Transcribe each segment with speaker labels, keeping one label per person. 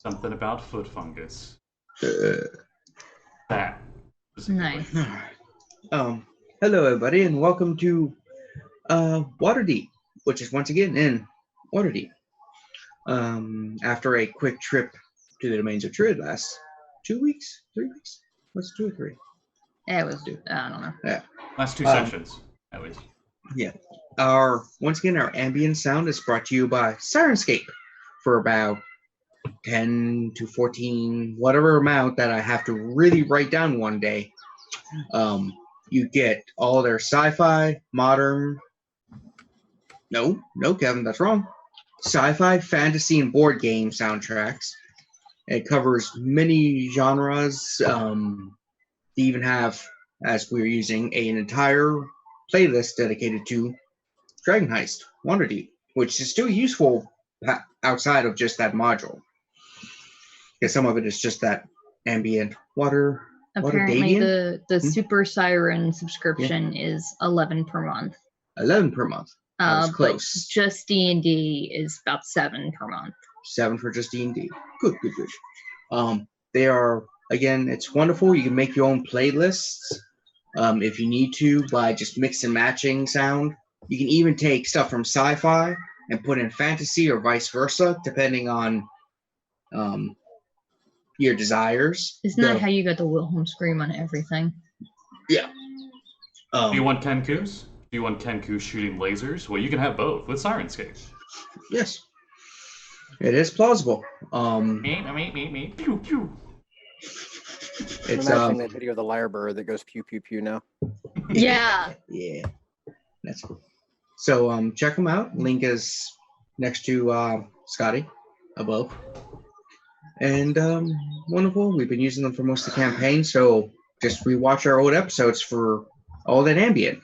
Speaker 1: Something about foot fungus.
Speaker 2: Uh,
Speaker 1: That.
Speaker 3: Nice.
Speaker 2: Hello everybody, and welcome to Waterdeep, which is once again in Waterdeep. After a quick trip to the domains of Trid last 2 weeks, 3 weeks. What's 2 or 3?
Speaker 3: Yeah, it was. I don't know.
Speaker 2: Yeah.
Speaker 1: Last two sessions, at least.
Speaker 2: Yeah. Once again, our ambient sound is brought to you by Sirenscape for about 10 to 14, whatever amount that I have to really write down one day. You get all their sci-fi, modern. No, Kevin, that's wrong. Sci-fi, fantasy, and board game soundtracks. It covers many genres. They even have, as we're using, an entire playlist dedicated to Dragon Heist, Waterdeep, which is still useful outside of just that module. Because some of it is just that ambient water.
Speaker 3: Apparently, the Super Siren subscription is $11 per month.
Speaker 2: 11 per month. That was close.
Speaker 3: But just D&D is about $7 per month.
Speaker 2: 7 for just D&D. Good. They are, again, it's wonderful. You can make your own playlists if you need to by just mix and matching sound. You can even take stuff from sci-fi and put in fantasy or vice versa, depending on your desires.
Speaker 3: Isn't that how you got the Wilhelm scream on everything?
Speaker 2: Yeah.
Speaker 1: Do you want Kenkus? Do you want Kenku shooting lasers? Well, you can have both with Sirenscape.
Speaker 2: Yes. It is plausible.
Speaker 1: Me. Pew, pew.
Speaker 4: It's imagining that video of the lyrebird that goes pew pew pew now.
Speaker 3: Yeah.
Speaker 2: Yeah. That's cool. So check them out. Link is next to Scotty above. And wonderful. We've been using them for most of the campaign, so just rewatch our old episodes for all that ambient.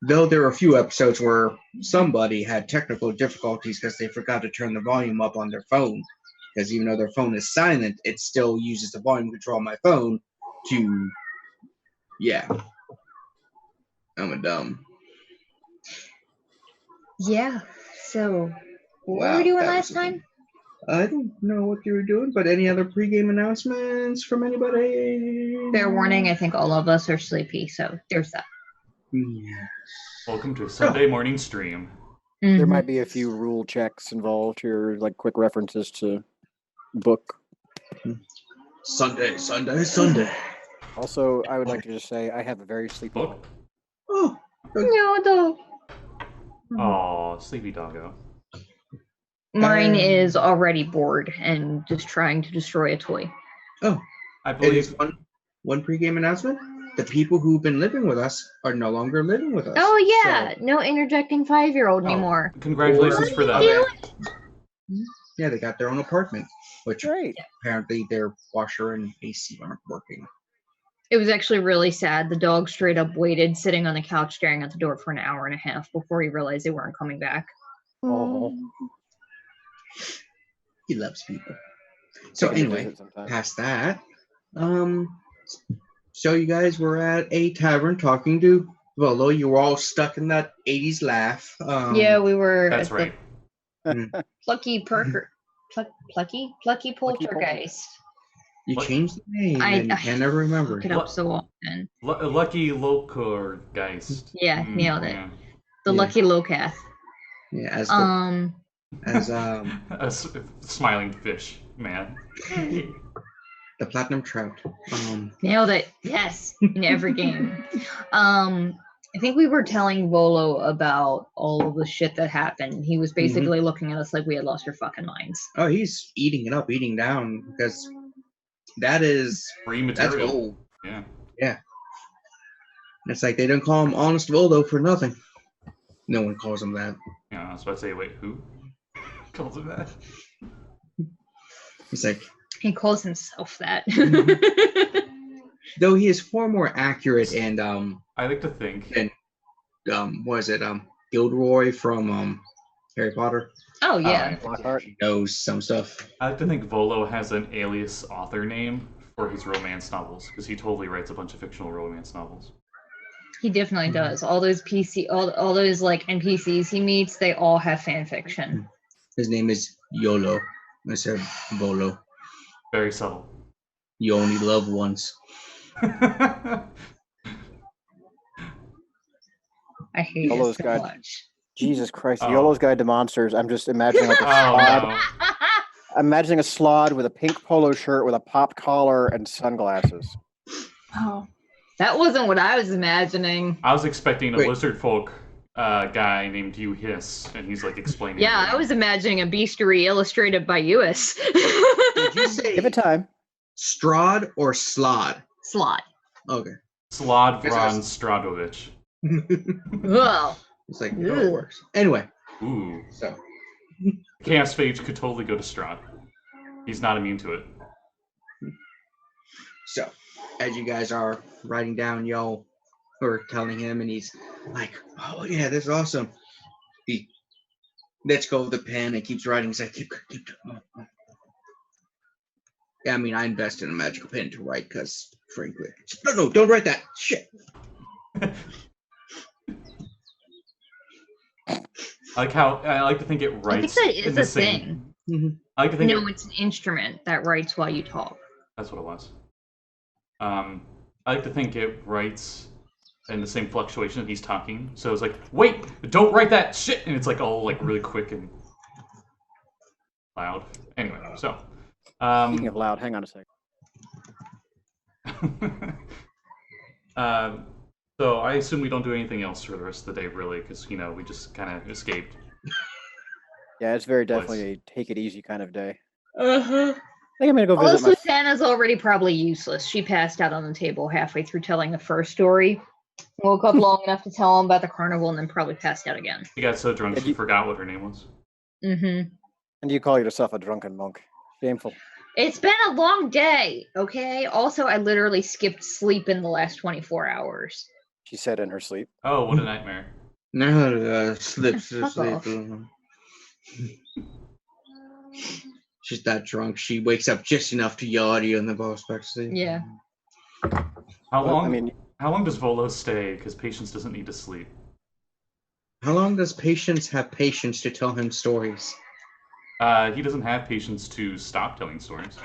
Speaker 2: Though there were a few episodes where somebody had technical difficulties because they forgot to turn the volume up on their phone. Because even though their phone is silent, it still uses the volume control on my phone to, yeah. I'm a dumb.
Speaker 3: Yeah. So, what were we doing last time?
Speaker 2: I don't know what you were doing, but any other pregame announcements from anybody?
Speaker 3: Fair warning, I think all of us are sleepy, so there's that.
Speaker 2: Yeah.
Speaker 1: Welcome to Sunday morning stream.
Speaker 3: Mm-hmm.
Speaker 4: There might be a few rule checks involved here, like quick references to book.
Speaker 2: Sunday.
Speaker 4: Also, I would like to just say I have a very sleepy
Speaker 1: Book?
Speaker 2: Oh.
Speaker 3: No, though.
Speaker 1: Aw, sleepy doggo.
Speaker 3: Mine is already bored and just trying to destroy a toy.
Speaker 2: Oh,
Speaker 1: I believe
Speaker 2: it is one pregame announcement. The people who've been living with us are no longer living with us.
Speaker 3: Oh yeah, no interjecting 5-year-old anymore.
Speaker 1: Congratulations for that.
Speaker 2: Yeah, they got their own apartment, which
Speaker 4: Great.
Speaker 2: apparently their washer and AC aren't working.
Speaker 3: It was actually really sad. The dog straight up waited, sitting on the couch, staring at the door for an hour and a half before he realized they weren't coming back.
Speaker 4: Oh.
Speaker 2: He loves people. So anyway, past that, so you guys were at a tavern talking to Volo. You were all stuck in that 80s laugh.
Speaker 3: Yeah, we were.
Speaker 1: That's right.
Speaker 3: Plucky Poltergeist.
Speaker 2: You changed the name, and I can never remember.
Speaker 3: Look it up so often.
Speaker 1: Lucky Lokergeist.
Speaker 3: Yeah, nailed it.
Speaker 1: Yeah.
Speaker 3: The Lucky Locath.
Speaker 2: Yeah, as
Speaker 1: a smiling fish man.
Speaker 2: The platinum trout.
Speaker 3: Nailed it. Yes, in every game. I think we were telling Volo about all of the shit that happened. He was basically looking at us like we had lost our fucking minds.
Speaker 2: Oh, he's eating it up, eating down, because that is
Speaker 1: free material.
Speaker 2: That's gold.
Speaker 1: Yeah.
Speaker 2: Yeah. It's like they don't call him Honest Voldo for nothing. No one calls him that.
Speaker 1: Yeah, I was about to say, wait, who calls him that?
Speaker 2: He's like,
Speaker 3: he calls himself that.
Speaker 2: Though he is far more accurate and
Speaker 1: I like to think
Speaker 2: than what is it? Gilderoy from Harry Potter.
Speaker 3: Oh yeah.
Speaker 2: He knows some stuff.
Speaker 1: I like to think Volo has an alias author name for his romance novels, because he totally writes a bunch of fictional romance novels.
Speaker 3: He definitely does. All those all those like NPCs he meets, they all have fan fiction.
Speaker 2: His name is YOLO. I said Volo.
Speaker 1: Very subtle.
Speaker 2: You only love once.
Speaker 3: I hate
Speaker 4: All
Speaker 3: it
Speaker 4: those
Speaker 3: so
Speaker 4: guys-
Speaker 3: much.
Speaker 4: Jesus Christ,
Speaker 1: Oh.
Speaker 4: YOLO's Guide to Monsters. I'm just imagining like a
Speaker 1: Oh
Speaker 4: slod.
Speaker 1: no.
Speaker 4: I'm imagining a slod with a pink polo shirt with a popped collar and sunglasses.
Speaker 3: Oh, that wasn't what I was imagining.
Speaker 1: I was expecting a
Speaker 2: Wait.
Speaker 1: lizard folk guy named You Hiss, and he's like explaining.
Speaker 3: Yeah, I
Speaker 1: everything.
Speaker 3: was imagining a bestiary illustrated by Uis.
Speaker 2: Did you say
Speaker 4: Give it time.
Speaker 2: Strahd or Slod?
Speaker 3: Slot.
Speaker 2: Okay.
Speaker 1: Slod
Speaker 2: Guess I
Speaker 1: Vron
Speaker 2: was-
Speaker 1: Stradovich.
Speaker 3: Ugh.
Speaker 2: It's like, oh, it works. Anyway,
Speaker 1: Ooh.
Speaker 2: so
Speaker 1: Chaos Phage could totally go to Strahd. He's not immune to it.
Speaker 2: So, as you guys are writing down, y'all or telling him, and he's like, "Oh yeah, this is awesome." He lets go of the pen and keeps writing. He's like, "Keep." Yeah, I mean, I invested in a magical pen to write because, frankly, no, don't write that shit.
Speaker 1: I like to think it
Speaker 3: I think
Speaker 1: writes
Speaker 3: that
Speaker 1: in
Speaker 3: is
Speaker 1: the
Speaker 3: a
Speaker 1: same.
Speaker 3: thing.
Speaker 1: I like to think
Speaker 3: No, it's an instrument that writes while you talk.
Speaker 1: that's what it was. I like to think it writes in the same fluctuation that he's talking. So it's like, wait, don't write that shit, and it's like all like really quick and loud. Anyway, so
Speaker 4: Speaking of loud, hang on a second.
Speaker 1: so I assume we don't do anything else for the rest of the day, really, because we just kind of escaped.
Speaker 4: Yeah, it's very definitely a take it easy kind of day.
Speaker 3: Uh-huh.
Speaker 4: I think I'm gonna go visit
Speaker 3: Also,
Speaker 4: my.
Speaker 3: Santa's already probably useless. She passed out on the table halfway through telling the first story. Woke up long enough to tell him about the carnival and then probably passed out again.
Speaker 1: She got so drunk
Speaker 4: Did
Speaker 1: she
Speaker 4: you-
Speaker 1: forgot what her name was.
Speaker 3: Mm-hmm.
Speaker 4: And you call yourself a drunken monk? Shameful.
Speaker 3: It's been a long day, okay? Also, I literally skipped sleep in the last 24 hours.
Speaker 4: She said in her sleep.
Speaker 1: Oh, what a nightmare!
Speaker 2: No, slips to
Speaker 3: Fuck
Speaker 2: sleep.
Speaker 3: off.
Speaker 2: She's that drunk. She wakes up just enough to yell at you, and then goes back to sleep.
Speaker 3: Yeah.
Speaker 1: How
Speaker 4: Well,
Speaker 1: long?
Speaker 4: I mean,
Speaker 1: How long does Volo stay? Because Patience doesn't need to sleep.
Speaker 2: How long does Patience have patience to tell him stories?
Speaker 1: He doesn't have patience to stop telling stories.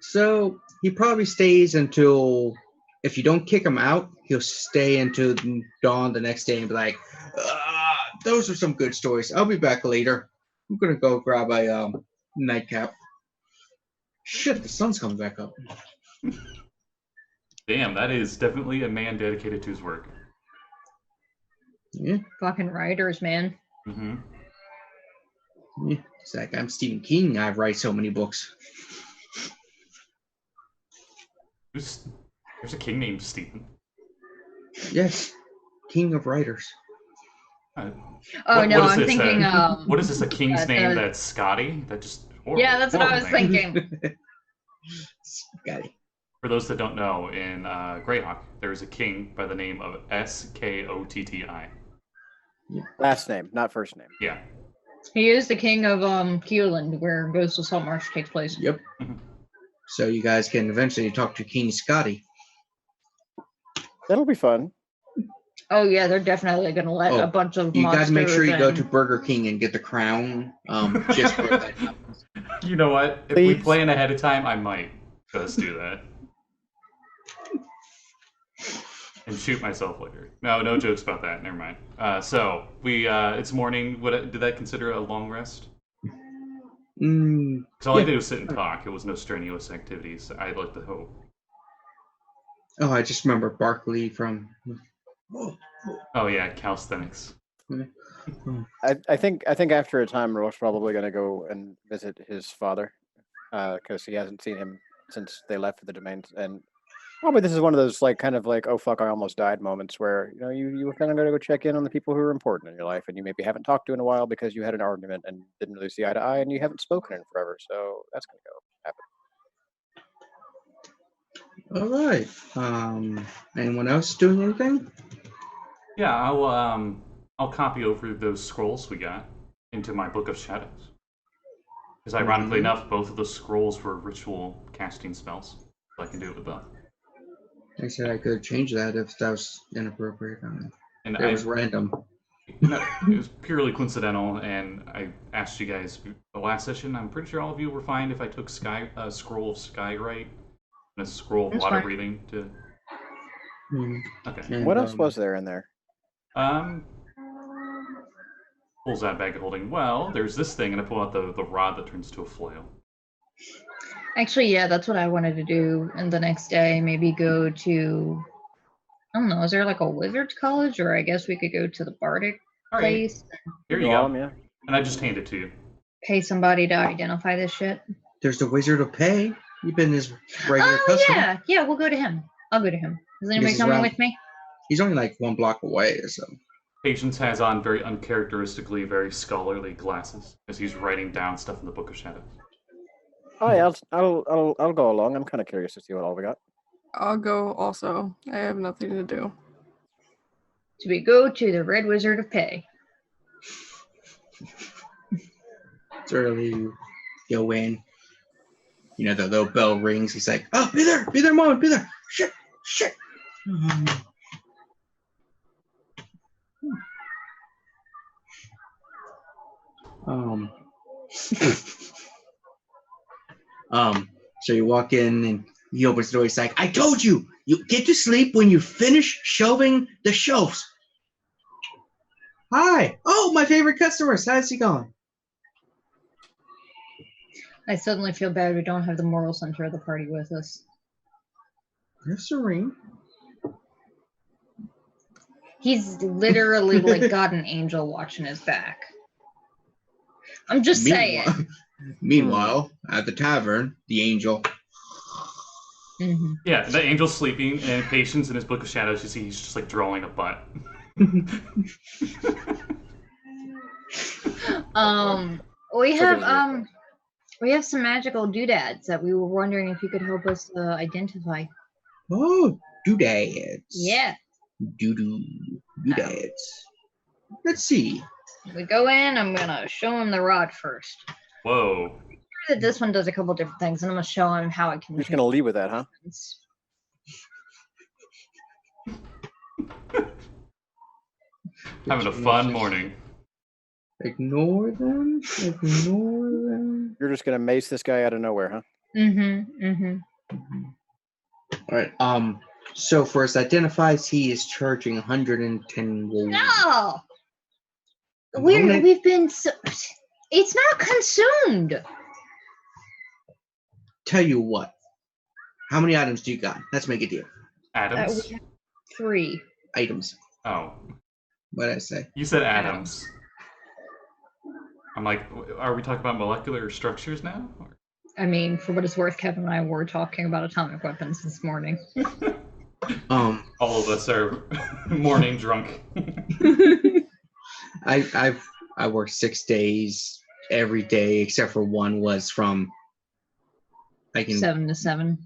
Speaker 2: So he probably stays until, if you don't kick him out, he'll stay until dawn the next day and be like, those are some good stories. I'll be back later. I'm gonna go grab a nightcap. Shit, the sun's coming back up.
Speaker 1: Damn, that is definitely a man dedicated to his work.
Speaker 2: Yeah,
Speaker 3: Fucking writers, man.
Speaker 1: Mm-hmm.
Speaker 2: yeah. It's like I'm Stephen King. I write so many books.
Speaker 1: There's a king named Stephen.
Speaker 2: Yes, king of writers.
Speaker 1: Uh,
Speaker 3: Oh
Speaker 1: What-
Speaker 3: no,
Speaker 1: what is
Speaker 3: I'm
Speaker 1: this,
Speaker 3: thinking
Speaker 1: what is this? A king's name
Speaker 3: the-
Speaker 1: that's Scotty? That just horrible,
Speaker 3: yeah, that's what I was
Speaker 1: horrible name.
Speaker 3: thinking.
Speaker 2: Got it.
Speaker 1: For those that don't know, in Greyhawk, there is a king by the name of Skotti.
Speaker 4: last name, not first name.
Speaker 1: Yeah.
Speaker 3: He is the king of Kierland, where Ghost of Saltmarsh takes place.
Speaker 2: Yep. So you guys can eventually talk to King Scotty.
Speaker 4: That'll be fun.
Speaker 3: Oh yeah, they're definitely gonna let
Speaker 2: Oh,
Speaker 3: a bunch of
Speaker 2: You got to make sure you go
Speaker 3: monsters
Speaker 2: to Burger King and get the crown. Just for that.
Speaker 1: You know what? If we
Speaker 4: Please.
Speaker 1: plan ahead of time, I might just do that. And shoot myself later. No jokes about that. Never mind. So we it's morning. What did that consider a long rest?
Speaker 2: Mm,
Speaker 1: Because all I
Speaker 2: Yeah.
Speaker 1: did was sit and talk. It was no strenuous activities. I'd like to hope.
Speaker 2: oh, I just remember Barkley from.
Speaker 1: Oh yeah, calisthenics.
Speaker 4: I think after a time, Rogue's probably gonna go and visit his father, because he hasn't seen him since they left for the domains. And probably this is one of those kind of oh fuck, I almost died moments where you were kind of gonna go check in on the people who are important in your life, and you maybe haven't talked to in a while because you had an argument and didn't really see eye to eye, and you haven't spoken in forever. So that's gonna go happen.
Speaker 2: All right. Anyone else doing anything?
Speaker 1: Yeah, I'll copy over those scrolls we got into my Book of Shadows. Because ironically
Speaker 2: Mhm.
Speaker 1: enough, both of those scrolls were ritual casting spells. So I can do it with both.
Speaker 2: I said I could change that if that was inappropriate.
Speaker 1: And
Speaker 2: It was random.
Speaker 1: No, it was purely coincidental, and I asked you guys the last session. I'm pretty sure all of you were fine if I took scroll of skyrite and a scroll of
Speaker 3: That's
Speaker 1: water
Speaker 3: fine.
Speaker 1: breathing to.
Speaker 2: Mhm.
Speaker 1: Okay.
Speaker 2: And,
Speaker 4: What else was there in there?
Speaker 1: Pulls out a bag of holding. Well, there's this thing, and I pull out the rod that turns to a flail.
Speaker 3: Actually, yeah, that's what I wanted to do. And the next day, maybe go to, I don't know, is there like a wizard's college? Or I guess we could go to the bardic
Speaker 1: All right,
Speaker 3: place,
Speaker 1: here you
Speaker 4: Go
Speaker 1: go.
Speaker 4: on, yeah.
Speaker 1: And I just hand it to you.
Speaker 3: pay somebody to identify this shit.
Speaker 2: There's the Wizard of Pay. You've been his regular
Speaker 3: Oh,
Speaker 2: customer.
Speaker 3: yeah, we'll go to him. I'll go to him. Is anybody
Speaker 2: he's
Speaker 3: coming
Speaker 2: around-
Speaker 3: with me?
Speaker 2: He's only like 1 block away, so.
Speaker 1: Patience has on very uncharacteristically very scholarly glasses as he's writing down stuff in the Book of Shadows.
Speaker 4: Oh yeah, I'll go along. I'm kind of curious to see what all we got.
Speaker 5: I'll go also. I have nothing to do.
Speaker 3: So we go to the Red Wizard of Pay.
Speaker 2: It's early. You go in. You know, the little bell rings. He's like, oh, be there, moment, be there. Shit. So you walk in and he opens the door. He's like, I told you, you get to sleep when you finish shelving the shelves. Hi. Oh, my favorite customers. How's he going?
Speaker 3: I suddenly feel bad we don't have the moral center of the party with us.
Speaker 2: There's Serene.
Speaker 3: He's literally like got an angel watching his back. I'm just saying.
Speaker 2: Meanwhile, at the tavern, the angel.
Speaker 3: Mm-hmm.
Speaker 1: Yeah, the angel's sleeping, and Patience in his Book of Shadows, you see he's just like drawing a butt.
Speaker 3: We have some magical doodads that we were wondering if you could help us identify.
Speaker 2: Oh, doodads.
Speaker 3: Yeah.
Speaker 2: Doodads. Let's see.
Speaker 3: We go in, I'm gonna show him the rod first.
Speaker 1: Whoa.
Speaker 3: That this one does a couple different things, and I'm gonna show him how it can.
Speaker 4: You're just gonna leave with that, huh?
Speaker 1: Having a fun morning.
Speaker 2: Ignore them.
Speaker 4: You're just gonna mace this guy out of nowhere, huh?
Speaker 2: All right. So first identifies he is charging 110 gold.
Speaker 3: No. We've been so. It's not consumed.
Speaker 2: Tell you what. How many items do you got? Let's make a deal.
Speaker 1: Adams?
Speaker 3: We have 3
Speaker 2: Items.
Speaker 1: Oh.
Speaker 2: What did I say?
Speaker 1: You said atoms. I'm like, are we talking about molecular structures now? Or?
Speaker 3: I mean, for what it's worth, Kevin and I were talking about atomic weapons this morning.
Speaker 1: All of us are morning drunk.
Speaker 2: I worked 6 days every day except for one was from
Speaker 3: 7 to 7.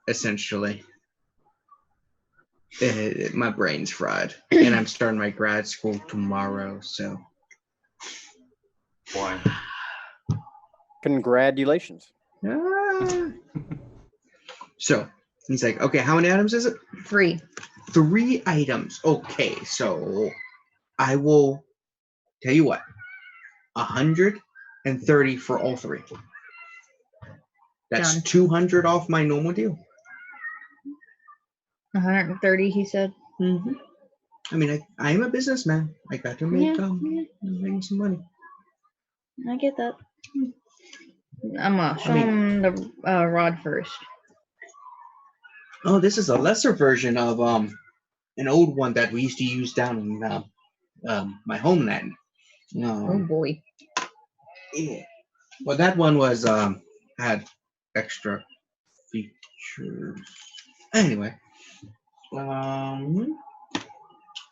Speaker 2: Essentially. My brain's fried. And I'm starting my grad school tomorrow, so.
Speaker 1: Why?
Speaker 4: Congratulations.
Speaker 2: So he's like, okay, how many items is it?
Speaker 3: 3.
Speaker 2: 3 items. Okay, so I will tell you what, 130 for all 3. That's
Speaker 3: Done.
Speaker 2: 200 off my normal deal.
Speaker 3: 130, he said.
Speaker 2: Mm-hmm. I mean, I am a businessman. I got to make make some money.
Speaker 3: I get that. I'm gonna show him the rod first.
Speaker 2: Oh, this is a lesser version of an old one that we used to use down in my homeland.
Speaker 3: Oh boy.
Speaker 2: Yeah. Well, that one was had extra features. Anyway,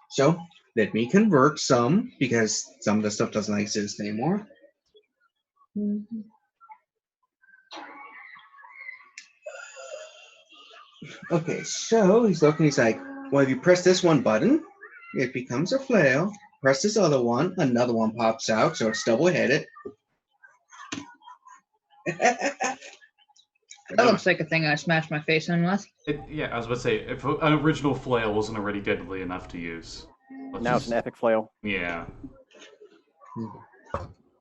Speaker 2: so let me convert some because some of the stuff doesn't exist anymore.
Speaker 3: Mm-hmm.
Speaker 2: Okay, so he's looking. He's like, well, if you press this one button, it becomes a flail. Press this other one, another one pops out, so it's double-headed.
Speaker 3: That looks like a thing I smashed my face in with.
Speaker 1: Yeah, I was about to say, if an original flail wasn't already deadly enough to use. Let's
Speaker 4: Now it's
Speaker 1: just-
Speaker 4: an epic flail.
Speaker 1: Yeah.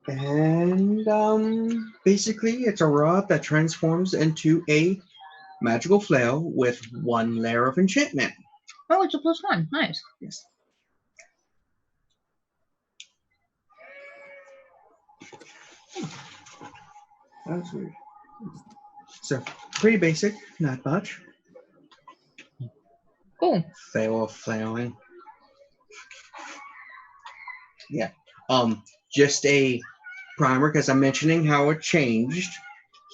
Speaker 2: And basically, it's a rod that transforms into a magical flail with 1 layer of enchantment.
Speaker 3: Oh, it's a +1. Nice.
Speaker 2: Yes. That's weird. So, pretty basic, not much.
Speaker 3: Cool.
Speaker 2: Flail of flailing. Yeah. Just a primer because I'm mentioning how it changed.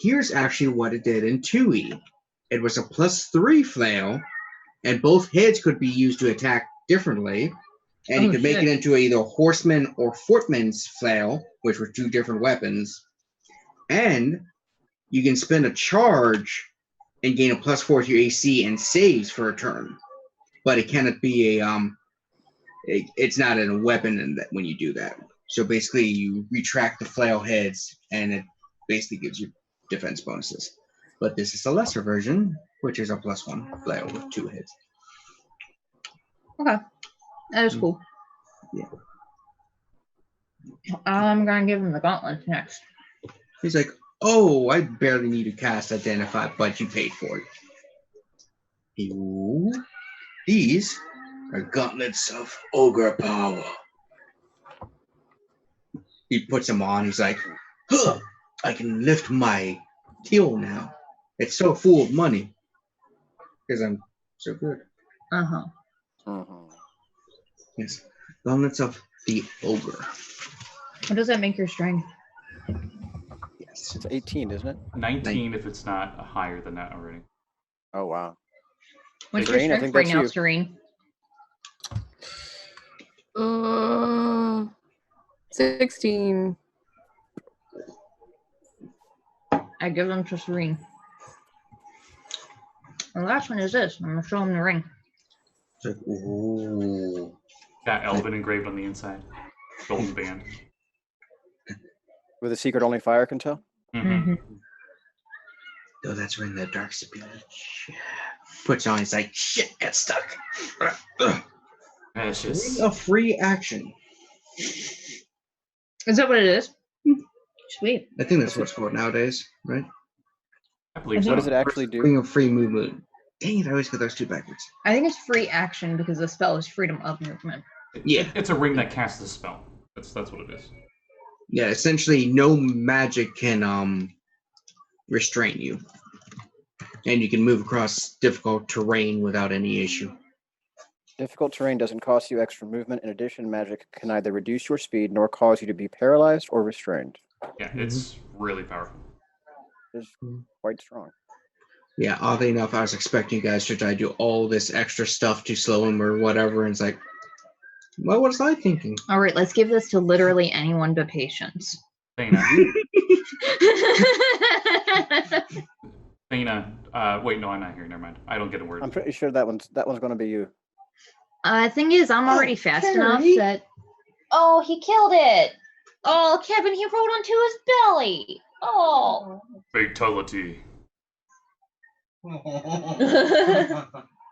Speaker 2: Here's actually what it did in 2E. It was a +3 flail, and both heads could be used to attack differently. And you
Speaker 3: Oh,
Speaker 2: could make
Speaker 3: shit.
Speaker 2: it into either horseman or footman's flail, which were 2 different weapons. And you can spend a charge and gain a +4 to your AC and saves for a turn. But it cannot be a it's not a weapon in that when you do that. So basically, you retract the flail heads, and it basically gives you defense bonuses. But this is a lesser version, which is a +1 flail with 2 heads.
Speaker 3: Okay. That is cool.
Speaker 2: Yeah.
Speaker 3: I'm gonna give him the gauntlet next.
Speaker 2: He's like, "Oh, I barely need to cast Identify, but you paid for it." Ooh, these are gauntlets of ogre power. He puts them on. He's like, "Huh, I can lift my heel now. It's so full of money because I'm so good."
Speaker 3: Uh-huh.
Speaker 2: Yes, gauntlets of the ogre.
Speaker 3: What does that make your strength?
Speaker 2: Yes.
Speaker 4: It's 18, isn't it?
Speaker 1: 19 if it's not higher than that already.
Speaker 4: Oh wow.
Speaker 3: What's your
Speaker 4: Serene, I
Speaker 3: strength
Speaker 4: think
Speaker 3: right
Speaker 4: that's
Speaker 3: now,
Speaker 4: you.
Speaker 3: Serene?
Speaker 5: 16.
Speaker 3: I give them to Serene. The last one is this. I'm gonna show him the ring.
Speaker 2: It's like, ooh.
Speaker 1: Got Elven engraved on the inside. Golden band.
Speaker 4: With a secret only fire can tell.
Speaker 1: Mm-hmm.
Speaker 2: Oh, that's when the dark spirit puts on. He's like, "Shit, get stuck."
Speaker 1: It's just
Speaker 2: A free action.
Speaker 3: Is that what it is? Sweet.
Speaker 2: I think that's what's called nowadays, right?
Speaker 1: I believe so.
Speaker 4: What does it actually do?
Speaker 2: Ring of free movement. Dang it, I always get those 2 backwards.
Speaker 3: I think it's free action because the spell is freedom of movement.
Speaker 2: Yeah.
Speaker 1: It's a ring that casts a spell. That's what it is.
Speaker 2: Yeah, essentially no magic can restrain you. And you can move across difficult terrain without any issue.
Speaker 4: Difficult terrain doesn't cost you extra movement. In addition, magic can neither reduce your speed nor cause you to be paralyzed or restrained.
Speaker 1: Yeah, it's really powerful.
Speaker 4: It's quite strong.
Speaker 2: Yeah, oddly enough, I was expecting you guys to try to do all this extra stuff to slow him or whatever, and it's like, well, what was I thinking?
Speaker 3: All right, let's give this to literally anyone but patience.
Speaker 1: Thana. Thana. Wait, no, I'm not here. Never mind. I don't get a word.
Speaker 4: I'm pretty sure that one's going to be you.
Speaker 3: Thing is, I'm already fast enough
Speaker 2: Carrie.
Speaker 3: that. Oh, he killed it. Oh, Kevin, he rode onto his belly. Oh.
Speaker 1: Fatality.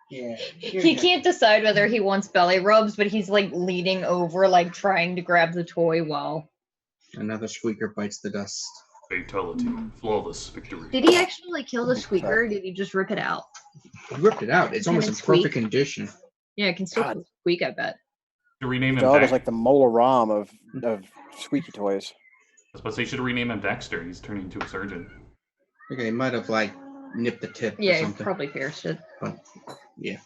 Speaker 2: Yeah.
Speaker 3: He can't decide whether he wants belly rubs, but he's like leaning over, like trying to grab the toy while.
Speaker 2: Another squeaker bites the dust.
Speaker 1: Fatality. Flawless victory.
Speaker 3: Did he actually kill the squeaker, or did he just rip it out?
Speaker 2: He ripped it out. It's
Speaker 3: Can
Speaker 2: almost
Speaker 3: it
Speaker 2: in perfect
Speaker 3: squeak?
Speaker 2: condition.
Speaker 3: Yeah, it can still
Speaker 4: God.
Speaker 3: squeak, I bet.
Speaker 1: To rename
Speaker 4: The
Speaker 1: him
Speaker 4: dog
Speaker 1: Dex.
Speaker 4: is like the Mola Ram of squeaky toys.
Speaker 1: I was about to say you should rename him Dexter. He's turning into a surgeon.
Speaker 2: Okay, he might have like nipped the tip or
Speaker 3: Yeah, he
Speaker 2: something.
Speaker 3: probably pierced it.
Speaker 2: But yeah.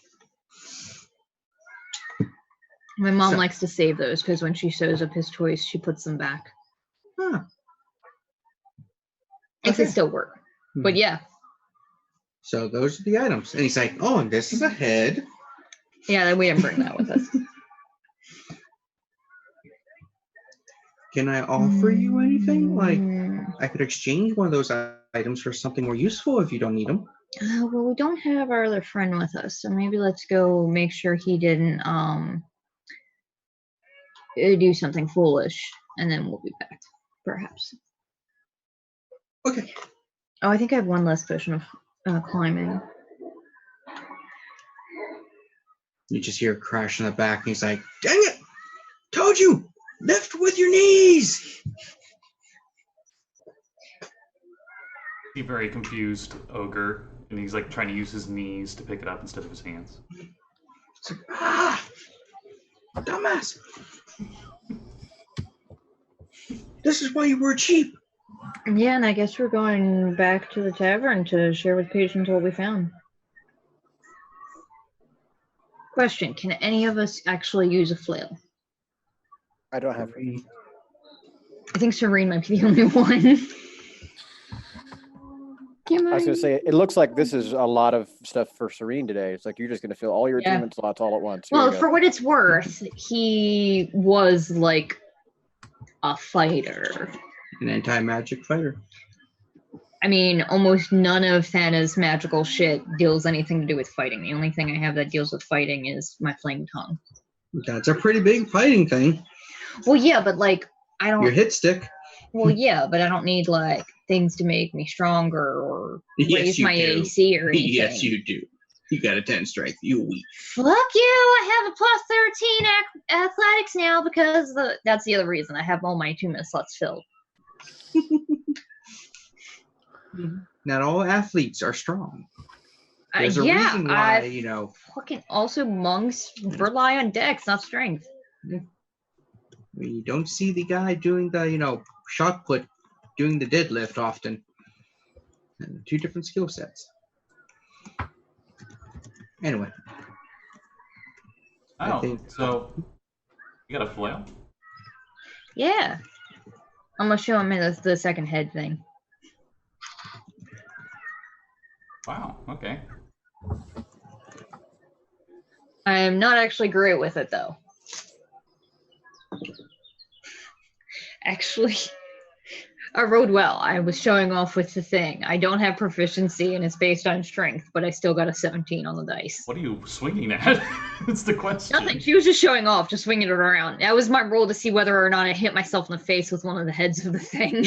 Speaker 3: My mom
Speaker 2: So-
Speaker 3: likes to save those because when she sews up his toys, she puts them back.
Speaker 2: Huh.
Speaker 3: Makes
Speaker 2: Okay.
Speaker 3: it still work. But yeah.
Speaker 2: So those are the items. And he's like, "Oh, and this is a head."
Speaker 3: Yeah, we didn't bring that with us.
Speaker 2: Can I offer you anything? Like,
Speaker 3: Mm,
Speaker 2: I could exchange one of those items for something more useful if you don't need them.
Speaker 3: well, we don't have our other friend with us, so maybe let's go make sure he didn't do something foolish, and then we'll be back, perhaps.
Speaker 2: Okay.
Speaker 3: Oh, I think I have one less potion of climbing.
Speaker 2: You just hear a crash in the back, and he's like, "Dang it! Told you! Lift with your knees!"
Speaker 1: He's a very confused ogre, and he's like trying to use his knees to pick it up instead of his hands.
Speaker 2: It's like, dumbass! This is why you were cheap.
Speaker 3: Yeah, and I guess we're going back to the tavern to share with patrons what we found. Question: can any of us actually use a flail?
Speaker 4: I don't have.
Speaker 3: I think Serene might be the only one.
Speaker 4: I was gonna say, it looks like this is a lot of stuff for Serene today. It's like you're just gonna fill all your achievement slots all at once. Here
Speaker 3: Well,
Speaker 4: you go.
Speaker 3: for what it's worth, he was like a fighter.
Speaker 2: An anti-magic fighter.
Speaker 3: I mean, almost none of Thana's magical shit deals anything to do with fighting. The only thing I have that deals with fighting is my flame tongue.
Speaker 2: That's a pretty big fighting thing.
Speaker 3: Well, yeah, but like, I don't.
Speaker 2: Your hit stick.
Speaker 3: Well, yeah, but I don't need like things to make me stronger or
Speaker 2: Yes,
Speaker 3: raise
Speaker 2: you
Speaker 3: my
Speaker 2: do.
Speaker 3: AC or anything.
Speaker 2: Yes, you do. You got a 10 strength. You weak.
Speaker 3: Fuck you! I have a plus 13 athletics now because that's the other reason I have all my 2-minute slots filled.
Speaker 2: Not all athletes are strong. There's a reason why,
Speaker 3: Fucking also monks rely on dex, not strength.
Speaker 2: you don't see the guy doing the, shot put, doing the deadlift often. And 2 different skill sets. Anyway.
Speaker 1: Oh, so you got a flail?
Speaker 3: Yeah. I'm gonna show him the second head thing.
Speaker 1: Wow, okay.
Speaker 3: I am not actually great with it though. Actually, I rode well. I was showing off with the thing. I don't have proficiency and it's based on strength, but I still got a 17 on the dice.
Speaker 1: What are you swinging at? That's the question.
Speaker 3: Nothing. She was just showing off, just swinging it around. That was my roll to see whether or not I hit myself in the face with one of the heads of the thing.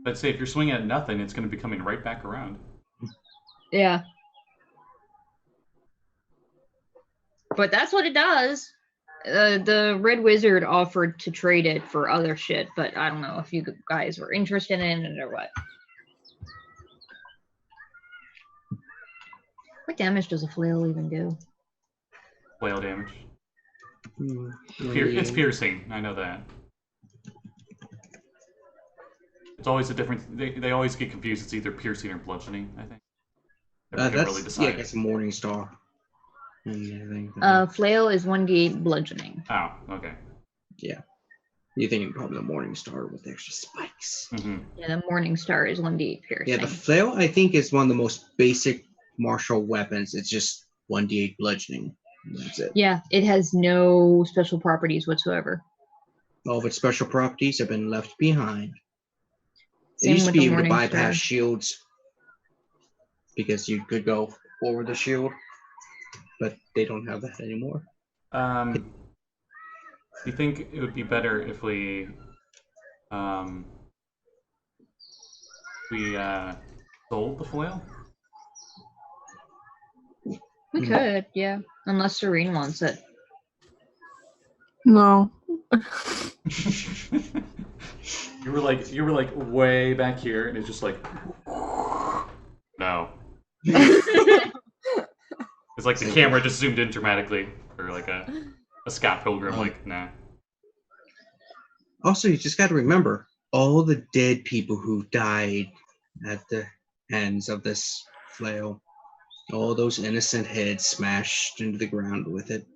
Speaker 1: I'd say if you're swinging at nothing, it's going to be coming right back around.
Speaker 3: Yeah. But that's what it does. The Red Wizard offered to trade it for other shit, but I don't know if you guys were interested in it or what. What damage does a flail even do?
Speaker 1: Flail damage. It's piercing. I know that. It's always a difference. They always get confused. It's either piercing or bludgeoning, I think.
Speaker 2: That's
Speaker 1: really decide.
Speaker 2: I guess a morning star.
Speaker 3: Flail is 1d8 bludgeoning.
Speaker 1: Oh, okay.
Speaker 2: Yeah. You're thinking probably the morning star with extra spikes.
Speaker 1: Mm-hmm.
Speaker 3: Yeah, the morning star is 1d8 piercing.
Speaker 2: Yeah, the flail I think is one of the most basic martial weapons. It's just 1d8 bludgeoning. That's it.
Speaker 3: Yeah, it has no special properties whatsoever.
Speaker 2: All of its special properties have been left behind.
Speaker 3: Same
Speaker 2: It used to
Speaker 3: with
Speaker 2: be
Speaker 3: the
Speaker 2: able to
Speaker 3: morning
Speaker 2: bypass
Speaker 3: star.
Speaker 2: shields because you could go over the shield, but they don't have that anymore.
Speaker 1: Do you think it would be better if we sold the flail?
Speaker 3: We could, yeah. Unless Serene wants it.
Speaker 5: No.
Speaker 1: You were like way back here, and it's just like no. It's like the camera just zoomed in dramatically, or like a Scott Pilgrim, like nah.
Speaker 2: Also, you just got to remember all the dead people who died at the hands of this flail. All those innocent heads smashed into the ground with it.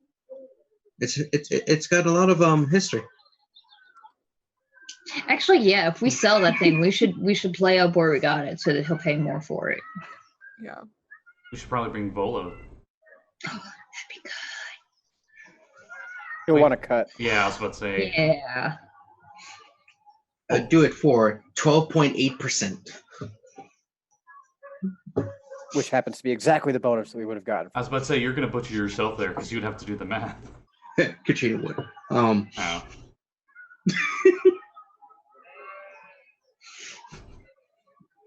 Speaker 2: It's got a lot of history.
Speaker 3: Actually, yeah, if we sell that thing, we should play up where we got it so that he'll pay more for it.
Speaker 5: Yeah.
Speaker 1: We should probably bring Volo.
Speaker 3: Oh, that'd be good.
Speaker 4: You'll want to cut.
Speaker 1: Yeah, I was about to say.
Speaker 3: Yeah.
Speaker 2: Do it for 12.8%.
Speaker 4: Which happens to be exactly the bonus that we would have gotten.
Speaker 1: I was about to say you're gonna butcher yourself there because you'd have to do the math.
Speaker 2: Katrina would.
Speaker 1: Oh.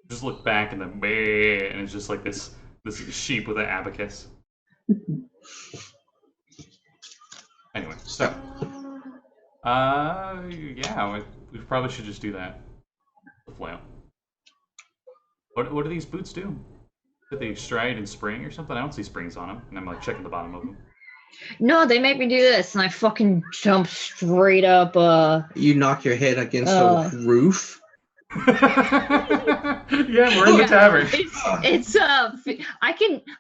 Speaker 1: Just look back and then and it's just like this This sheep with an abacus. Anyway, so yeah, we probably should just do that. The flail. What do these boots do? Did they stride and spring or something? I don't see springs on them, and I'm like checking the bottom of them.
Speaker 3: No, they make me do this, and I fucking jump straight up.
Speaker 2: You knock your head against the roof.
Speaker 1: Yeah, we're in the tavern.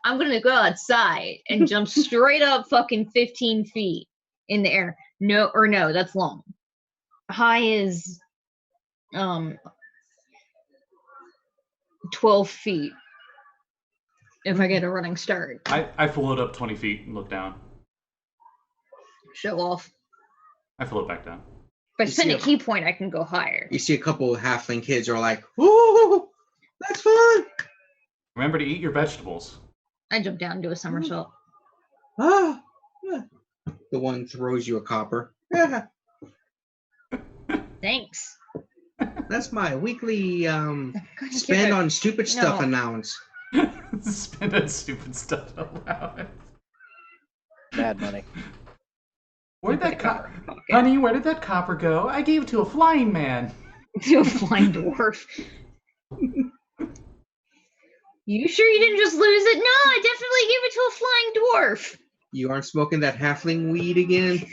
Speaker 3: I'm gonna go outside and jump straight up fucking 15 feet in the air. No, that's long. High is 12 feet if I get a running start.
Speaker 1: I float up 20 feet and look down.
Speaker 3: Show off.
Speaker 1: I float back down.
Speaker 3: If I spend a key point, I can go higher.
Speaker 2: You see a couple of halfling kids are like, "Ooh, that's fun!"
Speaker 1: Remember to eat your vegetables.
Speaker 3: I jump down and do a somersault.
Speaker 2: Ah, yeah. The one throws you a copper. Yeah,
Speaker 3: Thanks.
Speaker 2: that's my weekly
Speaker 3: God,
Speaker 2: spend on stupid stuff
Speaker 3: No.
Speaker 2: allowance.
Speaker 1: Spend on stupid stuff allowance.
Speaker 4: Mad money.
Speaker 1: Where'd that honey, where did that copper go? I gave it to a flying man.
Speaker 3: To a flying dwarf. You sure you didn't just lose it? No, I definitely gave it to a flying dwarf.
Speaker 2: You aren't smoking that halfling weed again?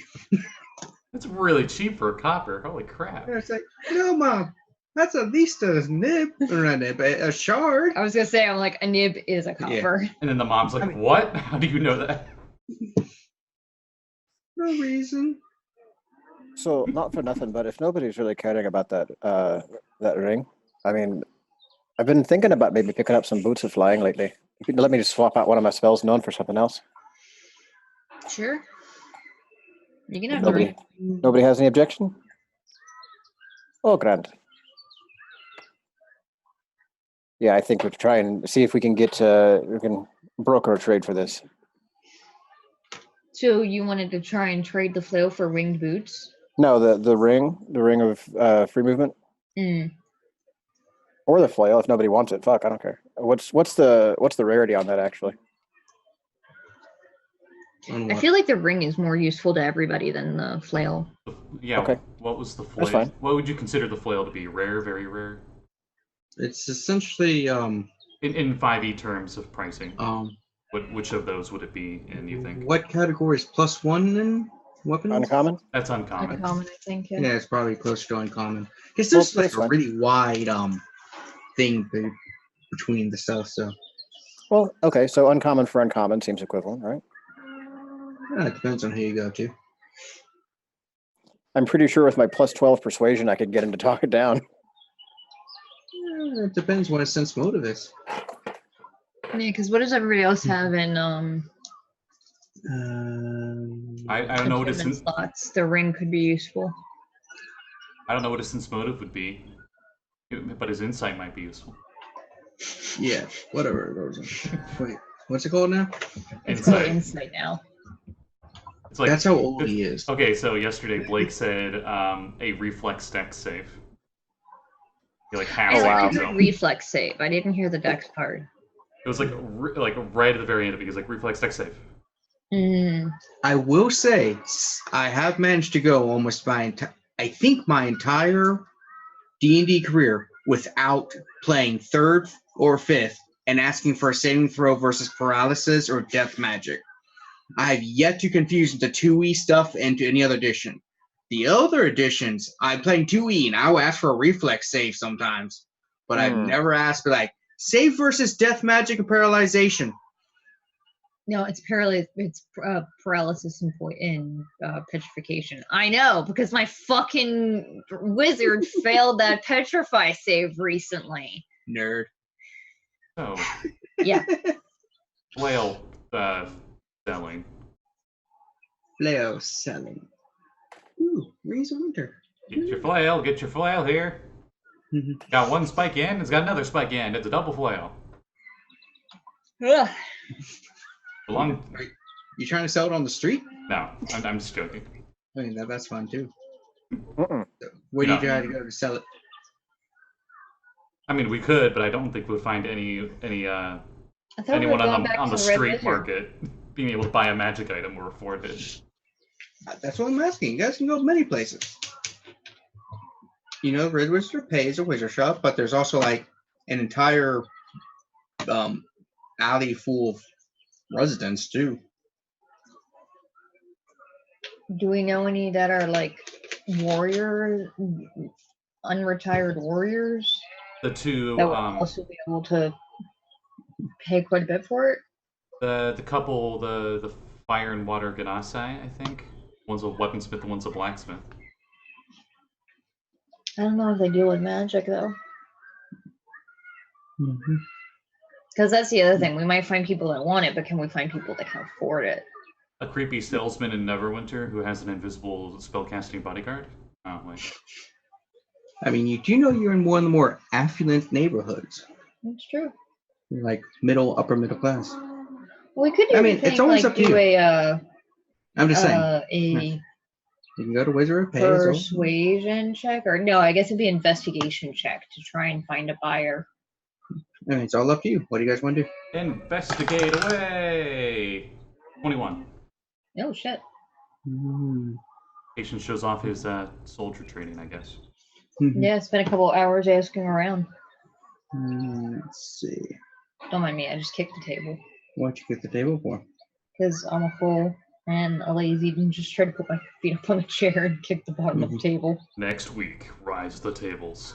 Speaker 1: That's really cheap for a copper. Holy crap.
Speaker 2: It's like, no, Mom, that's at least a nib, or not a nib, a shard.
Speaker 3: I was gonna say, I'm like, a nib is a copper.
Speaker 1: And then the mom's like, what? How do you know that?
Speaker 2: No reason.
Speaker 4: So not for nothing, but if nobody's really caring about that that ring, I mean, I've been thinking about maybe picking up some boots of flying lately. You could let me just swap out one of my spells known for something else.
Speaker 3: Sure. You can have the ring.
Speaker 4: Nobody has any objection? Oh, grand. Yeah, I think we'll try and see if we can get we can broker a trade for this.
Speaker 3: So you wanted to try and trade the flail for winged boots?
Speaker 4: No, the ring of free movement, or the flail if nobody wants it. Fuck, I don't care. What's the rarity on that actually?
Speaker 3: I feel like the ring is more useful to everybody than the flail.
Speaker 1: Yeah.
Speaker 4: Okay.
Speaker 1: What was the flail?
Speaker 4: That's fine.
Speaker 1: What would you consider the flail to be? Rare, very rare?
Speaker 2: It's essentially
Speaker 1: In 5e terms of pricing.
Speaker 2: um.
Speaker 1: Which of those would it be in, you think?
Speaker 2: What category is +1 in weapons?
Speaker 4: Uncommon?
Speaker 1: That's uncommon.
Speaker 3: Uncommon, I think.
Speaker 2: Yeah, it's probably close to uncommon. Because there's
Speaker 4: Well,
Speaker 2: like a
Speaker 4: fine.
Speaker 2: really wide thing between the stuff. So
Speaker 4: Well, okay, so uncommon for uncommon seems equivalent, right?
Speaker 2: it depends on who you go to.
Speaker 4: I'm pretty sure with my +12 persuasion, I could get him to talk it down.
Speaker 2: It depends what a sense motive is.
Speaker 3: Yeah, because what does everybody else have in
Speaker 1: I don't know what
Speaker 3: attunement
Speaker 1: his
Speaker 3: slots? The ring could be useful.
Speaker 1: I don't know what his sense motive would be, but his insight might be useful.
Speaker 2: Yeah, whatever. Wait, what's it called now?
Speaker 3: It's called insight now.
Speaker 1: It's like,
Speaker 2: That's how old he is.
Speaker 1: Okay, so yesterday Blake said a reflex dex save. He like half
Speaker 3: I
Speaker 1: himself.
Speaker 3: heard reflex save. I didn't hear the dex part.
Speaker 1: It was like right at the very end of it. He's like reflex dex save.
Speaker 2: I will say I have managed to go almost my entire D&D career without playing 3rd or 5th and asking for a saving throw versus paralysis or death magic. I have yet to confuse the 2e stuff into any other edition. The other editions, I'm playing 2e and I'll ask for a reflex save sometimes, but I've never asked for like save versus death magic and paralyzation.
Speaker 3: No, it's paralysis. It's paralysis and petrification. I know because my fucking wizard failed that petrify save recently.
Speaker 2: Nerd.
Speaker 1: Oh,
Speaker 3: Yeah.
Speaker 1: flail selling.
Speaker 2: Leo selling. Ooh, Rings of Winter.
Speaker 1: Get your flail here. Got one spike in, it's got another spike in. It's a double flail.
Speaker 3: Ugh.
Speaker 2: You trying to sell it on the street?
Speaker 1: No, I'm just joking.
Speaker 2: I mean, that's fun too.
Speaker 4: Mm-mm.
Speaker 2: Where do you try to go to sell it?
Speaker 1: I mean, we could, but I don't think we'd find any
Speaker 3: I thought we
Speaker 1: anyone
Speaker 3: were going back
Speaker 1: on
Speaker 3: to
Speaker 1: the
Speaker 3: the Red
Speaker 1: street
Speaker 3: Wizard.
Speaker 1: market being able to buy a magic item will afford it.
Speaker 2: That's what I'm asking. You guys can go many places. You know, Red Wizard Pay is a wizard shop, but there's also like an entire alley full of residents too.
Speaker 3: Do we know any that are like warriors, unretired warriors
Speaker 1: The two,
Speaker 3: that would also be able to pay quite a bit for it?
Speaker 1: the couple, the fire and water Ganasai, I think. One's a weaponsmith and one's a blacksmith.
Speaker 3: I don't know if they deal with magic though. Because that's the other thing. We might find people that want it, but can we find people that can afford it?
Speaker 1: A creepy salesman in Neverwinter who has an invisible spellcasting bodyguard. Oh, wait.
Speaker 2: I mean, you do know you're in one of the more affluent neighborhoods.
Speaker 3: That's true.
Speaker 2: You're like upper middle class.
Speaker 3: We could do.
Speaker 2: I mean, it's always up to you. I'm just saying.
Speaker 3: A
Speaker 2: You can go to Wizard of Pay.
Speaker 3: persuasion check, or no? I guess it'd be investigation check to try and find a buyer.
Speaker 2: I mean, it's all up to you. What do you guys want to do?
Speaker 1: Investigate away! 21.
Speaker 3: Oh shit.
Speaker 1: Patient shows off his soldier training, I guess.
Speaker 3: Yeah, spent a couple hours asking around.
Speaker 2: Let's see.
Speaker 3: Don't mind me. I just kicked the table
Speaker 2: What'd you get the table for?
Speaker 3: because I'm a fool and a lazy, and just try to put my feet up on the chair and kick the bottom of the table.
Speaker 1: Next week, rise the tables.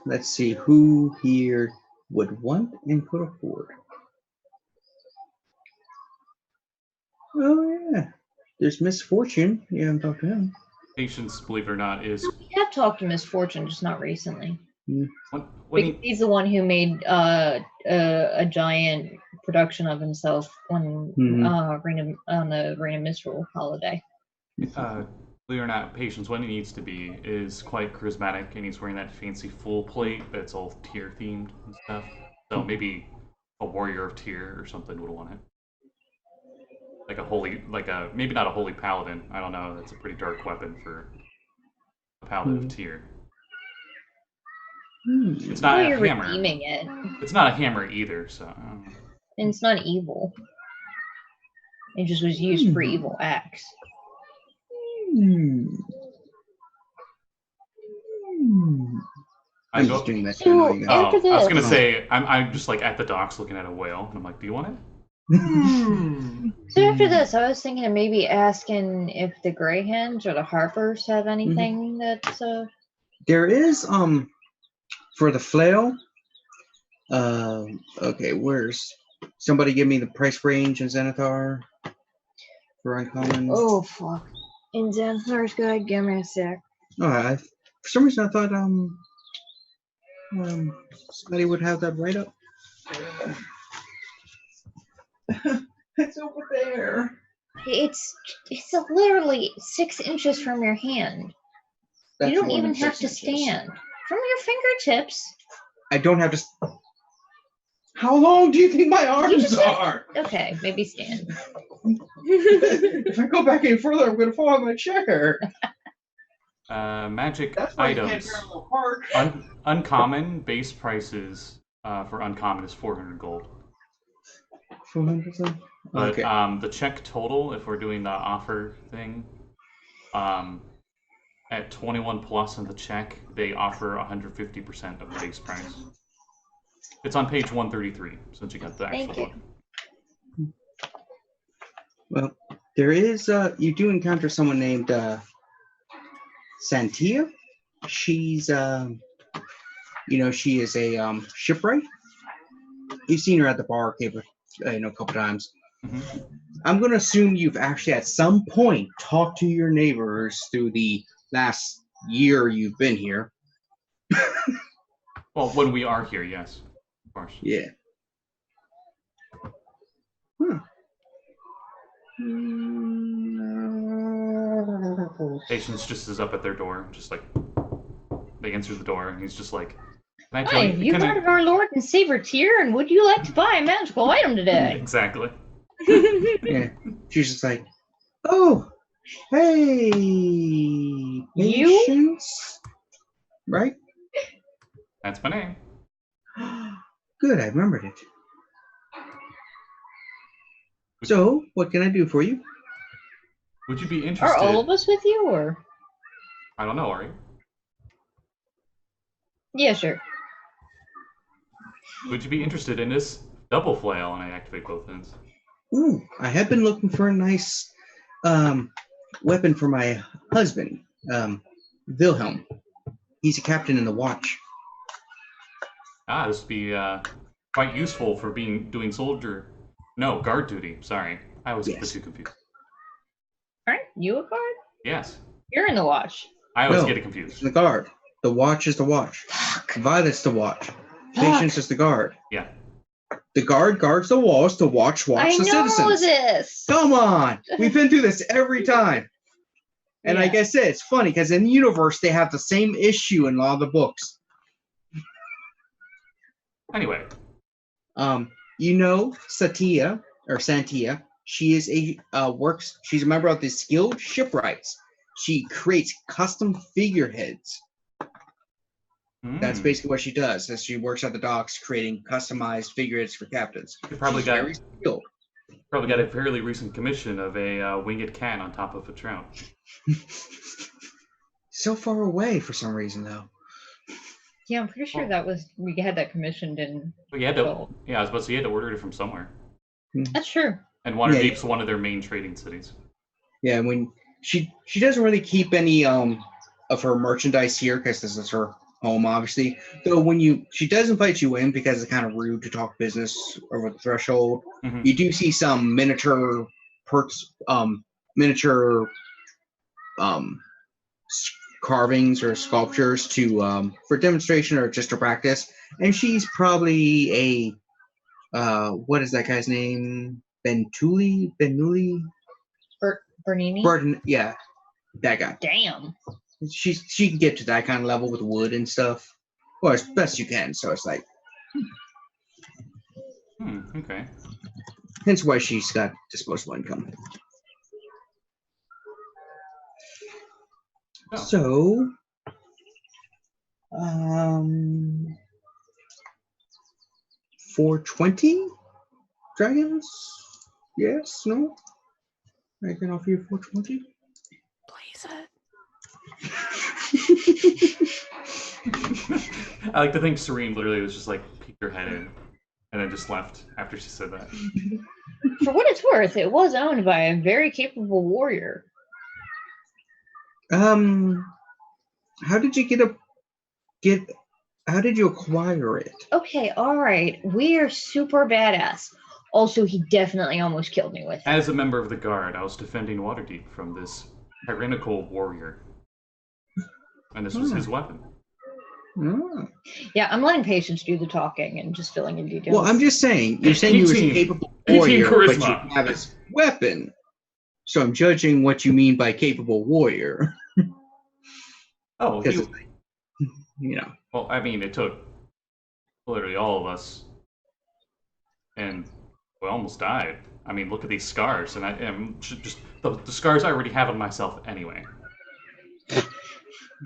Speaker 2: Let's see who here would want and could afford. Oh yeah, there's Misfortune. You haven't talked to him.
Speaker 1: Patience, believe it or not, is
Speaker 3: We have talked to Misfortune, just not recently.
Speaker 1: when
Speaker 3: He's the one who made a giant production of himself on the Reign of Misrule holiday.
Speaker 1: believe it or not, Patience, when he needs to be, is quite charismatic, and he's wearing that fancy full plate that's all tier themed and stuff. So maybe a warrior of tier or something would want it. Like a holy, maybe not a holy paladin. I don't know. That's a pretty dark weapon for a paladin of tier. It's not a
Speaker 3: you're
Speaker 1: hammer.
Speaker 3: redeeming it.
Speaker 1: It's not a hammer either, so.
Speaker 3: And it's not evil. It just was used for evil acts.
Speaker 2: I'm just doing that.
Speaker 3: So,
Speaker 2: I
Speaker 3: after
Speaker 1: I was
Speaker 3: this-
Speaker 1: gonna say I'm just like at the docks looking at a whale, and I'm like, do you want it?
Speaker 3: So after this, I was thinking of maybe asking if the Greyhounds or the Harpers have anything that's
Speaker 2: There is for the flail. Okay, where's somebody give me the price range in Xanathar for uncommon?
Speaker 3: Oh fuck. In Xanathar's Guide, give me a sec.
Speaker 2: For some reason I thought somebody would have that right up. It's over there.
Speaker 3: It's literally 6 inches from your hand.
Speaker 2: That's
Speaker 3: you don't
Speaker 2: more
Speaker 3: even
Speaker 2: than
Speaker 3: have
Speaker 2: 6
Speaker 3: to
Speaker 2: inches.
Speaker 3: stand. From your fingertips.
Speaker 2: I don't have to. How long do you think my arms
Speaker 3: just
Speaker 2: are?
Speaker 3: Okay, maybe stand.
Speaker 2: If I go back any further, I'm going to fall on my chair.
Speaker 1: Magic
Speaker 2: That's why you can't
Speaker 1: items.
Speaker 2: parallel park.
Speaker 1: Uncommon base prices for uncommon is 400 gold.
Speaker 2: 400.
Speaker 1: But
Speaker 2: Okay.
Speaker 1: the check total, if we're doing the offer thing, at 21 plus in the check, they offer 150% of the base price. It's on page 133, since you got the actual
Speaker 3: Thank you.
Speaker 1: one.
Speaker 2: Well, there is. You do encounter someone named Santia. She's, she is a shipwright. You've seen her at the bar, a couple times. I'm going to assume you've actually at some point talked to your neighbors through the last year you've been here.
Speaker 1: Well, when we are here, yes, of course.
Speaker 2: Yeah.
Speaker 1: Patience just is up at their door, just like they answer the door, and he's just like, "Can I tell
Speaker 3: Hi,
Speaker 1: you?"
Speaker 3: you heard of our Lord and Savior Tyr, and would you like to buy a magical item today?
Speaker 1: Exactly.
Speaker 2: Yeah. She's just like, oh, hey, patience, right?
Speaker 1: That's my name.
Speaker 2: Good, I remembered it. So, what can I do for you?
Speaker 1: Would you be
Speaker 3: Are
Speaker 1: interested?
Speaker 3: all of us with you, or?
Speaker 1: I don't know, are you?
Speaker 3: Yeah, sure.
Speaker 1: Would you be interested in this double flail? And I activate both ends.
Speaker 2: Ooh, I have been looking for a nice weapon for my husband, Wilhelm. He's a captain in the watch.
Speaker 1: This would be quite useful for doing guard duty. Sorry, I always get the
Speaker 2: Yes.
Speaker 1: two confused.
Speaker 3: Aren't you a guard?
Speaker 1: Yes,
Speaker 3: You're in the watch.
Speaker 1: I always
Speaker 2: No,
Speaker 1: get it
Speaker 2: It's
Speaker 1: confused.
Speaker 2: the guard. The watch is the watch.
Speaker 3: Fuck.
Speaker 2: Violet's the watch. Patience is the guard.
Speaker 1: Yeah.
Speaker 2: The guard guards the walls. The watch
Speaker 3: I
Speaker 2: the
Speaker 3: know
Speaker 2: citizens.
Speaker 3: this.
Speaker 2: Come on, we've been through this every time. And like
Speaker 3: Yeah.
Speaker 2: I said, it's funny because in the universe they have the same issue in a lot of the books.
Speaker 1: Anyway,
Speaker 2: Satya or Santia. She is she's a member of the Skilled Shipwrights. She creates custom figureheads. That's basically what she does. As she works at the docks, creating customized figureheads for captains.
Speaker 1: you probably
Speaker 2: She's
Speaker 1: got
Speaker 2: very skilled.
Speaker 1: a fairly recent commission of a winged cat on top of a trout.
Speaker 2: So far away for some reason, though.
Speaker 3: Yeah, I'm pretty sure that was we had that commissioned in.
Speaker 1: But you had to, I was about to say you had to order it from somewhere.
Speaker 3: That's true.
Speaker 1: And Waterdeep's one of their main trading cities.
Speaker 2: Yeah, when she doesn't really keep any of her merchandise here because this is her home, obviously. Though when she does invite you in because it's kind of rude to talk business over the threshold.
Speaker 1: Mm-hmm.
Speaker 2: You do see some miniature carvings or sculptures to for demonstration or just to practice. And she's probably a what is that guy's name? Benuli?
Speaker 3: Bernini?
Speaker 2: Burton, yeah, that guy.
Speaker 3: Damn.
Speaker 2: She can get to that kind of level with wood and stuff. Well, as best you can. So it's like,
Speaker 1: okay.
Speaker 2: hence why she's got disposable income.
Speaker 1: Oh.
Speaker 2: So, 420 dragons? Yes, no? I can offer you 420.
Speaker 5: Please it.
Speaker 1: I like to think Serene literally was just like peeked her head in and then just left after she said that.
Speaker 3: For what it's worth, it was owned by a very capable warrior.
Speaker 2: How did you how did you acquire it?
Speaker 3: Okay, alright. We are super badass. Also, he definitely almost killed me with it.
Speaker 1: As a member of the guard, I was defending Waterdeep from this tyrannical warrior. And this was his weapon.
Speaker 2: Oh.
Speaker 3: Yeah, I'm letting Patience do the talking and just filling in details.
Speaker 2: Well, I'm just saying, you're saying he was a
Speaker 1: 18.
Speaker 2: capable
Speaker 1: 18
Speaker 2: warrior, but you
Speaker 1: charisma.
Speaker 2: have his weapon. So I'm judging what you mean by capable warrior.
Speaker 1: Oh,
Speaker 2: Because, you know.
Speaker 1: well, I mean, it took literally all of us, and we almost died. I mean, look at these scars, and I'm just the scars I already have on myself anyway.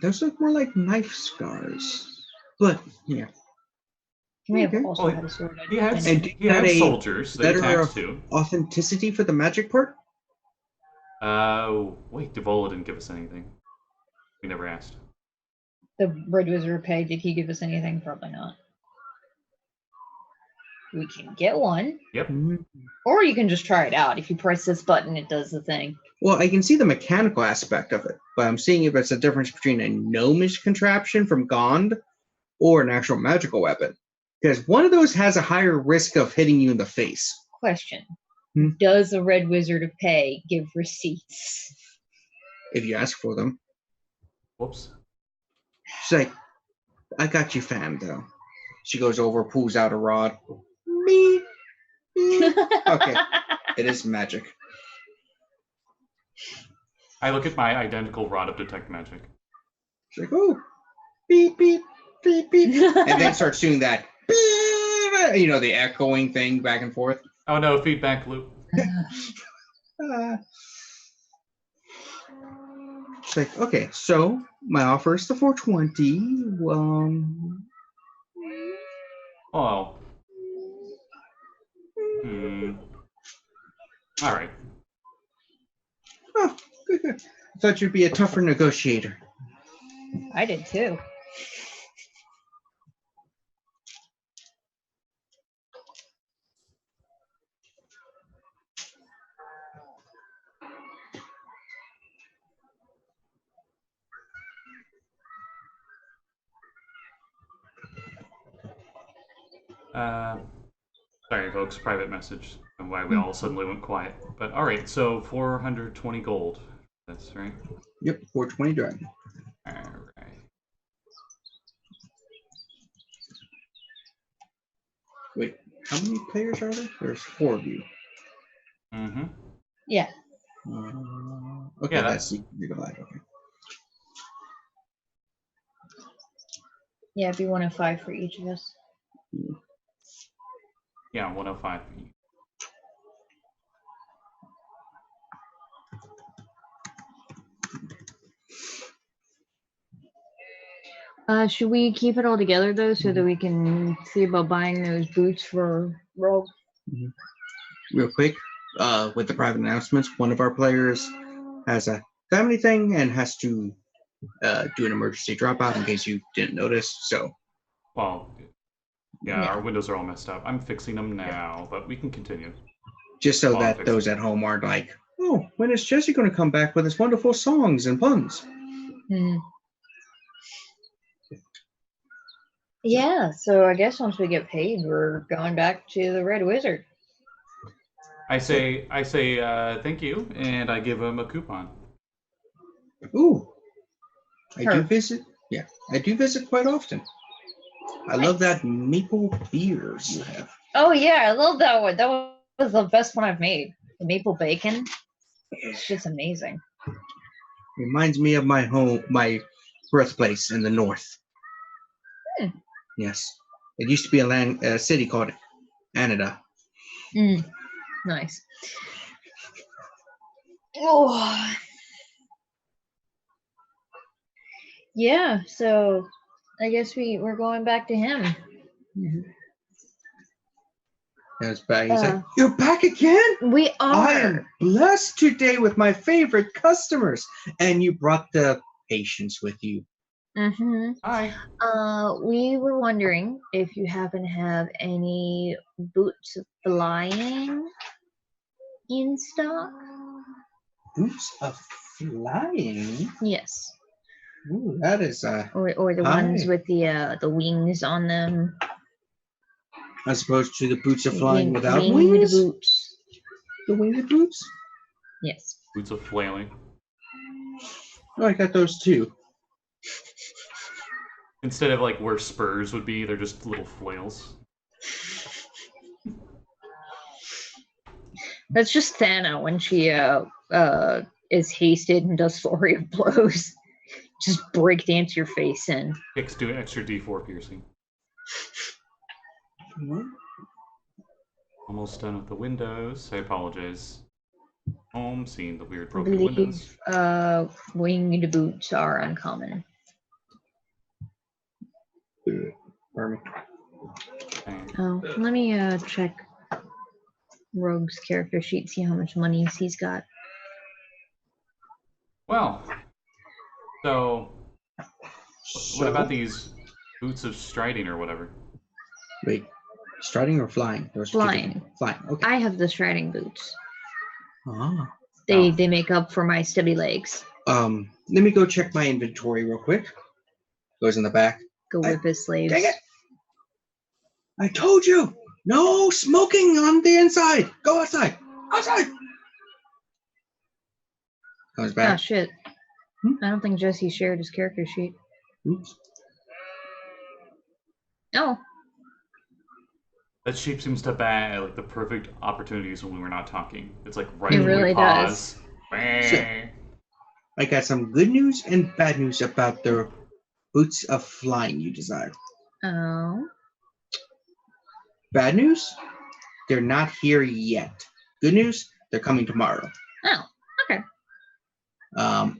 Speaker 2: Those look more like knife scars. But, yeah.
Speaker 3: He may have
Speaker 2: Okay.
Speaker 3: also had a sword.
Speaker 1: He had,
Speaker 2: And
Speaker 1: he had
Speaker 2: a
Speaker 1: soldiers that he
Speaker 2: letter
Speaker 1: attacked
Speaker 2: of
Speaker 1: too.
Speaker 2: authenticity for the magic part?
Speaker 1: Wait, Devola didn't give us anything. We never asked.
Speaker 3: The Red Wizard of Pay, did he give us anything? Probably not. We can get one.
Speaker 1: Yep.
Speaker 3: Or you can just try it out. If you press this button, it does the thing.
Speaker 2: Well, I can see the mechanical aspect of it, but I'm seeing if it's a difference between a gnomish contraption from Gond or an actual magical weapon. Because one of those has a higher risk of hitting you in the face.
Speaker 3: Question.
Speaker 2: Hmm?
Speaker 3: Does the Red Wizard of Pay give receipts?
Speaker 2: If you ask for them.
Speaker 1: Whoops.
Speaker 2: She's like, I got you, fam, though. She goes over, pulls out a rod. Me. Okay. It is magic.
Speaker 1: I look at my identical rod of detect magic.
Speaker 2: She's like, oh, beep, beep, beep, beep. And then starts doing that, beep, you know, the echoing thing back and forth.
Speaker 1: Oh no, feedback loop.
Speaker 2: It's like, okay, so my offer is the 420.
Speaker 1: Oh, All right.
Speaker 2: Oh, good, good. I thought you'd be a tougher negotiator.
Speaker 3: I did too.
Speaker 1: Sorry, folks. Private message. And why we all suddenly went quiet. But all right. So 420 gold. That's right.
Speaker 2: Yep, 420 dragon.
Speaker 1: All right.
Speaker 2: Wait, how many players are there? There's 4 of you.
Speaker 1: Mm-hmm.
Speaker 3: Yeah.
Speaker 2: Okay,
Speaker 1: Yeah,
Speaker 2: that's the divide. Okay.
Speaker 3: Yeah, it'd be 105 for each of us.
Speaker 1: Yeah, 105.
Speaker 3: Should we keep it all together though, so that we can see about buying those boots for Rogh?
Speaker 2: Real quick, with the private announcements, one of our players has a family thing and has to do an emergency dropout in case you didn't notice. So,
Speaker 1: Well, yeah, our windows are all messed up. I'm fixing them now, but we can continue.
Speaker 2: just so
Speaker 1: I'll
Speaker 2: that
Speaker 1: fix
Speaker 2: those
Speaker 1: it.
Speaker 2: at home aren't like, oh, when is Jesse going to come back with his wonderful songs and puns?
Speaker 3: Yeah, so I guess once we get paid, we're going back to the Red Wizard.
Speaker 1: I say thank you, and I give him a coupon.
Speaker 2: Ooh, I do
Speaker 3: Her.
Speaker 2: visit. Yeah, I do visit quite often. I love that maple beers you have.
Speaker 3: Oh yeah, I love that one. That was the best one I've made. The maple bacon. It's just amazing.
Speaker 2: Reminds me of my home, my birthplace in the north. Yes, it used to be a city called Canada.
Speaker 3: Nice. Oh. Yeah, so I guess we're going back to him.
Speaker 2: That's back. He's like, "You're back again?
Speaker 3: We
Speaker 2: I
Speaker 3: are.
Speaker 2: am blessed today with my favorite customers, and you brought the patients with you."
Speaker 1: Hi.
Speaker 3: We were wondering if you happen to have any boots of flying in stock.
Speaker 2: Boots of flying.
Speaker 3: Yes.
Speaker 2: Ooh, that is
Speaker 3: Or the ones with the wings on them.
Speaker 2: as opposed to the boots of flying without
Speaker 3: winged
Speaker 2: wings.
Speaker 3: boots.
Speaker 2: The winged boots.
Speaker 3: Yes.
Speaker 1: Boots of flailing.
Speaker 2: Oh, I got those too.
Speaker 1: Instead of like where spurs would be, they're just little flails.
Speaker 3: That's just Thana when she is hasted and does flurry of blows. Just break dance your face in.
Speaker 1: Kicks do an extra D4 piercing. Almost done with the windows. I apologize. Home, seeing the weird
Speaker 3: I
Speaker 1: broken windows.
Speaker 3: believe winged boots are uncommon.
Speaker 2: Pardon
Speaker 1: Okay.
Speaker 3: Oh, let me check Rogue's character sheet, see how much money he's got.
Speaker 1: Well, so
Speaker 2: So,
Speaker 1: what about these boots of striding or whatever?
Speaker 2: Wait, striding or flying? Those
Speaker 3: Flying.
Speaker 2: Flying. Okay.
Speaker 3: I have the striding boots.
Speaker 2: Ah.
Speaker 3: They make up for my stubby legs.
Speaker 2: Let me go check my inventory real quick. Goes in the back.
Speaker 3: Go whip his slaves.
Speaker 2: Dang it! I told you! No smoking on the inside! Go outside! Outside! Comes
Speaker 3: Oh
Speaker 2: back.
Speaker 3: shit. I don't think Jesse shared his character sheet.
Speaker 2: Oops.
Speaker 3: Oh.
Speaker 1: That sheep seems to bag like the perfect opportunities when we were not talking. It's like right
Speaker 3: It
Speaker 1: when
Speaker 3: really
Speaker 1: we pause.
Speaker 2: I got some good news and bad news about the boots of flying you desire.
Speaker 3: Oh.
Speaker 2: Bad news? They're not here yet. Good news? They're coming tomorrow.
Speaker 3: Oh. Okay.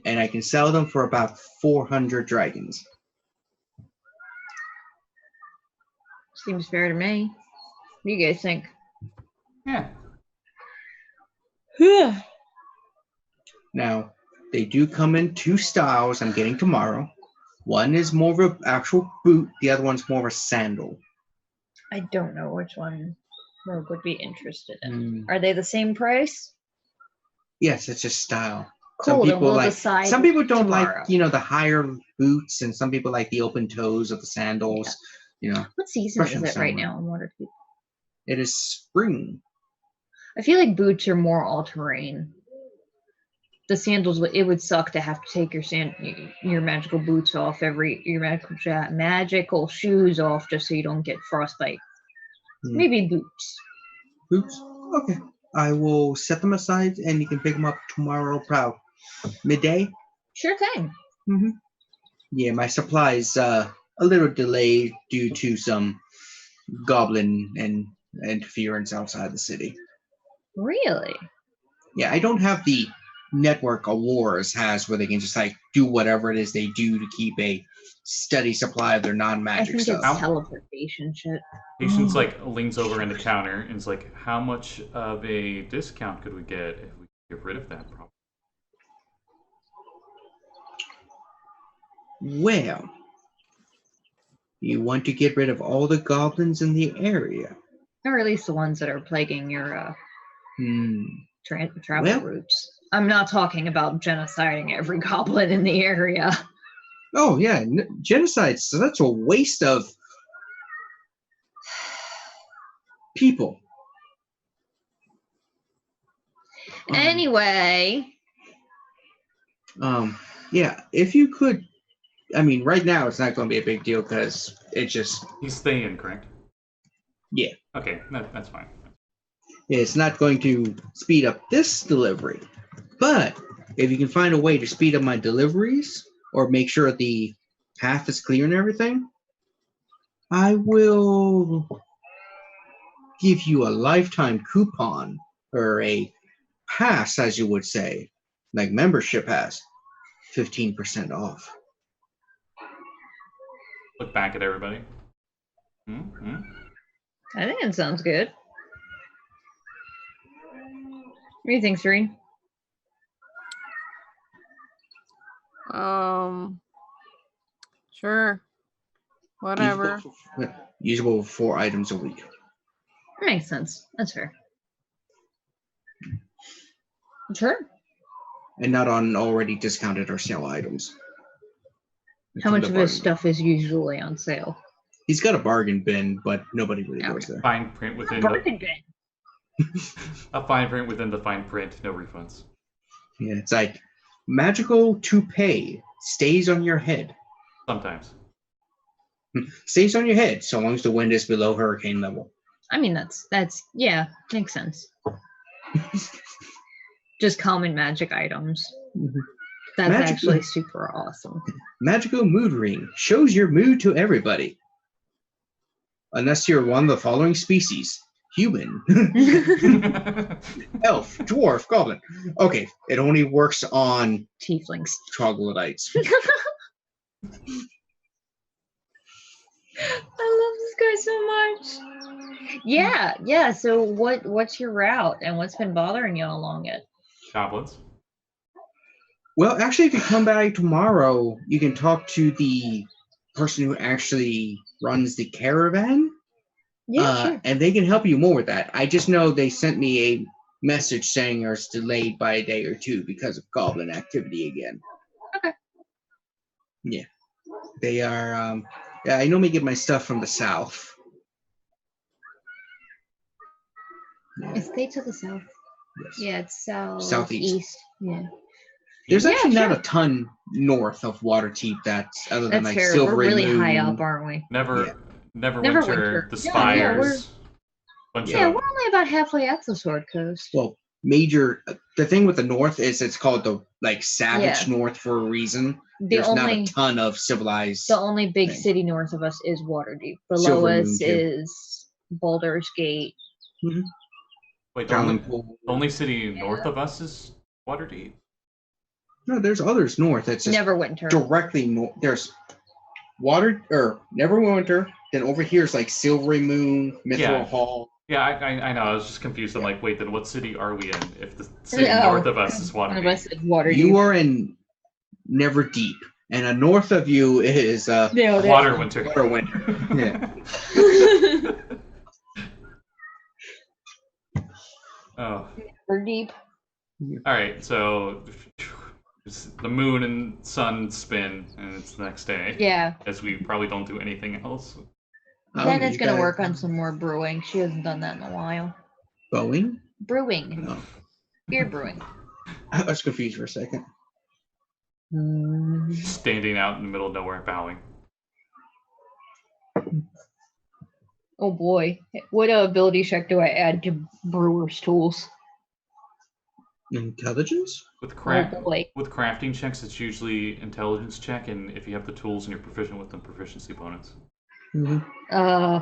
Speaker 2: And I can sell them for about 400 dragons.
Speaker 3: Seems fair to me. What do you guys think?
Speaker 1: Yeah.
Speaker 2: Now, they do come in two styles I'm getting tomorrow. One is more of an actual boot, the other one's more of a sandal.
Speaker 3: I don't know which one Rogh would be interested in.
Speaker 2: Hmm.
Speaker 3: Are they the same price?
Speaker 2: Yes, it's just style.
Speaker 3: Cool, then we'll decide
Speaker 2: some people don't
Speaker 3: tomorrow.
Speaker 2: like, the higher boots, and some people like the open toes of the sandals.
Speaker 3: What season
Speaker 2: Brush
Speaker 3: is
Speaker 2: them
Speaker 3: it right
Speaker 2: somewhere.
Speaker 3: now in Waterdeep?
Speaker 2: It is spring.
Speaker 3: I feel like boots are more all-terrain. The sandals, it would suck to have to take your magical boots off your magical shoes off just so you don't get frostbite. Maybe boots.
Speaker 2: Boots? Okay. I will set them aside, and you can pick them up tomorrow, about midday.
Speaker 3: Sure thing.
Speaker 2: Yeah, my supplies a little delayed due to some goblin and interference outside the city.
Speaker 3: Really?
Speaker 2: Yeah, I don't have the network Aurora's has where they can just do whatever it is they do to keep a steady supply of their non-magic
Speaker 3: I think
Speaker 2: stuff.
Speaker 3: it's teleportation shit.
Speaker 1: Patience leans over in the counter and is like, how much of a discount could we get if we get rid of that problem?
Speaker 2: Well, you want to get rid of all the goblins in the area.
Speaker 3: Or at least the ones that are plaguing your travel routes. I'm not talking about genociding every goblin in the area.
Speaker 2: Oh, yeah, genocide, so that's a waste of people.
Speaker 3: Anyway.
Speaker 2: Yeah, if you could, right now it's not going to be a big deal because it's just...
Speaker 1: He's staying, correct?
Speaker 2: Yeah.
Speaker 1: Okay, that's fine.
Speaker 2: It's not going to speed up this delivery, but if you can find a way to speed up my deliveries or make sure the path is clear and everything, I will give you a lifetime coupon or a pass, as you would say, like membership pass, 15% off.
Speaker 1: Look back at everybody.
Speaker 3: I think it sounds good. What do you think, Serene?
Speaker 5: Sure. Whatever.
Speaker 2: Usable for 4 items a week.
Speaker 3: That makes sense. That's fair. Sure.
Speaker 2: And not on already discounted or sale items.
Speaker 3: How much of his stuff is usually on sale?
Speaker 2: He's got a bargain bin, but nobody really goes there.
Speaker 1: Fine print within
Speaker 3: bargain bin.
Speaker 1: A fine print within the fine print, no refunds.
Speaker 2: Yeah, it's like magical toupee stays on your head.
Speaker 1: Sometimes.
Speaker 2: Stays on your head so long as the wind is below hurricane level.
Speaker 3: That's yeah, makes sense. Just common magic items. That's actually super awesome.
Speaker 2: Magical mood ring shows your mood to everybody. Unless you're one of the following species. Human. Elf, dwarf, goblin. Okay, it only works on
Speaker 3: tieflings.
Speaker 2: Troglodytes.
Speaker 3: I love this guy so much. Yeah. So what's your route and what's been bothering you along it?
Speaker 1: Goblins.
Speaker 2: Well, actually, if you come back tomorrow, you can talk to the person who actually runs the caravan.
Speaker 3: Yeah, sure.
Speaker 2: And they can help you more with that. I just know they sent me a message saying it's delayed by a day or two because of goblin activity again.
Speaker 3: Okay.
Speaker 2: Yeah. They are, I normally get my stuff from the south.
Speaker 3: Yeah. Is they to the south?
Speaker 2: Yes.
Speaker 3: Yeah, it's
Speaker 2: southeast.
Speaker 3: Yeah.
Speaker 2: There's actually not a ton north of Waterdeep that's other than
Speaker 3: fair.
Speaker 2: Silver
Speaker 3: We're really
Speaker 2: Moon.
Speaker 3: high up, aren't we?
Speaker 1: Neverwinter, the Spires.
Speaker 3: We're only about halfway up the Sword Coast.
Speaker 2: Well, the thing with the north is it's called the savage north for a reason. There's not a ton of civilized.
Speaker 3: The only big city north of us is Waterdeep. Below us is Baldur's Gate.
Speaker 2: Mm-hmm.
Speaker 1: Wait, the only city north of us is Waterdeep?
Speaker 2: No, there's others north. It's just
Speaker 3: Neverwinter.
Speaker 2: Directly north. There's Neverwinter. Then over here is Silvery Moon, Misrule Hall.
Speaker 1: Yeah, I know. I was just confused. I'm like, wait, then what city are we in? If the city
Speaker 3: No,
Speaker 1: north of us is
Speaker 3: one of
Speaker 1: Waterdeep.
Speaker 3: us is Waterdeep.
Speaker 2: You are in Neverdeep, and north of you is
Speaker 3: No,
Speaker 1: Waterwinter.
Speaker 2: Waterwinter. Yeah.
Speaker 1: Oh.
Speaker 3: Waterdeep.
Speaker 1: All right, so the moon and sun spin, and it's the next day.
Speaker 3: Yeah.
Speaker 1: As we probably don't do anything else.
Speaker 3: Tana's
Speaker 2: you
Speaker 3: gonna
Speaker 2: got
Speaker 3: work on some more brewing. She hasn't done that in a while.
Speaker 2: Boeing?
Speaker 3: Brewing.
Speaker 2: No.
Speaker 3: Beer brewing.
Speaker 2: I was confused for a second.
Speaker 1: Standing out in the middle of nowhere, bowing.
Speaker 3: Oh boy. What ability check do I add to brewer's tools?
Speaker 2: Intelligence?
Speaker 1: With
Speaker 3: Oh boy.
Speaker 1: with crafting checks, it's usually intelligence check, and if you have the tools and you're proficient with them, proficiency bonus.
Speaker 2: Mm-hmm.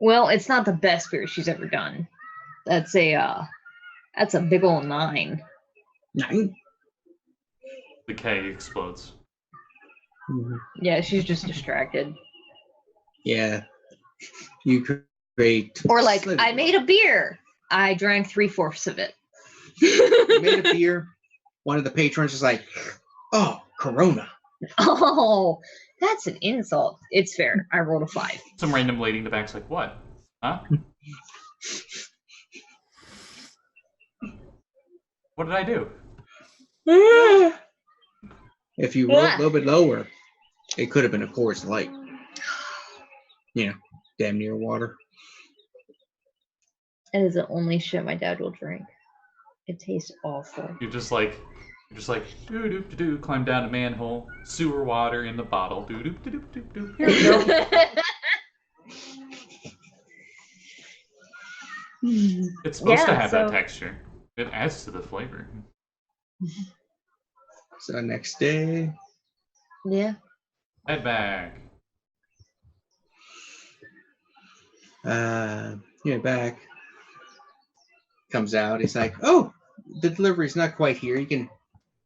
Speaker 3: Well, it's not the best beer she's ever done. That's a big old 9.
Speaker 2: 9?
Speaker 1: The K explodes.
Speaker 2: Mm-hmm.
Speaker 3: Yeah, she's just distracted.
Speaker 2: Yeah. You create.
Speaker 3: Or like, I made a beer. I drank 3/4 of it.
Speaker 2: You made a beer. One of the patrons is like, "Oh, Corona."
Speaker 3: Oh, that's an insult. It's fair. I rolled a 5.
Speaker 1: Some random lady in the back's like, what? Huh? What did I do?
Speaker 2: If you roll a little bit lower, it could have been a Coors Light. You know, damn near water.
Speaker 3: It is the only shit my dad will drink. It tastes awful.
Speaker 1: You're just like doo doop doo doo, climb down a manhole, sewer water in the bottle, doo doop doo doop doo doop. Here we go. It's supposed to have that texture. It adds to the flavor.
Speaker 2: So next day.
Speaker 3: Yeah.
Speaker 1: Head back.
Speaker 2: Back. Comes out. He's like, "Oh, the delivery's not quite here. You can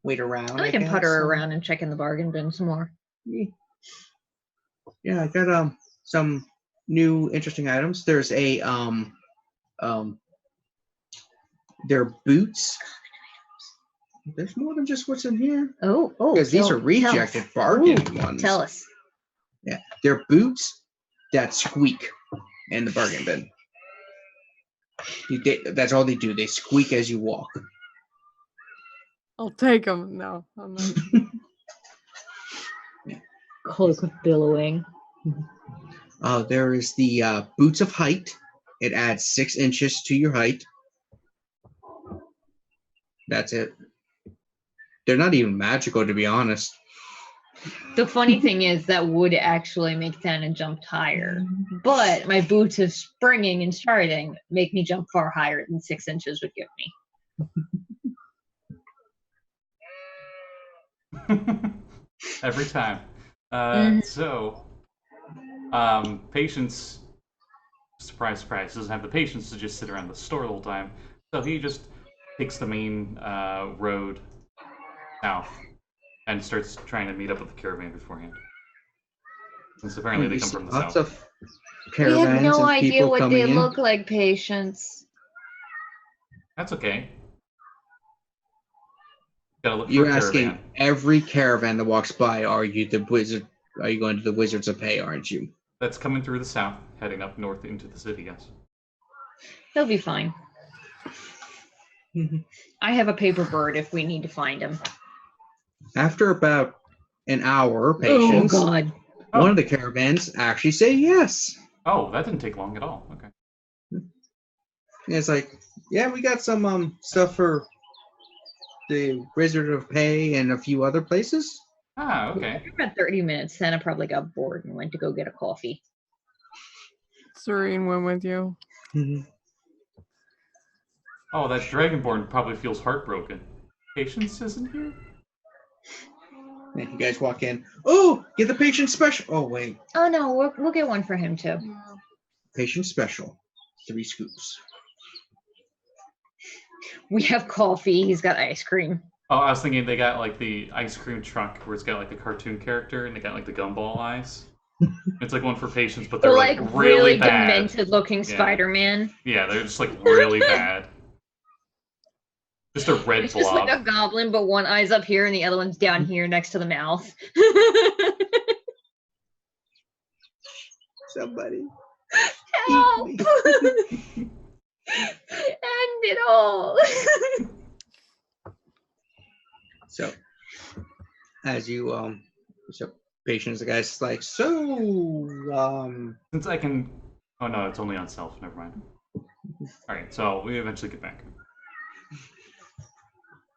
Speaker 2: wait around."
Speaker 3: I can
Speaker 2: guess.
Speaker 3: putter around and check in the bargain bin some more.
Speaker 2: Yeah, I got some new interesting items. There's a their boots. There's more than just what's in here.
Speaker 3: Oh,
Speaker 2: Because these are rejected bargain ones.
Speaker 3: Tell us.
Speaker 2: Yeah, they're boots that squeak in the bargain bin. That's all they do. They squeak as you walk.
Speaker 5: I'll take them. No, I'm not.
Speaker 3: Cloak of billowing.
Speaker 2: There is the boots of height. It adds 6 inches to your height. That's it. They're not even magical, to be honest.
Speaker 3: The funny thing is that would actually make Thana jump higher. But my boots of springing and starting make me jump far higher than 6 inches would give me.
Speaker 1: Every time. So, Patience, surprise, surprise, doesn't have the patience to just sit around the store the whole time. So he just takes the main road south and starts trying to meet up with the caravan beforehand. Since apparently they come from the
Speaker 2: Lots
Speaker 1: south.
Speaker 2: of
Speaker 3: We
Speaker 2: caravans
Speaker 3: have no
Speaker 2: and
Speaker 3: idea
Speaker 2: people
Speaker 3: what
Speaker 2: coming
Speaker 3: they
Speaker 2: in.
Speaker 3: look like, Patience.
Speaker 1: That's okay. Gotta look
Speaker 2: You're
Speaker 1: for a
Speaker 2: asking
Speaker 1: caravan.
Speaker 2: every caravan that walks by, are you the wizard? Are you going to the Wizards of Hay, aren't you?
Speaker 1: That's coming through the south, heading up north into the city, yes.
Speaker 3: He'll be fine. I have a paper bird if we need to find him.
Speaker 2: After about an hour, Patience,
Speaker 3: Oh, God.
Speaker 2: one of the caravans actually say yes.
Speaker 1: Oh, that didn't take long at all. Okay.
Speaker 2: And it's like, yeah, we got some stuff for the Wizard of Hay and a few other places.
Speaker 1: Ah, okay.
Speaker 3: After about 30 minutes, Thana probably got bored and went to go get a coffee.
Speaker 5: Serene went with you.
Speaker 1: Oh, that Dragonborn probably feels heartbroken. Patience isn't here?
Speaker 2: And you guys walk in. Oh, get the patient special. Oh, wait.
Speaker 3: Oh, no, we'll get one for him, too.
Speaker 2: Patient special. 3 scoops.
Speaker 3: We have coffee. He's got ice cream.
Speaker 1: Oh, I was thinking they got like the ice cream truck where it's got like the cartoon character and they got like the gumball eyes. It's like one for patients, but
Speaker 3: They're
Speaker 1: they're
Speaker 3: like
Speaker 1: really bad.
Speaker 3: demented looking Spider-Man.
Speaker 1: Yeah, they're just like really bad. Just a red
Speaker 3: It's just
Speaker 1: blob.
Speaker 3: like a goblin, but one eye's up here and the other one's down here next to the mouth.
Speaker 2: Somebody.
Speaker 3: Help! End it all.
Speaker 2: So, as you so patients, the guy's like, so
Speaker 1: Since I can. Oh no, it's only on self. Never mind. All right, so we eventually get back.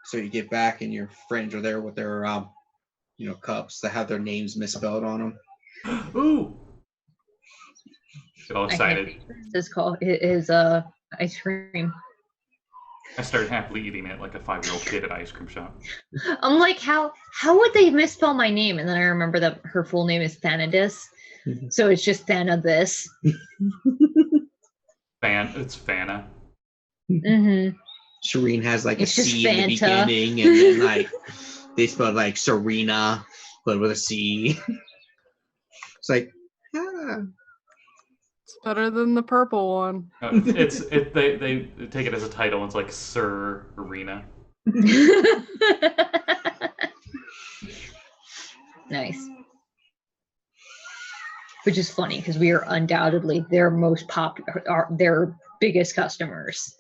Speaker 2: So you get back and your friends are there with their cups that have their names misspelled on them.
Speaker 1: Ooh! Get all
Speaker 3: I can't
Speaker 1: excited.
Speaker 3: think of this called his ice cream.
Speaker 1: I started happily eating it like a 5-year-old kid at ice cream shop.
Speaker 3: I'm like, how would they misspell my name? And then I remember that her full name is Thanadis. So it's just Thanadis.
Speaker 1: It's Fana.
Speaker 3: Mm-hmm.
Speaker 2: Serene has like
Speaker 3: It's
Speaker 2: a
Speaker 3: just
Speaker 2: C in the
Speaker 3: Fanta.
Speaker 2: beginning, and then like they spelled like Serena, but with a C. It's like,
Speaker 5: It's better than the purple one.
Speaker 1: They take it as a title. It's like Sir Arena.
Speaker 3: Nice. Which is funny because we are undoubtedly their most popular, their biggest customers.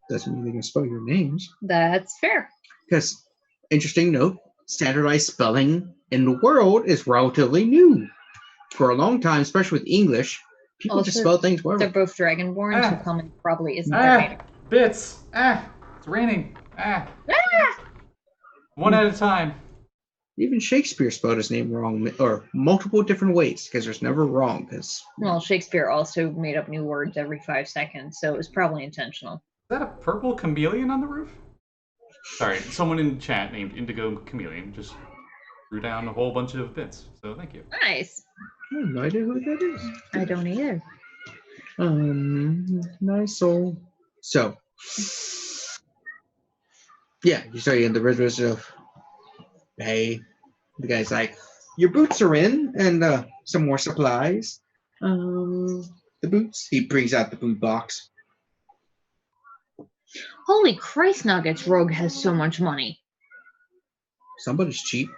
Speaker 2: Doesn't mean they can spell your names.
Speaker 3: That's fair.
Speaker 2: Because, interesting note, standardized spelling in the world is relatively new. For a long time, especially with English, people just
Speaker 3: Also,
Speaker 2: spell things
Speaker 3: They're
Speaker 2: wherever.
Speaker 3: both dragonborn, so common probably isn't their name.
Speaker 1: Bits! It's raining! One at a time.
Speaker 2: Even Shakespeare spelled his name wrong, or multiple different ways, because there's never wrong.
Speaker 3: Well, Shakespeare also made up new words every 5 seconds, so it was probably intentional.
Speaker 1: Is that a purple chameleon on the roof? Sorry, someone in chat named Indigo Chameleon just threw down a whole bunch of bits, so thank you.
Speaker 3: Nice.
Speaker 2: I have no idea who that is.
Speaker 3: I don't either.
Speaker 2: Nice soul. So, yeah, you start in the rivers of, hey, the guy's like, your boots are in, and some more supplies. The boots. He brings out the boot box.
Speaker 3: Holy Christ nuggets, Rogh has so much money.
Speaker 2: Somebody's cheap.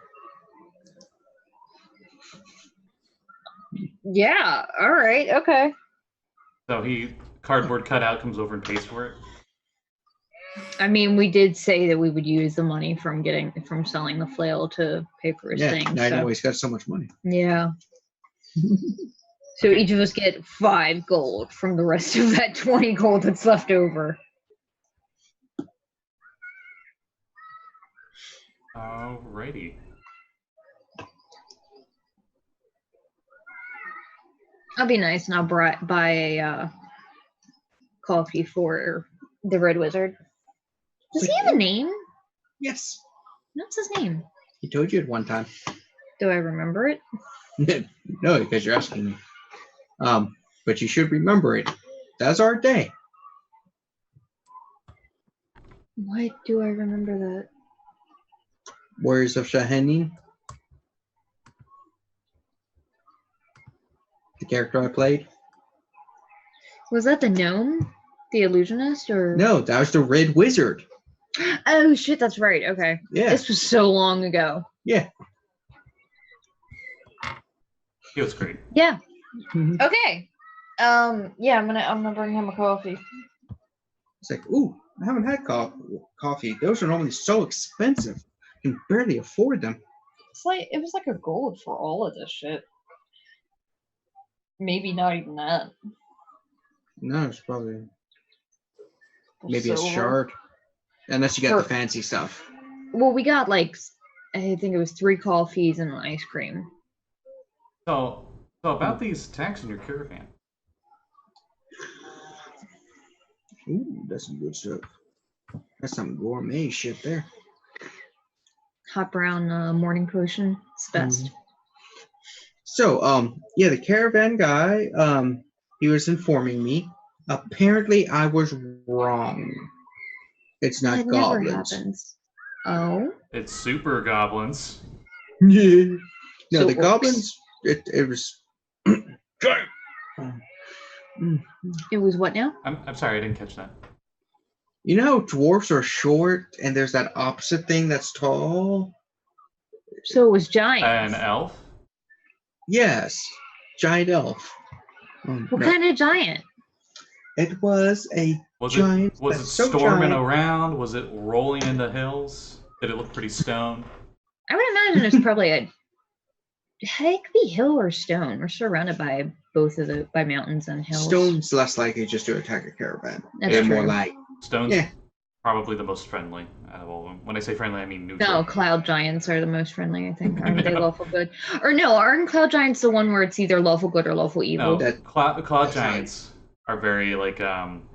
Speaker 3: Yeah, alright, okay.
Speaker 1: So cardboard cutout comes over and pays for it.
Speaker 3: I mean, we did say that we would use the money from selling the flail to pay for his thing.
Speaker 2: I know
Speaker 3: So.
Speaker 2: he's got so much money.
Speaker 3: Yeah. So each of us get 5 gold from the rest of that 20 gold that's left over.
Speaker 1: Alrighty.
Speaker 3: I'll be nice and I'll buy a coffee for the Red Wizard. Does he have a name?
Speaker 2: Yes.
Speaker 3: What's his name?
Speaker 2: He told you at one time.
Speaker 3: Do I remember it?
Speaker 2: No, because you're asking me. But you should remember it. That's our day.
Speaker 3: Why do I remember that?
Speaker 2: Warriors of Shahenin. The character I played.
Speaker 3: Was that the gnome? The illusionist? Or
Speaker 2: No, that was the Red Wizard.
Speaker 3: Oh shit, that's right. Okay.
Speaker 2: Yeah.
Speaker 3: This was so long ago.
Speaker 2: Yeah.
Speaker 1: He was great.
Speaker 3: Yeah. Okay. Yeah, I'm gonna bring him a coffee.
Speaker 2: It's like, ooh, I haven't had coffee. Those are normally so expensive. I can barely afford them.
Speaker 3: It was like a gold for all of this shit. Maybe not even that.
Speaker 2: No, it's probably maybe a
Speaker 3: Silver.
Speaker 2: shard. Unless you got the fancy stuff.
Speaker 3: Well, we got like I think it was 3 coffees and an ice cream.
Speaker 1: So about these attacks in your caravan.
Speaker 2: Ooh, that's some good stuff. That's some gourmet shit there.
Speaker 3: Hot brown morning potion. It's best.
Speaker 2: So, yeah, the caravan guy, he was informing me. Apparently, I was wrong. It's not
Speaker 3: That
Speaker 2: goblins.
Speaker 3: never happens. Oh.
Speaker 1: It's super goblins.
Speaker 2: Yeah. No,
Speaker 3: So
Speaker 2: the
Speaker 3: orcs.
Speaker 2: goblins. It was giant.
Speaker 3: It was what now?
Speaker 1: I'm sorry, I didn't catch that.
Speaker 2: You know how dwarfs are short, and there's that opposite thing that's tall.
Speaker 3: So it was giants.
Speaker 1: An elf?
Speaker 2: Yes, giant elf.
Speaker 3: What
Speaker 2: No,
Speaker 3: kind of giant?
Speaker 2: it was a
Speaker 1: Was
Speaker 2: giant.
Speaker 1: it was it
Speaker 2: that's so
Speaker 1: storming
Speaker 2: giant.
Speaker 1: around? Was it rolling in the hills? Did it look pretty stoned?
Speaker 3: I would imagine it's probably a. It could be hill or stone. We're surrounded by by mountains and hills.
Speaker 2: Stone's less likely just to attack a caravan.
Speaker 3: That's
Speaker 2: They're
Speaker 3: true.
Speaker 2: more like
Speaker 1: Stone's
Speaker 2: Yeah.
Speaker 1: probably the most friendly out of all of them. When I say friendly, I mean neutral.
Speaker 3: No, cloud giants are the most friendly, I think. Aren't they lawful good? Or no, aren't cloud giants the one where it's either lawful good or lawful evil?
Speaker 1: No,
Speaker 2: That-
Speaker 1: cloud giants are very like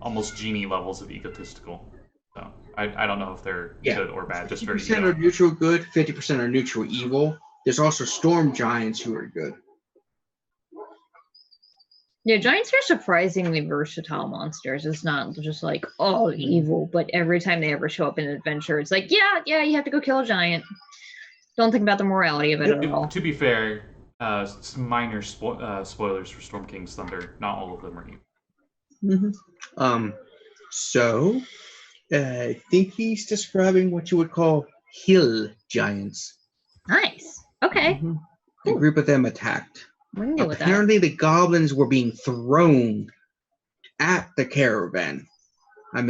Speaker 1: almost genie levels of egotistical. So I don't know if they're
Speaker 2: Yeah.
Speaker 1: good or bad. Just very
Speaker 2: 50%
Speaker 1: ego.
Speaker 2: are neutral good, 50% are neutral evil. There's also storm giants who are good.
Speaker 3: Yeah, giants are surprisingly versatile monsters. It's not just like all evil, but every time they ever show up in an adventure, it's like, yeah, you have to go kill a giant. Don't think about the morality of it at all.
Speaker 1: To be fair, some minor spoilers for Storm King's Thunder. Not all of them are evil.
Speaker 2: So I think he's describing what you would call hill giants.
Speaker 3: Nice. Okay.
Speaker 2: Mhm. A group of them attacked.
Speaker 3: We can deal with that.
Speaker 2: Apparently, the goblins were being thrown at the caravan. I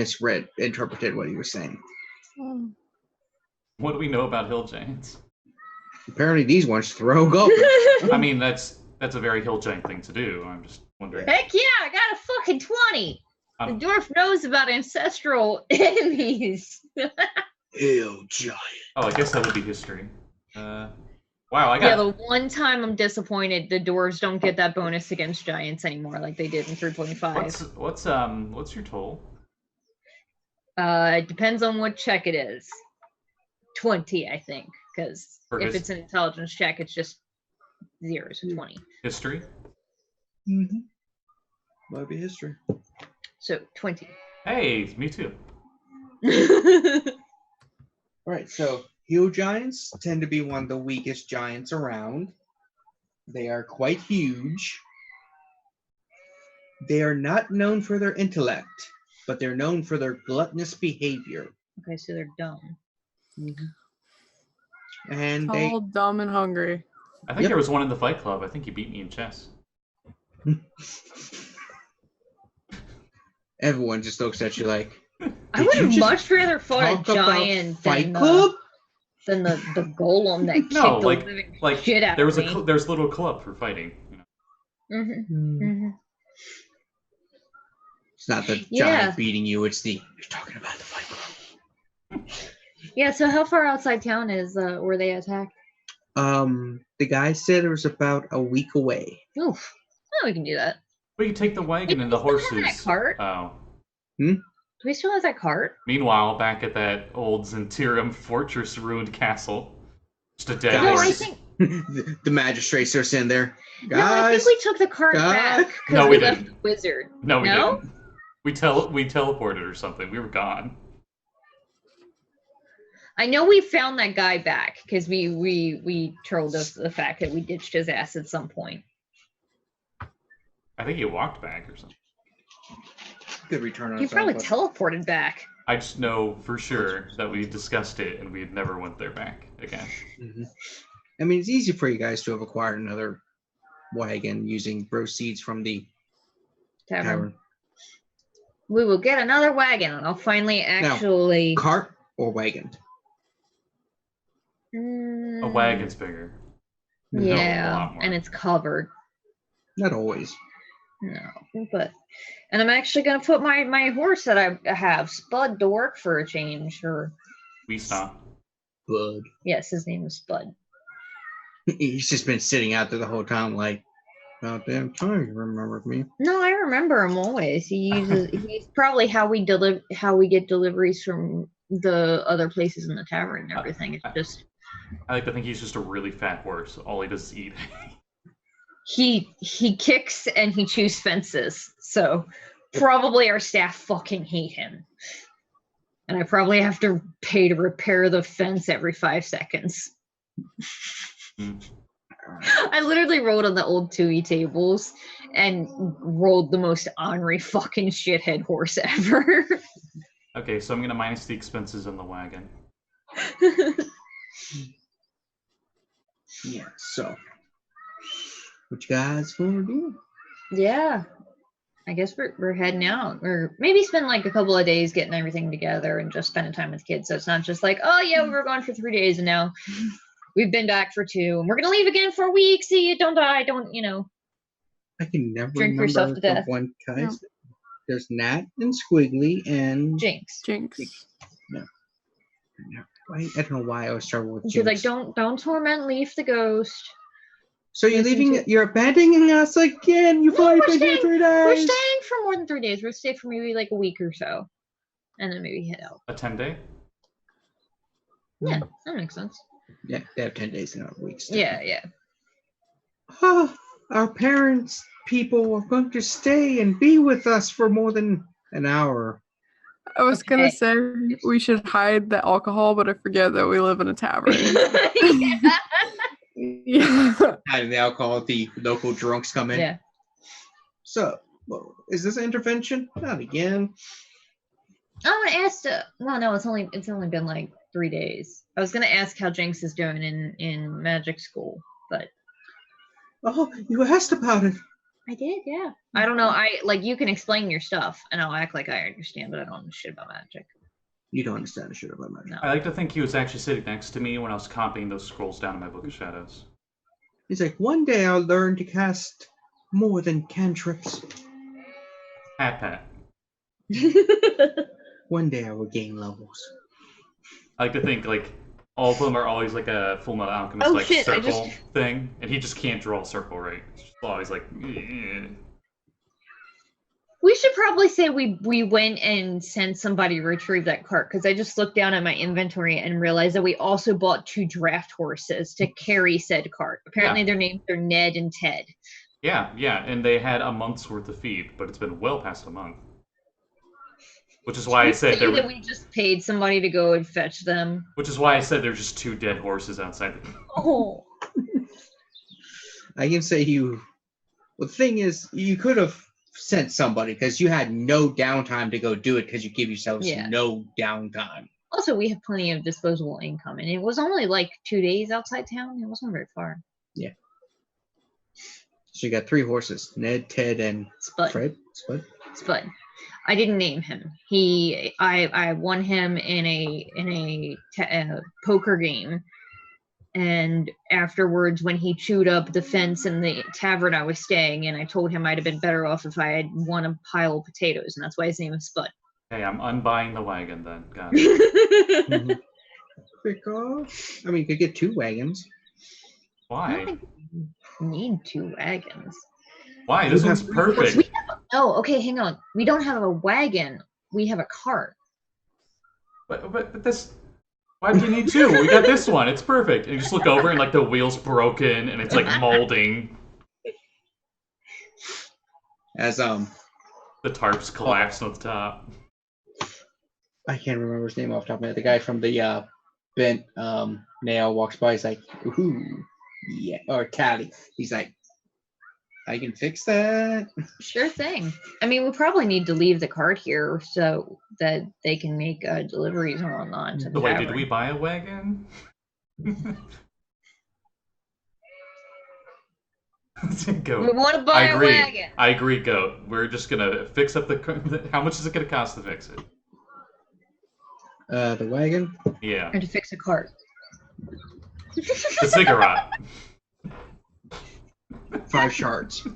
Speaker 2: interpreted what he was saying.
Speaker 5: Hmm.
Speaker 1: What do we know about hill giants?
Speaker 2: Apparently, these ones throw goblins.
Speaker 1: I mean, that's a very hill giant thing to do. I'm just wondering.
Speaker 3: Heck yeah, I got a fucking 20. The
Speaker 1: Um,
Speaker 3: dwarf knows about ancestral enemies.
Speaker 2: Hill giant.
Speaker 1: Oh, I guess that would be history. Wow, I
Speaker 3: Yeah,
Speaker 1: got.
Speaker 3: the one time I'm disappointed the dwarves don't get that bonus against giants anymore like they did in 3.5.
Speaker 1: What's your total?
Speaker 3: It depends on what check it is. 20, I think, because
Speaker 1: For
Speaker 3: if
Speaker 1: his-
Speaker 3: it's an intelligence check, it's just 0, so 20.
Speaker 1: History?
Speaker 2: Mm-hmm. Might be history.
Speaker 3: So 20.
Speaker 1: Hey, me too.
Speaker 2: All right, so hill giants tend to be one of the weakest giants around. They are quite huge. They are not known for their intellect, but they're known for their gluttonous behavior.
Speaker 3: Okay, so they're dumb.
Speaker 2: And they
Speaker 5: Tall, dumb, and hungry.
Speaker 1: I think
Speaker 2: Yep.
Speaker 1: there was one in the Fight Club. I think he beat me in chess.
Speaker 2: everyone just looks at you like,
Speaker 3: I
Speaker 2: Did
Speaker 3: would
Speaker 2: you
Speaker 3: have
Speaker 2: just
Speaker 3: much rather fought a
Speaker 2: talk about
Speaker 3: giant
Speaker 2: Fight
Speaker 3: than
Speaker 2: Club?
Speaker 3: the golem that kicked
Speaker 1: No,
Speaker 3: the
Speaker 1: like
Speaker 3: living
Speaker 1: like
Speaker 3: shit out
Speaker 1: there
Speaker 3: of
Speaker 1: was
Speaker 3: me.
Speaker 1: there's a little club for fighting. You know?
Speaker 3: Mm-hmm.
Speaker 2: It's not the
Speaker 3: Yeah.
Speaker 2: giant beating you, it's the you're talking about the Fight Club.
Speaker 3: Yeah, so how far outside town is where they attacked?
Speaker 2: The guy said it was about a week away.
Speaker 3: Oof. Oh, we can do that.
Speaker 1: We can take the wagon and the
Speaker 3: we still have that
Speaker 1: horses.
Speaker 3: cart?
Speaker 1: Oh.
Speaker 3: Do we still have that cart?
Speaker 1: Meanwhile, back at that old Zentirum fortress ruined castle, just a dead
Speaker 2: Guys.
Speaker 3: No, I
Speaker 1: horse.
Speaker 3: think
Speaker 2: The magistrates are sitting there.
Speaker 3: no, I
Speaker 2: Guys,
Speaker 3: think we took the cart
Speaker 2: guys.
Speaker 3: back because
Speaker 1: No,
Speaker 3: we
Speaker 1: we
Speaker 3: left
Speaker 1: didn't.
Speaker 3: the wizard.
Speaker 1: No, we
Speaker 3: No?
Speaker 1: didn't. We teleported or something. We were gone.
Speaker 3: I know we found that guy back because we trolled us the fact that we ditched his ass at some point.
Speaker 1: I think he walked back or something.
Speaker 2: Good return on
Speaker 3: He probably
Speaker 2: but-
Speaker 3: teleported back.
Speaker 1: I just know for sure that we discussed it and we had never went there back again.
Speaker 2: Mhm. I mean, it's easy for you guys to have acquired another wagon using proceeds from the
Speaker 3: Tavern.
Speaker 2: tavern.
Speaker 3: We will get another wagon and I'll finally actually.
Speaker 2: Cart or wagon?
Speaker 1: A wagon's bigger. a
Speaker 3: Yeah,
Speaker 1: lot more.
Speaker 3: and it's covered.
Speaker 2: Not always.
Speaker 3: No, but and I'm actually gonna put my horse that I have, Spud, to work for a change. Or
Speaker 1: We stop.
Speaker 2: Bud.
Speaker 3: yes, his name was Spud.
Speaker 2: He's just been sitting out there the whole time, like, about damn time you remembered me.
Speaker 3: No, I remember him always. He uses he's probably how we get deliveries from the other places in the tavern and everything. It's just
Speaker 1: I like to think he's just a really fat horse. All he does is eat.
Speaker 3: he kicks and he chews fences. So probably our staff fucking hate him. And I probably have to pay to repair the fence every 5 seconds.
Speaker 1: Mm.
Speaker 3: I literally rolled on the old 2e tables and rolled the most ornery fucking shithead horse ever.
Speaker 1: Okay, so I'm gonna minus the expenses on the wagon.
Speaker 2: Yeah, so what you guys gonna do?
Speaker 3: Yeah. I guess we're heading out. Or maybe spend like a couple of days getting everything together and just spending time with kids. So it's not just like, oh yeah, we were gone for 3 days and now we've been back for 2 and we're gonna leave again for a week. See you, don't die, don't,
Speaker 2: I can never
Speaker 3: drink yourself
Speaker 2: remember
Speaker 3: to
Speaker 2: the
Speaker 3: death.
Speaker 2: one guys. There's Nat and Squiggly and
Speaker 3: Jinx.
Speaker 5: Jinx.
Speaker 2: I don't know why I was trouble with
Speaker 3: She's like,
Speaker 2: Jinx.
Speaker 3: don't torment Leaf the ghost.
Speaker 2: So you're
Speaker 3: listen
Speaker 2: leaving?
Speaker 3: to-
Speaker 2: You're abandoning us again? You've
Speaker 3: No,
Speaker 2: only
Speaker 3: we're
Speaker 2: been here
Speaker 3: staying-
Speaker 2: 3
Speaker 3: We're
Speaker 2: days.
Speaker 3: staying for more than 3 days. We're staying for maybe like a week or so. And then maybe head out.
Speaker 1: A 10-day?
Speaker 3: Yeah, that makes sense.
Speaker 2: Yeah, they have 10 days in a week.
Speaker 3: Yeah.
Speaker 2: Our parents, people, are going to stay and be with us for more than an hour.
Speaker 5: I was gonna
Speaker 3: Okay.
Speaker 5: say we should hide the alcohol, but I forget that we live in a tavern. Yeah.
Speaker 2: Hiding the alcohol, the local drunks come in.
Speaker 3: Yeah.
Speaker 2: So, well, is this an intervention? Not again.
Speaker 3: I want to ask. Well, no, it's only been like 3 days. I was gonna ask how Jinx is doing in magic school, but
Speaker 2: Oh, you asked about it.
Speaker 3: I did. Yeah. I don't know. You can explain your stuff, and I'll act like I understand, but I don't know shit about magic.
Speaker 2: You don't understand the shit about magic.
Speaker 3: No.
Speaker 1: I like to think he was actually sitting next to me when I was copying those scrolls down in my Book of Shadows.
Speaker 2: He's like, one day I'll learn to cast more than cantrips.
Speaker 1: Pat.
Speaker 2: One day I will gain levels.
Speaker 1: I like to think like all of them are always like a Full Metal Alchemist
Speaker 3: Oh,
Speaker 1: like
Speaker 3: shit, I
Speaker 1: circle
Speaker 3: just-
Speaker 1: thing, and he just can't draw a circle right. It's just always like. "Eh."
Speaker 3: We should probably say we went and sent somebody to retrieve that cart, because I just looked down at my inventory and realized that we also bought 2 draft horses to carry said cart. Apparently their names are Ned and Ted.
Speaker 1: Yeah, and they had a month's worth of feed, but it's been well past a month. Which is why I said
Speaker 3: that we just paid somebody to go and fetch them.
Speaker 1: Which is why I said there's just 2 dead horses outside.
Speaker 3: Oh.
Speaker 2: I can say you. Well, the thing is, you could have sent somebody because you had no downtime to go do it because you give yourselves
Speaker 3: Yeah.
Speaker 2: no downtime.
Speaker 3: Also, we have plenty of disposable income, and it was only like 2 days outside town. It wasn't very far.
Speaker 2: So you got 3 horses: Ned, Ted, and
Speaker 3: Spud.
Speaker 2: Fred. Spud.
Speaker 3: Spud. I didn't name him. I won him in a poker game, and afterwards, when he chewed up the fence in the tavern I was staying in, I told him I'd have been better off if I had won a pile of potatoes, and that's why his name is Spud.
Speaker 1: Hey, I'm unbuying the wagon then. Got it.
Speaker 2: Because I mean, you could get 2 wagons.
Speaker 3: I
Speaker 1: Why?
Speaker 3: don't think we need 2 wagons.
Speaker 1: Why? This
Speaker 2: You
Speaker 1: one's
Speaker 2: have-
Speaker 1: perfect.
Speaker 3: Oh, okay, hang on. We don't have a wagon. We have a cart.
Speaker 1: But this. Why do you need 2? We got this one. It's perfect. And you just look over and like the wheel's broken and it's like molding.
Speaker 2: As
Speaker 1: The tarps collapsed on the top.
Speaker 2: I can't remember his name off the top of my head. The guy from the bent nail walks by. He's like, "Ooh, yeah," or Callie. He's like, "I can fix that."
Speaker 3: Sure thing. I mean, we probably need to leave the cart here so that they can make deliveries and whatnot. To the
Speaker 1: So wait, did
Speaker 3: tavern.
Speaker 1: we buy a wagon? Goat.
Speaker 3: We want to buy
Speaker 1: I
Speaker 3: a
Speaker 1: agree.
Speaker 3: wagon.
Speaker 1: I agree, Goat. We're just gonna fix up the. How much is it gonna cost to fix it?
Speaker 2: The wagon.
Speaker 1: Yeah,
Speaker 3: Or to fix a cart.
Speaker 1: the ziggurat.
Speaker 2: 5 shards.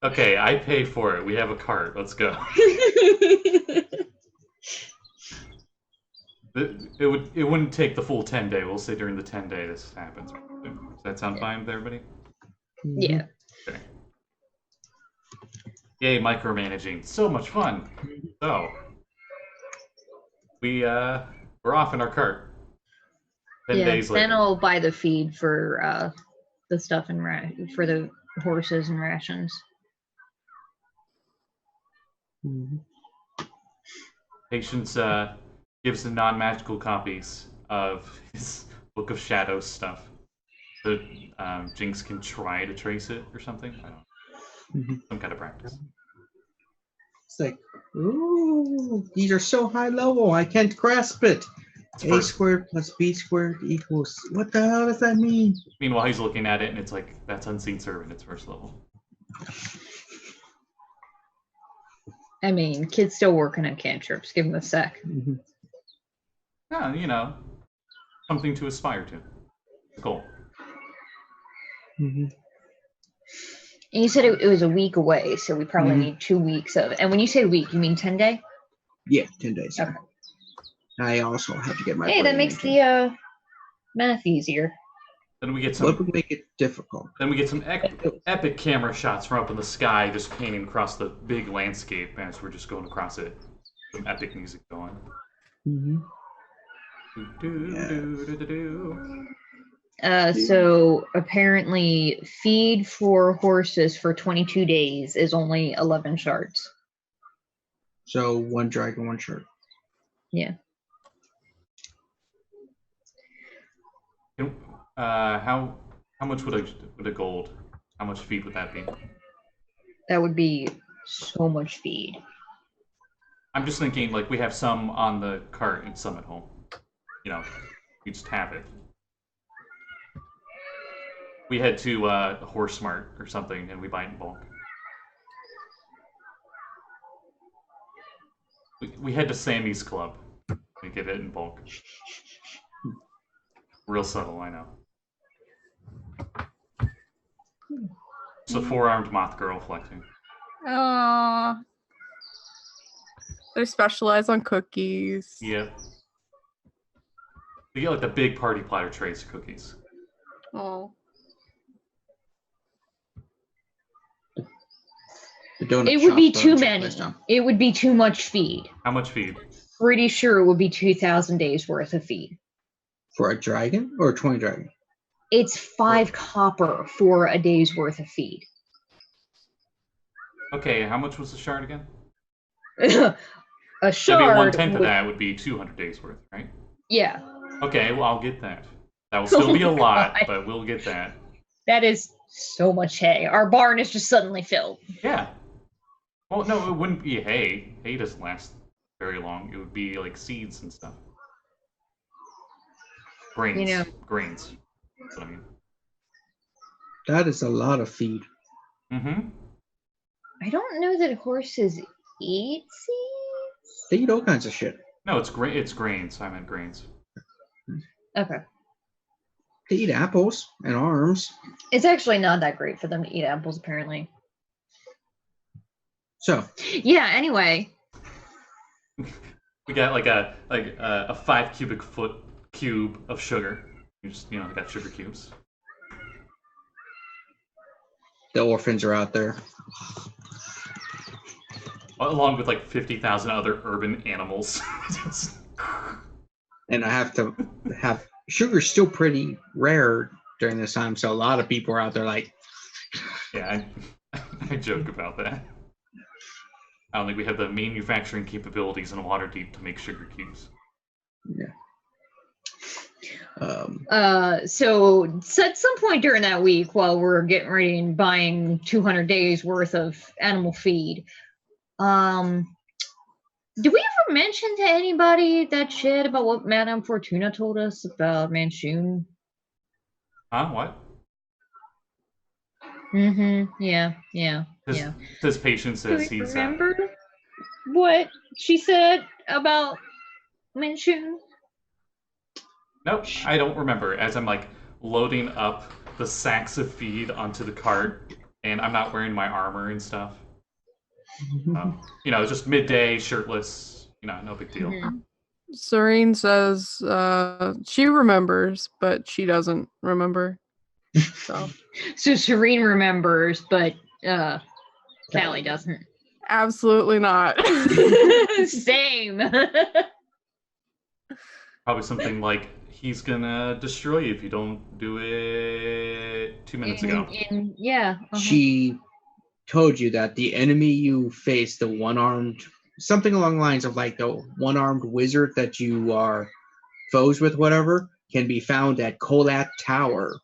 Speaker 1: Okay, I pay for it. We have a cart. Let's go. It wouldn't take the full 10-day. We'll say during the 10-day this happens. Does that sound fine with everybody?
Speaker 3: Yeah.
Speaker 1: Okay. Yay, micromanaging. So much fun. So we're off in our cart. 10 days later.
Speaker 3: Then I'll buy the feed for the stuff and for the horses and rations.
Speaker 1: Patience gives the non-magical copies of his Book of Shadows stuff. The Jinx can try to trace it or something. I don't know.
Speaker 2: Mhm.
Speaker 1: Some kind of practice.
Speaker 2: It's like, ooh, these are so high level, I can't grasp it.
Speaker 1: It's
Speaker 2: A
Speaker 1: first.
Speaker 2: squared plus B squared equals, what the hell does that mean?
Speaker 1: Meanwhile, he's looking at it, and it's like, that's Unseen Servant. It's first level.
Speaker 3: I mean, kid's still working on cantrips. Give him a sec.
Speaker 2: Mhm.
Speaker 1: Yeah, you know, something to aspire to. Goal.
Speaker 2: Mhm.
Speaker 3: And you said it was a week away, so we probably
Speaker 2: Mhm.
Speaker 3: need 2 weeks of. And when you say week, you mean 10 day?
Speaker 2: Yeah, 10 days.
Speaker 3: Okay.
Speaker 2: I also have to get my
Speaker 3: Hey, that
Speaker 2: brain
Speaker 3: makes
Speaker 2: into-
Speaker 3: the math easier.
Speaker 1: Then we get
Speaker 2: What
Speaker 1: some.
Speaker 2: would make it difficult?
Speaker 1: Then we get some epic camera shots from up in the sky, just painting across the big landscape as we're just going across it. Some epic music going.
Speaker 2: Mhm.
Speaker 3: So apparently, feed for horses for 22 days is only 11 shards.
Speaker 2: So 1 dragon, 1 shark.
Speaker 3: Yeah.
Speaker 1: How much would a gold? How much feed would that be?
Speaker 3: That would be so much feed.
Speaker 1: I'm just thinking, like, we have some on the cart and some at home. You know, we just have it. We head to Horse Mart or something, and we buy it in bulk. We head to Sammy's Club. We get it in bulk. Real subtle, I know. It's a 4-armed moth girl flexing.
Speaker 5: Aww. They specialize on cookies.
Speaker 1: Yep. We get like the big party platter trays of cookies.
Speaker 5: Oh.
Speaker 2: The donut
Speaker 3: It would be
Speaker 2: shop,
Speaker 3: too
Speaker 2: check
Speaker 3: many.
Speaker 2: list down.
Speaker 3: It would be too much feed.
Speaker 1: How much feed?
Speaker 3: Pretty sure it would be 2,000 days worth of feed.
Speaker 2: For a dragon or 20 dragon?
Speaker 3: It's 5 copper for a day's worth of feed.
Speaker 1: Okay, how much was the shard again?
Speaker 3: A
Speaker 1: That'd
Speaker 3: shard.
Speaker 1: be 1/10 of
Speaker 3: would-
Speaker 1: that would be 200 days worth, right?
Speaker 3: Yeah,
Speaker 1: Okay, well, I'll get that. That will still be a
Speaker 3: Oh my
Speaker 1: lot,
Speaker 3: God.
Speaker 1: but we'll get that.
Speaker 3: that is so much hay. Our barn is just suddenly filled.
Speaker 1: Yeah. Well, no, it wouldn't be hay. Hay doesn't last very long. It would be like seeds and stuff. Grains.
Speaker 3: You know.
Speaker 1: Grains. That's what I mean.
Speaker 2: That is a lot of feed.
Speaker 1: Mm-hmm.
Speaker 3: I don't know that horses eat seeds.
Speaker 2: They eat all kinds of shit.
Speaker 1: No, it's grains. I meant grains.
Speaker 3: Okay.
Speaker 2: They eat apples and arms.
Speaker 3: It's actually not that great for them to eat apples, apparently.
Speaker 2: So,
Speaker 3: Yeah, anyway.
Speaker 1: We got like a 5 cubic foot cube of sugar. You just got sugar cubes.
Speaker 2: the orphans are out there.
Speaker 1: Along with like 50,000 other urban animals.
Speaker 2: And I have to have sugar's still pretty rare during this time, so a lot of people are out there like,
Speaker 1: Yeah, I joke about that. I don't think we have the manufacturing capabilities in Waterdeep to make sugar cubes.
Speaker 3: So at some point during that week, while we're getting ready and buying 200 days worth of animal feed, did we ever mention to anybody that shit about what Madame Fortuna told us about Manchun?
Speaker 1: Huh? What?
Speaker 3: Mm-hmm. Yeah.
Speaker 1: His patient
Speaker 3: Do
Speaker 1: says
Speaker 3: you
Speaker 1: he's.
Speaker 3: remember what she said about Manchun?
Speaker 1: Nope, I don't remember. As I'm like loading up the sacks of feed onto the cart, and I'm not wearing my armor and stuff. Just midday, shirtless. No big deal.
Speaker 3: Mhm.
Speaker 5: Serene says she remembers, but she doesn't remember. So
Speaker 3: So Serene remembers, but Callie doesn't.
Speaker 5: absolutely not.
Speaker 3: Same.
Speaker 1: Probably something like, he's gonna destroy you if you don't do it 2 minutes ago.
Speaker 3: Yeah.
Speaker 2: she told you that the enemy you face, the one-armed, something along the lines of like the one-armed wizard that you are foes with, whatever, can be found at Kolat Tower.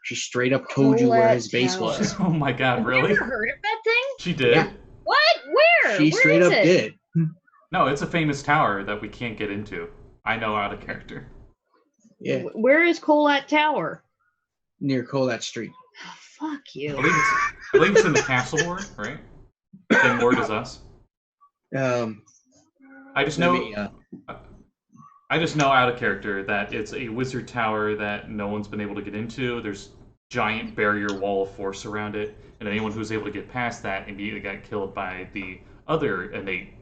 Speaker 2: She straight up told you where his base
Speaker 3: Tower.
Speaker 2: was.
Speaker 1: Oh my god,
Speaker 3: Have you
Speaker 1: really?
Speaker 3: ever heard of that thing?
Speaker 1: She did?
Speaker 2: Yeah.
Speaker 3: What? Where?
Speaker 2: She
Speaker 3: Where
Speaker 2: straight
Speaker 3: is
Speaker 2: up
Speaker 3: it?
Speaker 2: did.
Speaker 1: No, it's a famous tower that we can't get into. I know out of character.
Speaker 2: Yeah,
Speaker 3: Where is Colat Tower?
Speaker 2: near Colette Street.
Speaker 3: Oh, fuck you.
Speaker 1: I believe it's in the castle ward, right? Same ward as us. I just
Speaker 2: Let
Speaker 1: know
Speaker 2: me,
Speaker 1: I just know out of character that it's a wizard tower that no one's been able to get into. There's giant barrier wall of force around it, and anyone who's able to get past that immediately got killed by the other innate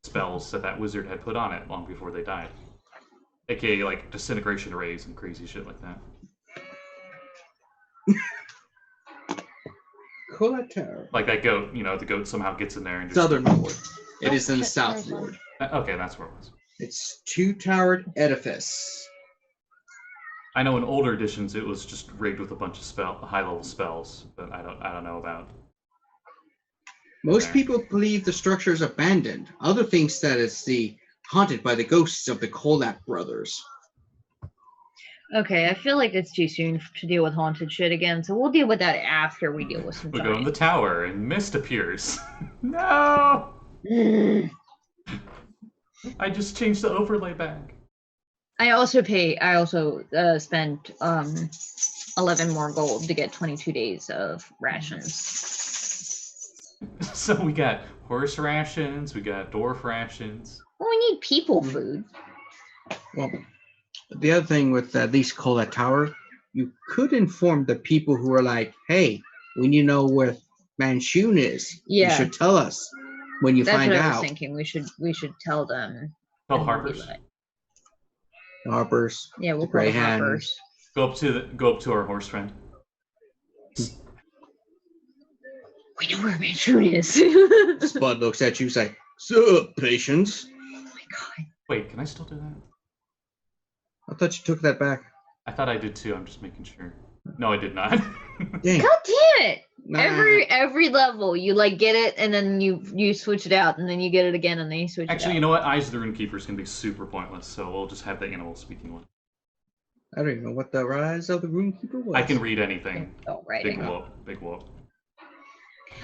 Speaker 1: spells that wizard had put on it long before they died. AKA like disintegration rays and crazy shit like that.
Speaker 2: Colette Tower.
Speaker 1: Like that goat, the goat somehow gets in there and just...
Speaker 2: Southern Ward. It is in the South Ward.
Speaker 1: Okay, that's where it was.
Speaker 2: It's 2-towered edifice.
Speaker 1: I know in older editions it was just rigged with a bunch of high-level spells, but I don't know about.
Speaker 2: Most people believe the structure is abandoned. Other think that it's haunted by the ghosts of the Colette brothers.
Speaker 3: Okay, I feel like it's too soon to deal with haunted shit again, so we'll deal with that after we deal with some
Speaker 1: We go in the
Speaker 3: giants.
Speaker 1: tower and mist appears. No! I just changed the overlay back.
Speaker 3: I also spent 11 more gold to get 22 days of rations.
Speaker 1: So we got horse rations, we got dwarf rations.
Speaker 3: Well, we need people food.
Speaker 2: Well, the other thing with these Colette Tower, you could inform the people who are like, hey, we need to know where Manchun is.
Speaker 3: Yeah.
Speaker 2: You should tell us when you
Speaker 3: That's
Speaker 2: find
Speaker 3: what I
Speaker 2: out.
Speaker 3: was thinking. We should tell them.
Speaker 1: Tell
Speaker 3: and
Speaker 1: Harper's.
Speaker 3: be like-
Speaker 2: Harper's.
Speaker 3: Yeah, we'll
Speaker 2: the
Speaker 3: call the
Speaker 2: Greyhound.
Speaker 3: Harpers.
Speaker 1: Go up to our horse friend.
Speaker 3: We know where Manchun is.
Speaker 2: Spud looks at you, say, "Sup, patience?"
Speaker 3: Oh my god.
Speaker 1: Wait, can I still do that?
Speaker 2: I thought you took that back.
Speaker 1: I thought I did too. I'm just making sure. No, I did not.
Speaker 2: Dang.
Speaker 3: God damn it!
Speaker 2: Nah.
Speaker 3: Every level you like get it and then you switch it out and then you get it again and then you switch it
Speaker 1: Actually,
Speaker 3: out.
Speaker 1: you know what? Eyes of the Runekeepers can be super pointless, so we'll just have the animal speaking one.
Speaker 2: I don't even know what the rise of the Runekeeper was.
Speaker 1: I can read anything.
Speaker 3: Oh,
Speaker 1: Big
Speaker 3: writing.
Speaker 1: whoop, big whoop.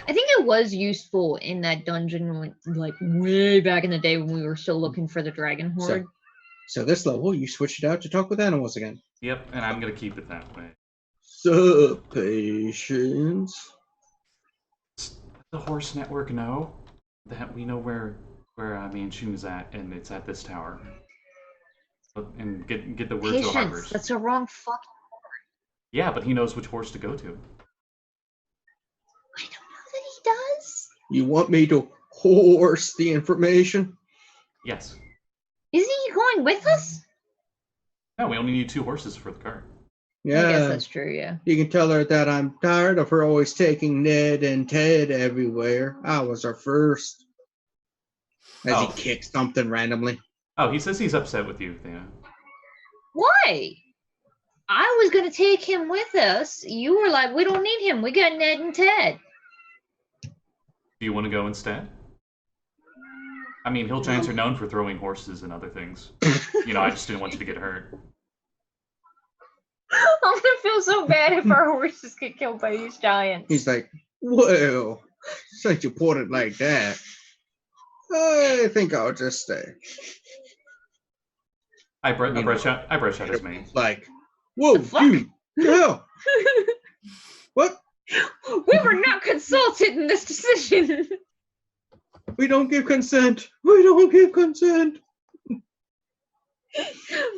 Speaker 3: I think it was useful in that dungeon like way back in the day when we were still looking for the dragon horde.
Speaker 2: So this level, you switched it out to talk with animals again.
Speaker 1: Yep, and I'm gonna keep it that way.
Speaker 2: Sup, patience?
Speaker 1: The horse network know that we know where Manchun is at, and it's at this tower. And get the word to the
Speaker 3: Patience,
Speaker 1: Harpers.
Speaker 3: that's the wrong fucking.
Speaker 1: Yeah, but he knows which horse to go to.
Speaker 3: I don't know that he does.
Speaker 2: You want me to horse the information?
Speaker 1: Yes.
Speaker 3: Isn't he going with us?
Speaker 1: No, we only need 2 horses for the cart.
Speaker 3: I guess
Speaker 2: Yeah.
Speaker 3: that's true, yeah.
Speaker 2: You can tell her that I'm tired of her always taking Ned and Ted everywhere. I was her first. As
Speaker 1: Oh.
Speaker 2: he kicks something randomly.
Speaker 1: Oh, he says he's upset with you, Thana.
Speaker 3: Why? I was gonna take him with us. You were like, we don't need him. We got Ned and Ted.
Speaker 1: Do you want to go instead? I mean, hill giants are known for throwing horses and other things. I just didn't want you to get hurt.
Speaker 3: I'm gonna feel so bad if our horses get killed by these giants.
Speaker 2: He's like, well, since you put it like that, I think I'll just stay.
Speaker 1: I brush out his mane.
Speaker 2: Like, whoa,
Speaker 3: The fuck?
Speaker 2: dude, yeah. What?
Speaker 3: We were not consulted in this decision.
Speaker 2: We don't give consent. We don't give consent.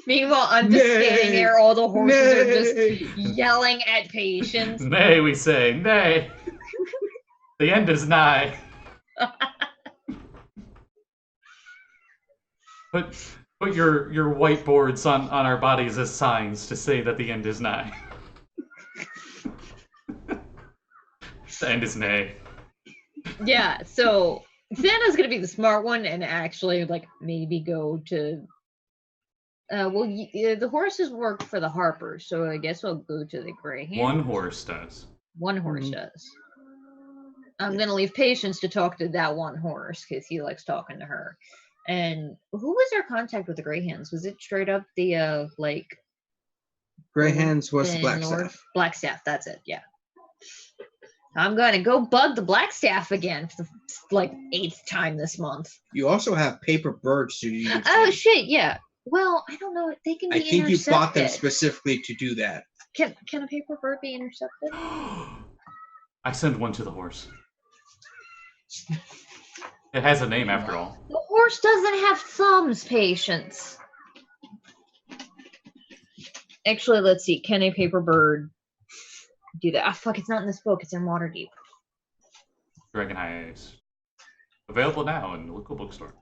Speaker 3: Meanwhile, I'm just standing
Speaker 2: Nay.
Speaker 3: there. All the horses are just
Speaker 2: Nay.
Speaker 3: yelling at Patience.
Speaker 1: Nay, we say, nay. The end is nigh. Put your whiteboards on our bodies as signs to say that the end is nigh. The end is nay.
Speaker 3: Yeah, so Santa's gonna be the smart one and actually, maybe go to. The horses work for the Harpers, so I guess I'll go to the Greyhound.
Speaker 1: One horse does.
Speaker 3: One horse
Speaker 2: Mhm.
Speaker 3: does. I'm gonna leave Patience to talk to that one horse because he likes talking to her. And who was our contact with the Greyhounds? Was it straight up the
Speaker 2: Gray Hands was the
Speaker 3: Then
Speaker 2: black
Speaker 3: Lord
Speaker 2: staff.
Speaker 3: Blackstaff, that's it, yeah. I'm gonna go bug the Blackstaff again for the like 8th time this month.
Speaker 2: You also have paper birds to use.
Speaker 3: Oh shit, yeah. Well, I don't know. They can be
Speaker 2: I think you bought them
Speaker 3: intercepted.
Speaker 2: specifically to do that.
Speaker 3: Can a paper bird be intercepted?
Speaker 1: I send one to the horse. It has a name after all.
Speaker 3: The horse doesn't have thumbs, Patience. Actually, let's see. Can a paper bird do that? Ah, fuck, it's not in this book. It's in Waterdeep.
Speaker 1: Dragon Eyes. Available now in the local bookstore.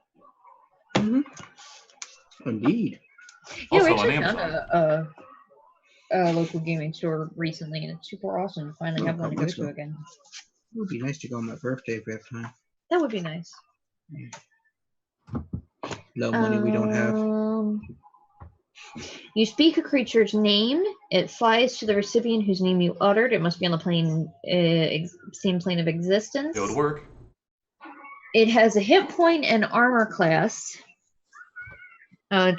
Speaker 2: Mm-hmm. Indeed.
Speaker 3: Yeah, we
Speaker 1: Also on
Speaker 3: actually found
Speaker 1: Amazon.
Speaker 3: a local gaming store recently, and it's super awesome to finally have one to go
Speaker 2: let's
Speaker 3: to
Speaker 2: go.
Speaker 3: again.
Speaker 2: It would be nice to go on my birthday if we have time.
Speaker 3: That would be nice.
Speaker 2: No money we don't have.
Speaker 3: You speak a creature's name. It flies to the recipient whose name you uttered. It must be on the plane, same plane of existence.
Speaker 1: It would work.
Speaker 3: It has a hit point and armor class.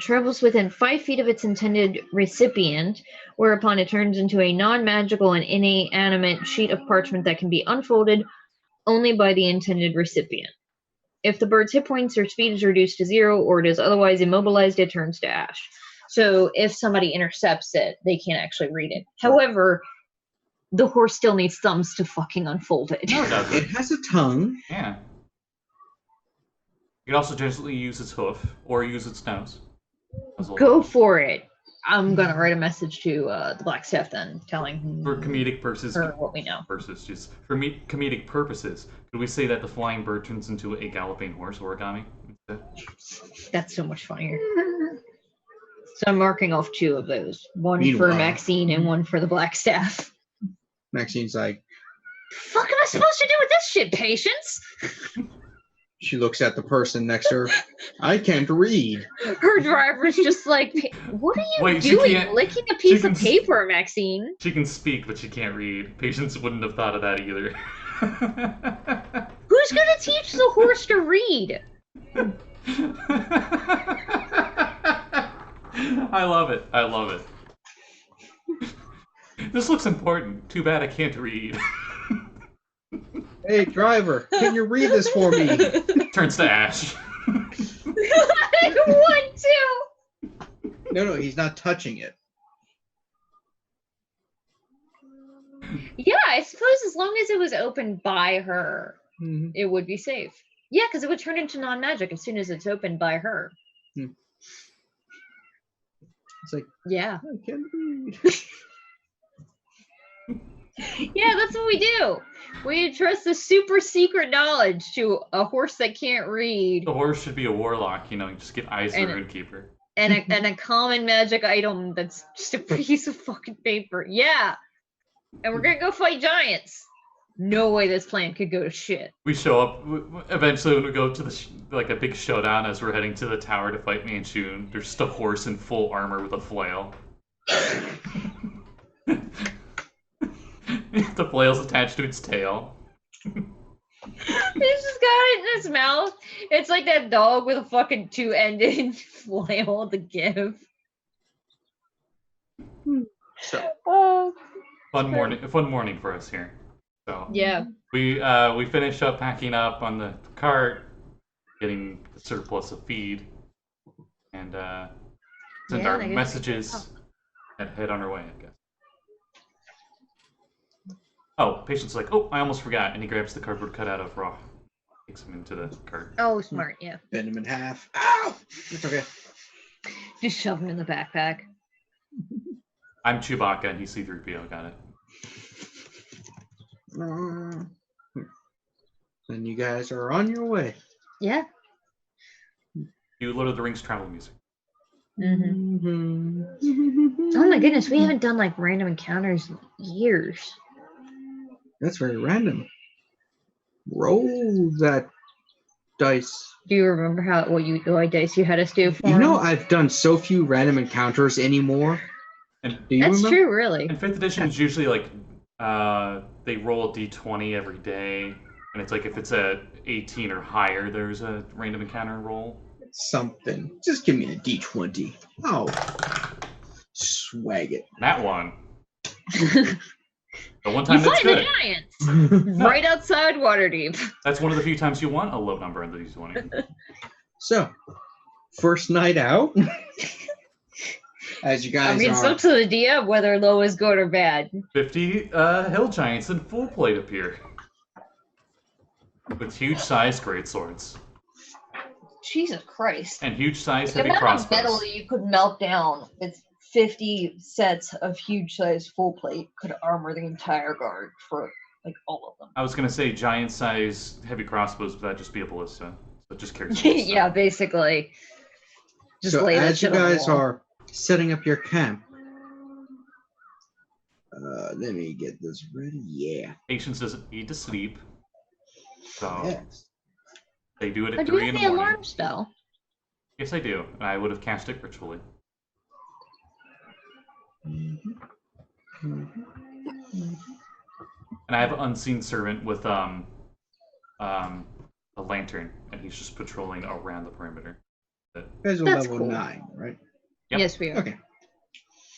Speaker 3: Travels within 5 feet of its intended recipient, whereupon it turns into a non-magical and inanimate sheet of parchment that can be unfolded only by the intended recipient. If the bird's hit points or speed is reduced to 0 or it is otherwise immobilized, it turns to ash. So if somebody intercepts it, they can't actually read it. However, the horse still needs thumbs to fucking unfold it.
Speaker 1: No, it doesn't.
Speaker 2: It has a tongue.
Speaker 1: Yeah. You can also gently use its hoof or use its nose.
Speaker 3: Go for it. I'm gonna write a message to the Blackstaff then, telling
Speaker 1: For comedic purposes,
Speaker 3: her what we know.
Speaker 1: just for comedic purposes, could we say that the flying bird turns into a galloping horse origami instead?
Speaker 3: That's so much funnier. So I'm marking off 2 of those. One for
Speaker 2: Meanwhile-
Speaker 3: Maxine and one for the Blackstaff.
Speaker 2: Maxine's like,
Speaker 3: The fuck am I supposed to do with this shit, Patience?
Speaker 2: she looks at the person next to her. I can't read.
Speaker 3: Her driver's just like, what are you
Speaker 1: Wait, she
Speaker 3: doing?
Speaker 1: can't-
Speaker 3: Licking a piece
Speaker 1: can
Speaker 3: of paper, Maxine.
Speaker 1: She can speak, but she can't read. Patience wouldn't have thought of that either.
Speaker 3: Who's gonna teach the horse to read?
Speaker 1: I love it. I love it. This looks important. Too bad I can't read.
Speaker 2: Hey, driver, can you read this for me?
Speaker 1: Turns to ash.
Speaker 3: I want to.
Speaker 2: No, he's not touching it.
Speaker 3: Yeah, I suppose as long as it was opened by her,
Speaker 2: Mhm.
Speaker 3: it would be safe. Yeah, because it would turn into non-magic as soon as it's opened by her.
Speaker 2: It's like,
Speaker 3: Yeah.
Speaker 2: I can't read.
Speaker 3: Yeah, that's what we do. We entrust the super secret knowledge to a horse that can't read
Speaker 1: The horse should be a warlock, you just get eyes of
Speaker 3: And-
Speaker 1: the Runekeeper.
Speaker 3: and a common magic item that's just a piece of fucking paper. Yeah. And we're gonna go fight giants. No way this plan could go to shit.
Speaker 1: We show up eventually when we go to the a big showdown as we're heading to the tower to fight Manchun. There's just a horse in full armor with a flail. The flail's attached to its tail.
Speaker 3: He's just got it in his mouth. It's like that dog with a fucking 2-ended flail to give.
Speaker 2: So,
Speaker 3: Oh,
Speaker 1: Fun morning for us here. So
Speaker 3: yeah.
Speaker 1: we finish up packing up on the cart, getting the surplus of feed, and send
Speaker 3: Yeah,
Speaker 1: our
Speaker 3: and I guess-
Speaker 1: messages and head on our way, I guess. Oh, Patient's like, oh, I almost forgot, and he grabs the cardboard cutout of Rogh, takes him into the cart.
Speaker 3: Oh, smart, yeah.
Speaker 2: bend him in half. Ow! It's okay.
Speaker 3: Just shove him in the backpack.
Speaker 1: I'm Chewbacca, and he's C-3PO. Got it.
Speaker 2: Then you guys are on your way.
Speaker 3: Yeah.
Speaker 1: You Lord of the Rings travel music.
Speaker 3: Mm-hmm.
Speaker 2: Mhm.
Speaker 3: Oh my goodness, we haven't done like random encounters in years.
Speaker 2: That's very random. Roll that dice.
Speaker 3: Do you remember what dice you had us do for
Speaker 2: You know,
Speaker 3: him?
Speaker 2: I've done so few random encounters anymore.
Speaker 1: And
Speaker 2: Do you
Speaker 3: That's
Speaker 2: remember?
Speaker 3: true, really.
Speaker 1: in 5th edition, it's usually like they roll a d20 every day, and it's like if it's a 18 or higher, there's a random encounter roll.
Speaker 2: Something. Just give me a D20. Oh. swag it.
Speaker 1: That one. The one
Speaker 3: You
Speaker 1: time that's
Speaker 3: find the
Speaker 1: good.
Speaker 3: giants right outside Waterdeep.
Speaker 1: That's one of the few times you want a low number in the D20.
Speaker 2: So, first night out. As you
Speaker 3: I
Speaker 2: guys
Speaker 3: mean, it's
Speaker 2: are.
Speaker 3: up to the DM whether low is good or bad.
Speaker 1: 50 hill giants in full plate appear. With huge sized greatswords.
Speaker 3: Jesus Christ.
Speaker 1: And huge sized
Speaker 3: The
Speaker 1: heavy
Speaker 3: amount of metal
Speaker 1: crossbows.
Speaker 3: you could melt down with 50 sets of huge sized full plate could armor the entire guard for like all of them.
Speaker 1: I was gonna say giant sized heavy crossbows, but that'd just be a ballista. So it just carries
Speaker 3: Yeah, basically. Just
Speaker 2: So
Speaker 3: lay that
Speaker 2: as you
Speaker 3: shit on the
Speaker 2: guys
Speaker 3: wall.
Speaker 2: are setting up your camp, let me get this ready. Yeah.
Speaker 1: Patience doesn't need to sleep. So
Speaker 2: Yes.
Speaker 1: they do it
Speaker 3: Oh,
Speaker 1: at
Speaker 3: do we
Speaker 1: 3 in
Speaker 3: have
Speaker 1: the
Speaker 3: the
Speaker 1: morning.
Speaker 3: alarm spell?
Speaker 1: Yes, I do. And I would have cast it ritually. And I have an unseen servant with a lantern, and he's just patrolling around the perimeter.
Speaker 2: You guys are
Speaker 3: That's
Speaker 2: level
Speaker 3: cool.
Speaker 2: 9, right?
Speaker 1: Yep.
Speaker 3: Yes, we are.
Speaker 2: Okay.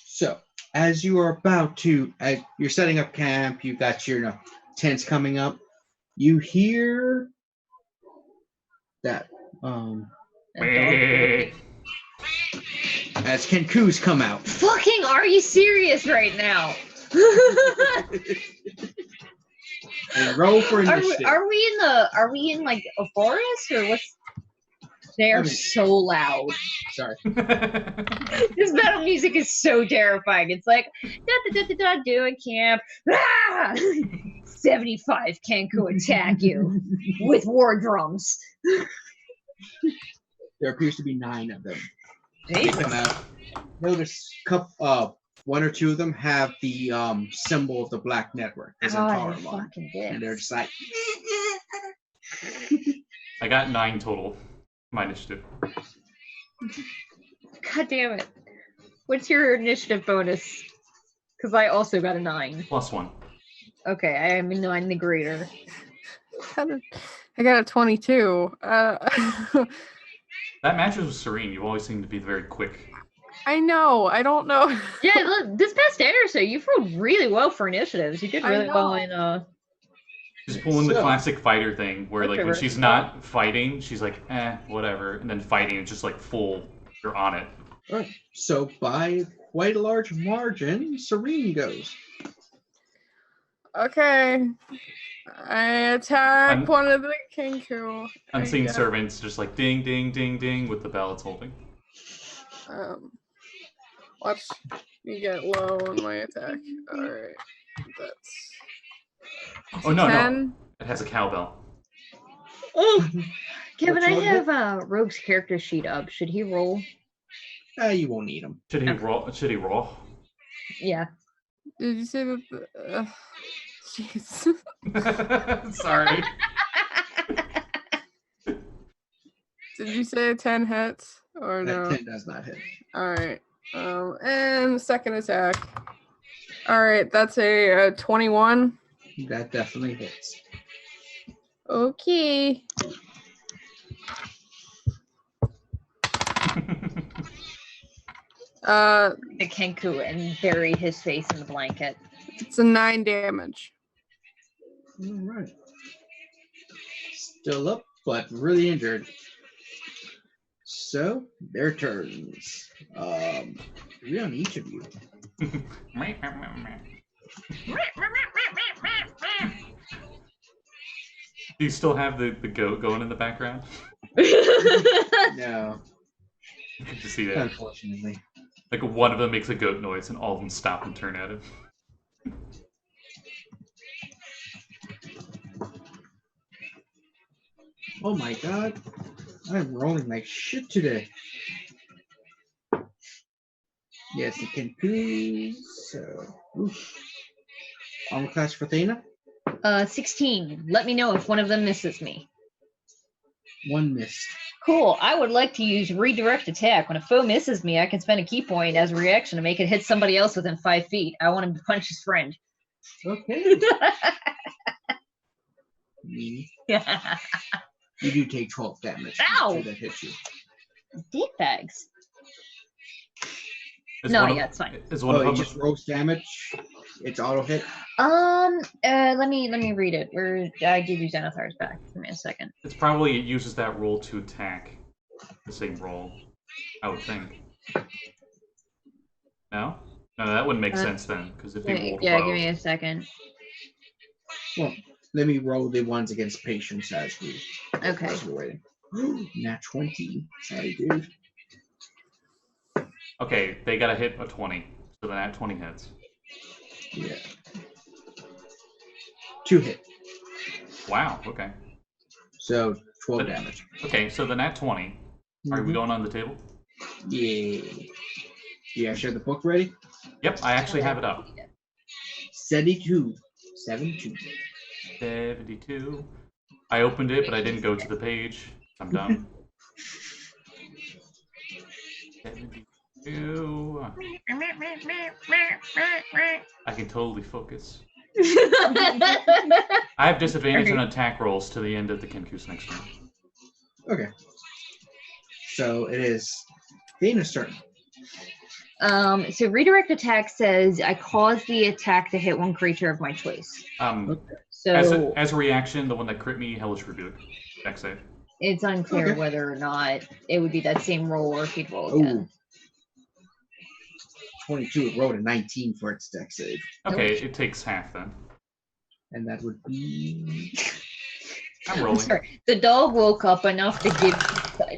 Speaker 2: So, as you are about to, you're setting up camp, you've got your tents coming up, you hear that, as Kenku's come out.
Speaker 3: Fucking, are you serious right now?
Speaker 2: And roll for initiative.
Speaker 3: Are we in like a forest or what's? They are
Speaker 2: I mean-
Speaker 3: so loud.
Speaker 2: Sorry.
Speaker 3: This metal music is so terrifying. It's like doing camp. Ah! 75 Kenku attack you with war drums.
Speaker 2: There appears to be 9 of them. They
Speaker 3: Jesus.
Speaker 2: come out. Notice one or two of them have the symbol of the Black Network, the Zentara
Speaker 3: Oh,
Speaker 2: line.
Speaker 3: fucking
Speaker 2: And they're
Speaker 3: dicks.
Speaker 2: just like,
Speaker 1: I got 9 total. My initiative.
Speaker 3: God damn it. What's your initiative bonus? Because I also got a 9.
Speaker 1: +1.
Speaker 3: Okay, I am a 9 the greater.
Speaker 5: I got a 22.
Speaker 1: That matches with Serene. You always seem to be very quick.
Speaker 5: I know. I don't know.
Speaker 3: Yeah, look, this past day or so, you've rolled really well for initiatives. You did
Speaker 5: I
Speaker 3: really well
Speaker 5: know.
Speaker 3: in
Speaker 1: She's pulling the
Speaker 2: So-
Speaker 1: classic fighter thing where, like, when
Speaker 3: Whatever.
Speaker 1: she's not fighting, she's like, whatever. And then fighting, it's just like full, you're on it.
Speaker 2: Right. So by quite a large margin, Serene goes.
Speaker 5: Okay. I attack
Speaker 1: Un-
Speaker 5: one of the Kenku.
Speaker 1: Unseen servants just like ding, ding, ding, ding with the bell it's holding.
Speaker 5: Watch me get low on my attack. Alright. That's
Speaker 1: Oh, no,
Speaker 5: 10.
Speaker 1: no. It has a cowbell.
Speaker 3: Oh, Kevin, I
Speaker 2: Which one?
Speaker 3: have Rogue's character sheet up. Should he roll?
Speaker 2: You won't need them.
Speaker 1: Should he roll? Should he roll?
Speaker 3: Yeah.
Speaker 5: Did you say that? Jeez.
Speaker 1: Sorry.
Speaker 5: Did you say 10 hits or
Speaker 2: That
Speaker 5: no?
Speaker 2: 10 does not hit.
Speaker 5: All right. And the second attack. All right, that's a 21.
Speaker 2: That definitely hits.
Speaker 5: Okay.
Speaker 3: The Kenku and bury his face in the blanket.
Speaker 5: It's a 9 damage.
Speaker 2: All right. Still up, but really injured. So, their turns. 3 on each of you.
Speaker 1: Do you still have the goat going in the background?
Speaker 2: No,
Speaker 1: Good to see that.
Speaker 2: unfortunately.
Speaker 1: Like one of them makes a goat noise and all of them stop and turn at him.
Speaker 2: Oh my god. I'm rolling like shit today. Yes, it can be. So, oof. Armor class for Thana?
Speaker 3: 16. Let me know if one of them misses me.
Speaker 2: 1 missed.
Speaker 3: Cool. I would like to use redirect attack. When a foe misses me, I can spend a key point as a reaction to make it hit somebody else within 5 feet. I want him to punch his friend.
Speaker 2: Okay. You do take 12 damage.
Speaker 3: Ow!
Speaker 2: That hits you.
Speaker 3: Dick bags. No, yeah, it's fine.
Speaker 1: Is one
Speaker 2: Oh,
Speaker 1: of
Speaker 2: it
Speaker 1: them?
Speaker 2: just rolls damage. It's auto hit.
Speaker 3: Let me read it. Where I give you Zenithars back. Give me a second.
Speaker 1: It's probably it uses that roll to attack. The same roll, I would think. No, no, that wouldn't make sense then, because if he rolled
Speaker 3: Yeah,
Speaker 1: low,
Speaker 3: give me a second.
Speaker 2: Well, let me roll the ones against patience as we.
Speaker 3: Okay.
Speaker 2: Nat 20. Sorry, dude.
Speaker 1: okay, they got to hit a 20, so then at 20 hits.
Speaker 2: Yeah. 2 hit.
Speaker 1: Wow. Okay.
Speaker 2: So 12
Speaker 1: But-
Speaker 2: damage.
Speaker 1: Okay, so then at 20, are we
Speaker 2: Mhm.
Speaker 1: going on the table?
Speaker 2: Yeah. You guys have the book ready?
Speaker 1: Yep, I actually have it up.
Speaker 2: 72. 72.
Speaker 1: 72. I opened it, but I didn't go to the page. I'm dumb. 72. I can totally focus. I have disadvantage on attack rolls to the end of the Kenku's next turn.
Speaker 2: Okay. So it is Dana's turn.
Speaker 3: So redirect attack says I cause the attack to hit one creature of my choice. So
Speaker 1: As a reaction, the one that crit me, Hellish Rebuke. Deck save.
Speaker 3: it's unclear
Speaker 2: Okay.
Speaker 3: whether or not it would be that same roll or if he'd roll again.
Speaker 2: 22. It rolled a 19 for its deck save.
Speaker 1: Okay, it takes half then.
Speaker 2: And that would be.
Speaker 1: I'm
Speaker 3: I'm
Speaker 1: rolling.
Speaker 3: sorry. The dog woke up enough to give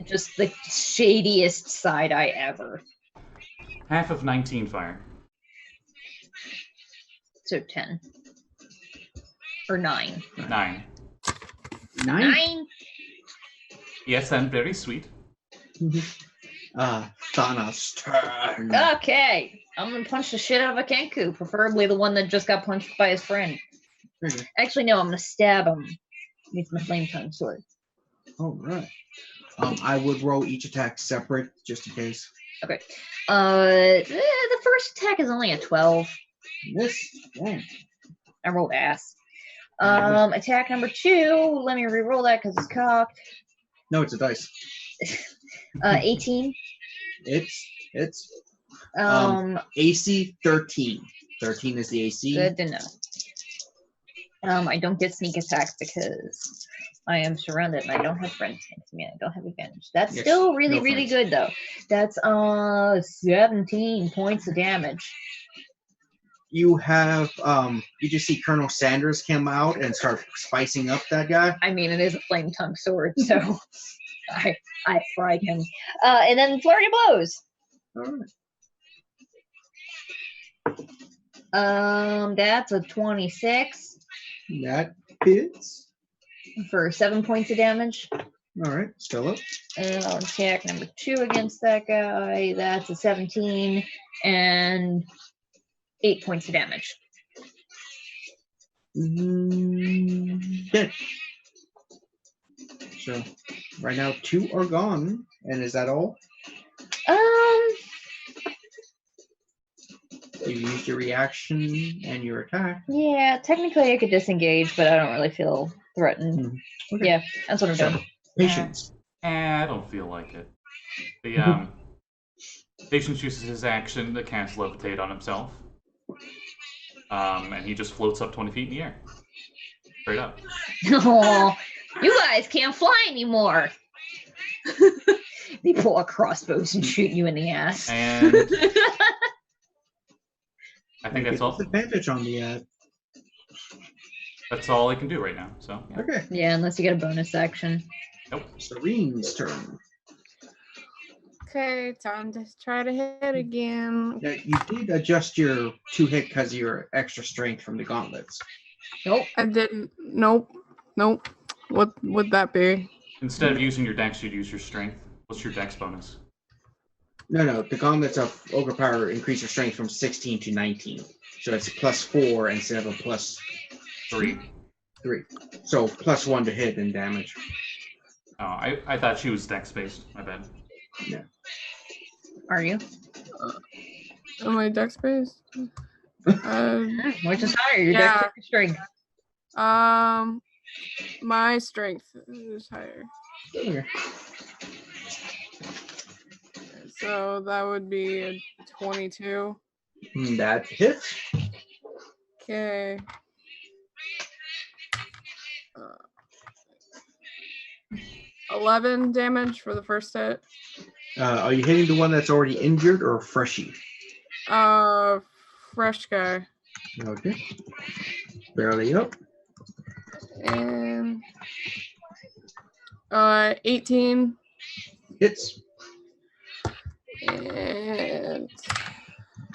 Speaker 3: just the shadiest side eye ever.
Speaker 1: Half of 19 fire.
Speaker 3: So 10. Or 9.
Speaker 1: 9.
Speaker 2: 9?
Speaker 1: Yes, and very sweet.
Speaker 2: Thanos' turn.
Speaker 3: Okay. I'm gonna punch the shit out of a Kenku, preferably the one that just got punched by his friend.
Speaker 2: Okay.
Speaker 3: Actually, no, I'm gonna stab him with my flame tongue sword.
Speaker 2: All right. I would roll each attack separate just in case.
Speaker 3: Okay. The first attack is only a 12.
Speaker 2: This. Dang.
Speaker 3: I rolled ass. Attack number 2. Let me re-roll that because it's cocked.
Speaker 2: No, it's a dice.
Speaker 3: 18.
Speaker 2: It's AC 13. 13 is the AC.
Speaker 3: Good to know. I don't get sneak attack because I am surrounded and I don't have friends next to me. I don't have advantage. That's
Speaker 2: Yes,
Speaker 3: still really,
Speaker 2: no
Speaker 3: really
Speaker 2: friends.
Speaker 3: good though. That's 17 points of damage.
Speaker 2: You have you just see Colonel Sanders come out and start spicing up that guy.
Speaker 3: I mean, it is a flame tongue sword, so I fried him. And then flurry of blows.
Speaker 2: All right.
Speaker 3: That's a 26
Speaker 2: That hits.
Speaker 3: for 7 points of damage.
Speaker 2: All right, still up.
Speaker 3: And I'll attack number 2 against that guy. That's a 17 and 8 points of damage.
Speaker 2: Dead. So right now 2 are gone, and is that all? You used your reaction and your attack.
Speaker 3: Yeah, technically I could disengage, but I don't really feel threatened.
Speaker 2: Okay.
Speaker 3: Yeah, that's what I'm doing.
Speaker 2: Patience.
Speaker 1: I don't feel like it. The Patience uses his action to cast Levitate on himself. And he just floats up 20 feet in the air. Straight up.
Speaker 3: Oh, you guys can't fly anymore. They pull out crossbows and shoot you in the ass.
Speaker 1: And I think that's all.
Speaker 2: Advantage on the
Speaker 1: That's all I can do right now. So yeah.
Speaker 2: Okay.
Speaker 3: Yeah, unless you get a bonus action.
Speaker 1: Nope.
Speaker 2: Serene's turn.
Speaker 5: Okay, time to try to hit again.
Speaker 2: Now, you did adjust your 2 hit because of your extra strength from the gauntlets.
Speaker 3: Nope.
Speaker 5: I didn't. Nope. What would that be?
Speaker 1: Instead of using your dex, you'd use your strength. What's your dex bonus?
Speaker 2: No, the gauntlets of Ogre Power increase your strength from 16 to 19. So it's +4 instead of a +3.
Speaker 1: 3.
Speaker 2: So +1 to hit and damage.
Speaker 1: Oh, I thought she was dex based. My bad.
Speaker 3: Are you?
Speaker 5: Am I dex based?
Speaker 3: Which is higher? Your
Speaker 5: Yeah.
Speaker 3: dex or your strength?
Speaker 5: My strength is higher.
Speaker 2: Okay.
Speaker 5: So that would be a 22.
Speaker 2: That hits.
Speaker 5: Okay. 11 damage for the first hit.
Speaker 2: Are you hitting the one that's already injured or freshie?
Speaker 5: Fresh guy.
Speaker 2: Okay. Barely up.
Speaker 5: And 18.
Speaker 2: Hits.
Speaker 5: And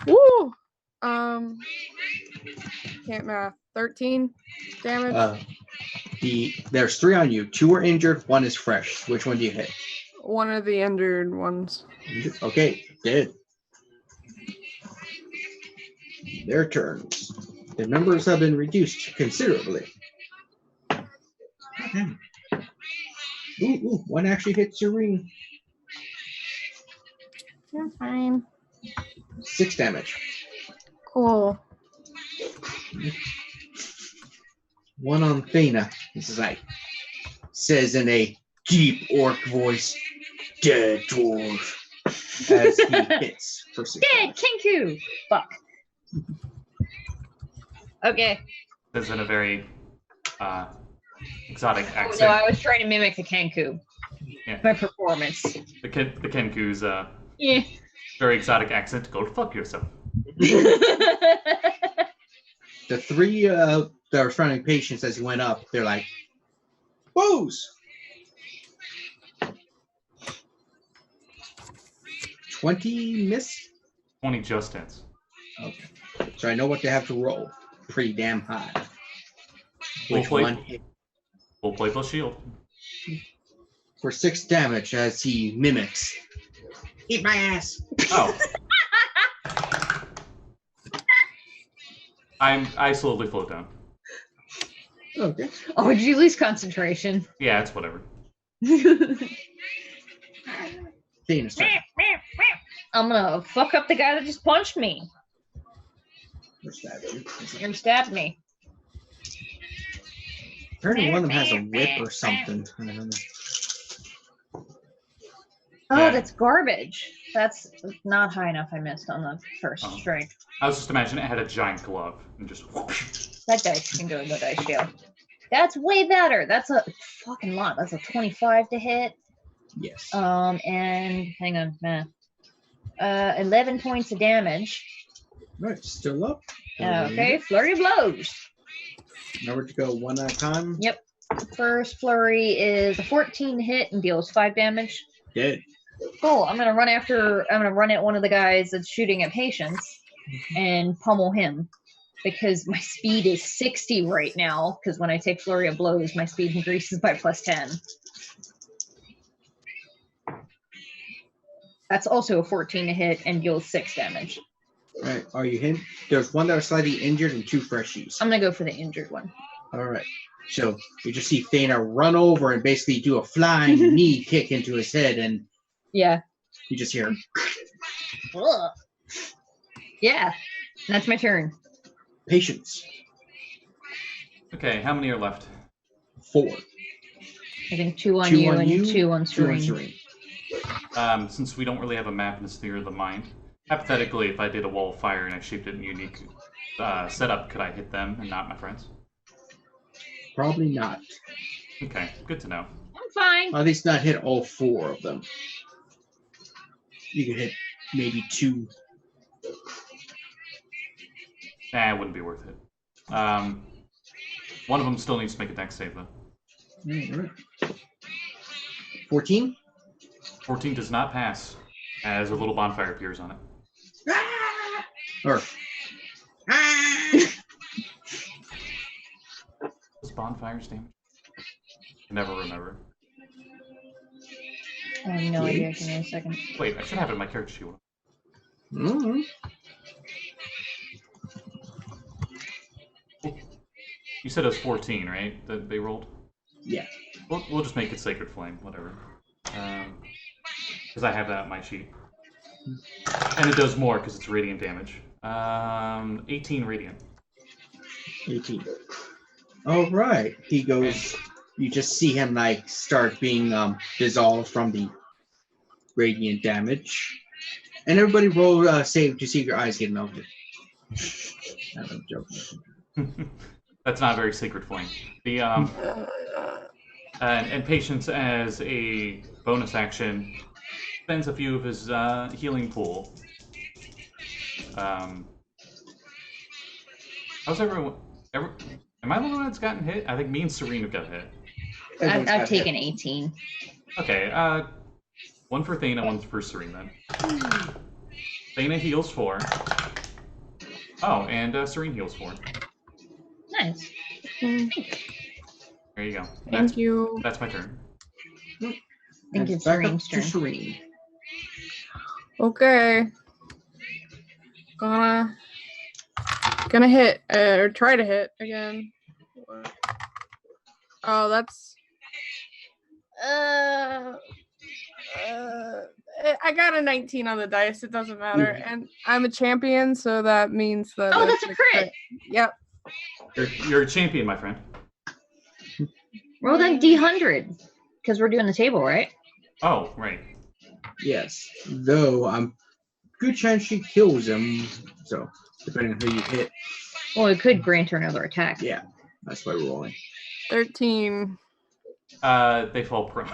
Speaker 5: woo! Can't math. 13 damage.
Speaker 2: There's 3 on you. 2 are injured, 1 is fresh. Which one do you hit?
Speaker 5: One of the injured ones.
Speaker 2: Okay, dead. Their turns. Their numbers have been reduced considerably. Ooh, one actually hit Serene.
Speaker 5: You're fine.
Speaker 2: 6 damage.
Speaker 5: Cool.
Speaker 2: 1 on Thana. This is like says in a deep orc voice, "Dead dwarf," as he hits for 6
Speaker 3: Dead Kinku. Fuck. Okay.
Speaker 1: This is in a very exotic accent.
Speaker 3: So I was trying to mimic the Kenku.
Speaker 1: Yeah.
Speaker 3: My performance.
Speaker 1: The Kenku's
Speaker 3: Yeah.
Speaker 1: very exotic accent. Go fuck yourself.
Speaker 2: The 3 that are surrounding patients as he went up, they're like, "Woos!" 20 miss?
Speaker 1: 20 just hits.
Speaker 2: Okay. So I know what they have to roll. Pretty damn high.
Speaker 1: Full
Speaker 2: Which
Speaker 1: plate.
Speaker 2: one hit?
Speaker 1: Full plate plus shield.
Speaker 2: For 6 damage as he mimics. Eat my ass!
Speaker 1: Oh. I slowly float down.
Speaker 2: Okay.
Speaker 3: Oh, did you lose concentration?
Speaker 1: Yeah, it's whatever.
Speaker 2: Thana's turn.
Speaker 3: I'm gonna fuck up the guy that just punched me
Speaker 2: Or stab you.
Speaker 3: and stabbed me.
Speaker 2: Apparently one of them has a whip or something. I don't know.
Speaker 3: Oh,
Speaker 1: Yeah.
Speaker 3: that's garbage. That's not high enough. I missed on the first
Speaker 1: Oh.
Speaker 3: strike.
Speaker 1: I was just imagining it had a giant glove and just whoosh.
Speaker 3: That dice can go in the dice jail. That's way better. That's a fucking lot. That's a 25 to hit.
Speaker 2: Yes.
Speaker 3: And hang on, math. 11 points of damage.
Speaker 2: Right, still up.
Speaker 3: Okay, flurry of blows.
Speaker 2: Remember to go one at a time.
Speaker 3: Yep. First flurry is a 14 to hit and deals 5 damage.
Speaker 2: Dead.
Speaker 3: Cool. I'm gonna run at one of the guys that's shooting at patients and pummel him because my speed is 60 right now. Because when I take flurry of blows, my speed increases by +10. That's also a 14 to hit and deals 6 damage.
Speaker 2: All right, are you hit? There's one that was slightly injured and 2 freshies.
Speaker 3: I'm gonna go for the injured one.
Speaker 2: All right. So you just see Thana run over and basically do a flying knee kick into his head, and
Speaker 3: Yeah.
Speaker 2: you just hear
Speaker 3: Ugh. Yeah. That's my turn.
Speaker 2: patience.
Speaker 1: Okay, how many are left?
Speaker 2: 4.
Speaker 3: I think 2 on
Speaker 2: 2
Speaker 3: you
Speaker 2: on
Speaker 3: and
Speaker 2: you,
Speaker 3: 2 on
Speaker 2: 2 on
Speaker 3: Serene.
Speaker 2: Serene.
Speaker 1: Since we don't really have a map in the sphere of the mind, hypothetically, if I did a wall of fire and I shaped it in unique setup, could I hit them and not my friends?
Speaker 2: Probably not.
Speaker 1: Okay, good to know.
Speaker 3: I'm fine.
Speaker 2: At least not hit all 4 of them. You could hit maybe 2.
Speaker 1: Nah, it wouldn't be worth it. One of them still needs to make a dex save, though.
Speaker 2: All right. 14?
Speaker 1: 14 does not pass, as a little bonfire appears on it.
Speaker 2: Ah! Or ah!
Speaker 1: Does bonfires damage? I never remember.
Speaker 3: I have no idea. Give me a second.
Speaker 1: Wait, I should have it in my character sheet.
Speaker 2: Mhm.
Speaker 1: You said it was 14, right? That they rolled?
Speaker 2: Yeah.
Speaker 1: We'll just make it Sacred Flame, whatever. Because I have that on my sheet. And it does more because it's radiant damage. 18 radiant.
Speaker 2: 18. All right. He goes. You just see him like start being dissolved from the radiant damage. And everybody roll save to see if your eyes get melted. I'm joking.
Speaker 1: That's not a very sacred flame. The and Patience, as a bonus action, spends a few of his healing pool. How's everyone? Am I the one that's gotten hit? I think me and Serene have got hit.
Speaker 3: I've taken 18.
Speaker 1: Okay, one for Thana, one for Serene then. Thana heals 4. Oh, and Serene heals 4.
Speaker 3: Nice.
Speaker 1: There you go.
Speaker 5: Thank you.
Speaker 1: That's my turn.
Speaker 3: Thank you,
Speaker 2: Back up
Speaker 3: Serene's
Speaker 2: to
Speaker 3: turn.
Speaker 2: Serene.
Speaker 5: Okay. Gonna hit or try to hit again. Oh, that's I got a 19 on the dice. It doesn't matter, and I'm a champion, so that means that.
Speaker 3: Oh, that's a crit.
Speaker 5: Yep.
Speaker 1: You're a champion, my friend.
Speaker 3: Roll that D100 because we're doing the table, right?
Speaker 1: Oh, right.
Speaker 2: Yes. Though good chance she kills him. So depending on who you hit.
Speaker 3: Well, it could grant her another attack.
Speaker 2: Yeah. That's why we're rolling.
Speaker 5: 13.
Speaker 1: They fall prone.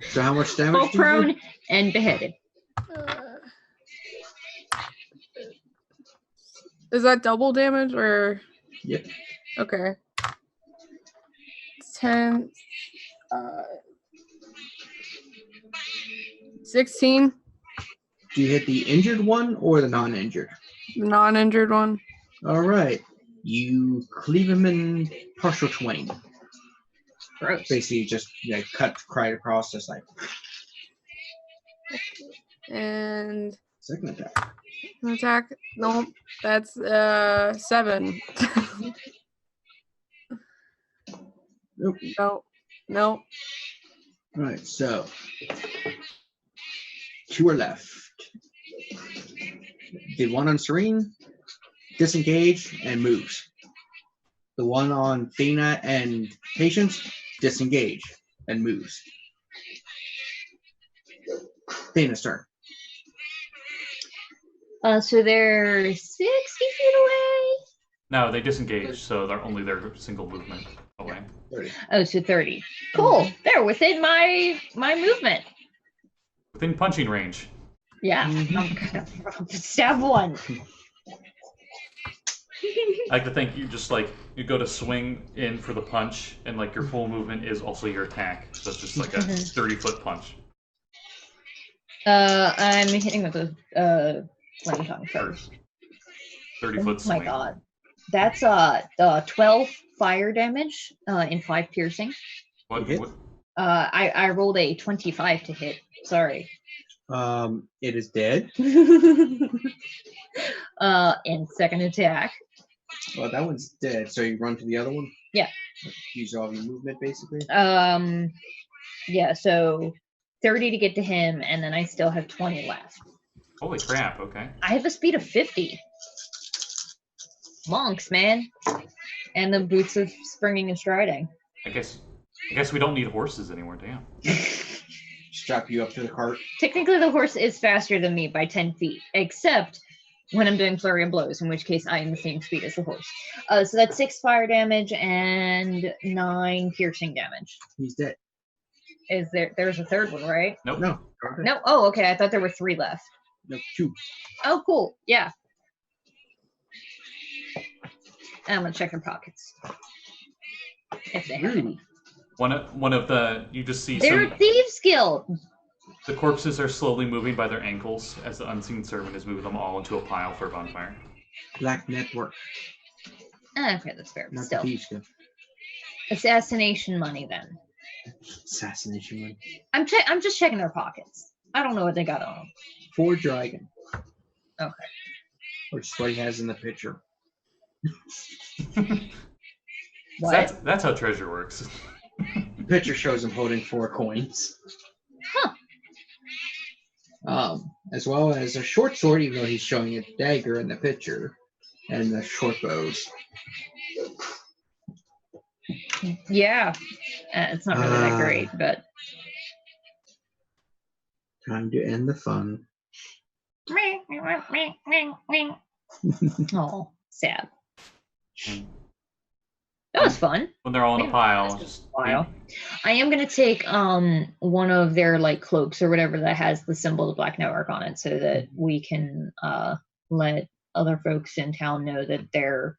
Speaker 2: So how much damage?
Speaker 3: Fall prone and beheaded.
Speaker 5: Is that double damage or?
Speaker 2: Yep.
Speaker 5: Okay. 10. 16.
Speaker 2: Do you hit the injured one or the non-injured?
Speaker 5: Non-injured one.
Speaker 2: All right. You cleave him in partial twain.
Speaker 3: Gross.
Speaker 2: Basically, just cut right across, just like.
Speaker 5: And
Speaker 2: Second attack.
Speaker 5: attack. Nope. That's 7.
Speaker 2: Nope.
Speaker 5: No.
Speaker 2: All right. So 2 are left. The one on Serene, disengage and moves. The one on Thana and Patience, disengage and moves. Thana's turn.
Speaker 3: So they're 60 feet away.
Speaker 1: No, they disengage, so they're only their single movement away.
Speaker 2: 30.
Speaker 3: Oh, so 30. Cool. They're within my movement.
Speaker 1: Within punching range.
Speaker 3: Yeah.
Speaker 2: Mhm.
Speaker 3: Stab one.
Speaker 1: I like to think you just you go to swing in for the punch, and your full movement is also your attack. So it's just like a 30-foot punch.
Speaker 3: I'm hitting with a flame tongue first.
Speaker 1: 30-foot
Speaker 3: Oh
Speaker 1: swing.
Speaker 3: my god. That's 12 fire damage in 5 piercing.
Speaker 1: What?
Speaker 3: I rolled a 25 to hit. Sorry.
Speaker 2: It is dead.
Speaker 3: And second attack.
Speaker 2: Well, that one's dead. So you run to the other one?
Speaker 3: Yeah.
Speaker 2: Use all your movement, basically?
Speaker 3: Yeah, so 30 to get to him, and then I still have 20 left.
Speaker 1: Holy crap, okay.
Speaker 3: I have a speed of 50. Monks, man. And the boots of springing and striding.
Speaker 1: I guess we don't need horses anymore, damn.
Speaker 2: Strap you up to the cart.
Speaker 3: Technically, the horse is faster than me by 10 feet, except when I'm doing flurry of blows, in which case I am the same speed as the horse. So that's 6 fire damage and 9 piercing damage.
Speaker 2: He's dead.
Speaker 3: Is there's a third one, right?
Speaker 1: Nope.
Speaker 2: No.
Speaker 3: No. Oh, okay. I thought there were 3 left.
Speaker 2: No, 2.
Speaker 3: Oh, cool. Yeah. I'm gonna check their pockets if they have any.
Speaker 1: One of the you just see
Speaker 3: They're
Speaker 1: some
Speaker 3: thieves guild.
Speaker 1: the corpses are slowly moving by their ankles as the unseen servant is moving them all into a pile for a bonfire.
Speaker 2: Black Network.
Speaker 3: Okay, that's fair.
Speaker 2: Not
Speaker 3: Still,
Speaker 2: the thieves guild.
Speaker 3: assassination money. Then
Speaker 2: Assassination money.
Speaker 3: I'm just checking their pockets. I don't know what they got on them.
Speaker 2: 4 dragon.
Speaker 3: Okay.
Speaker 2: Which is what he has in the picture.
Speaker 3: What?
Speaker 1: That's how treasure works.
Speaker 2: The picture shows him holding 4 coins.
Speaker 3: Huh.
Speaker 2: As well as a short sword, even though he's showing a dagger in the picture, and the short bows.
Speaker 3: Yeah. It's not really that great, but
Speaker 2: Time to end the fun.
Speaker 3: Oh, sad.
Speaker 1: And
Speaker 3: That was fun.
Speaker 1: when they're all in a
Speaker 3: Yeah,
Speaker 1: pile,
Speaker 3: that's
Speaker 1: just
Speaker 3: a while. I am gonna take one of their like cloaks or whatever that has the symbol of Black Network on it, so that we can let other folks in town know that they're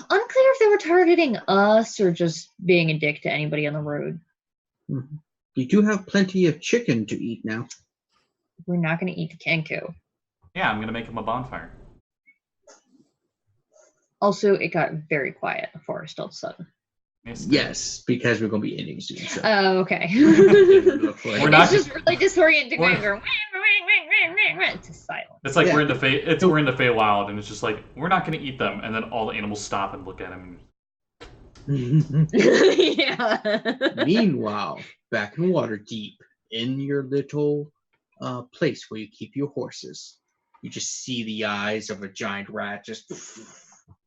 Speaker 3: unclear if they were targeting us or just being a dick to anybody on the road.
Speaker 2: Mhm. You do have plenty of chicken to eat now.
Speaker 3: We're not gonna eat the Kenko.
Speaker 1: yeah, I'm gonna make him a bonfire.
Speaker 3: Also, it got very quiet in the forest all of a sudden.
Speaker 2: Yes, because we're going to be ending soon. So.
Speaker 3: Oh, okay.
Speaker 2: It looks like.
Speaker 1: We're not-
Speaker 3: It's just really disorienting.
Speaker 1: we're-
Speaker 3: It's just silent.
Speaker 1: It's like
Speaker 2: Yeah.
Speaker 1: we're in the Feywild, and it's just like we're not gonna eat them, and then all the animals stop and look at him.
Speaker 3: Yeah.
Speaker 2: Meanwhile, back in Waterdeep, in your little place where you keep your horses, you just see the eyes of a giant rat just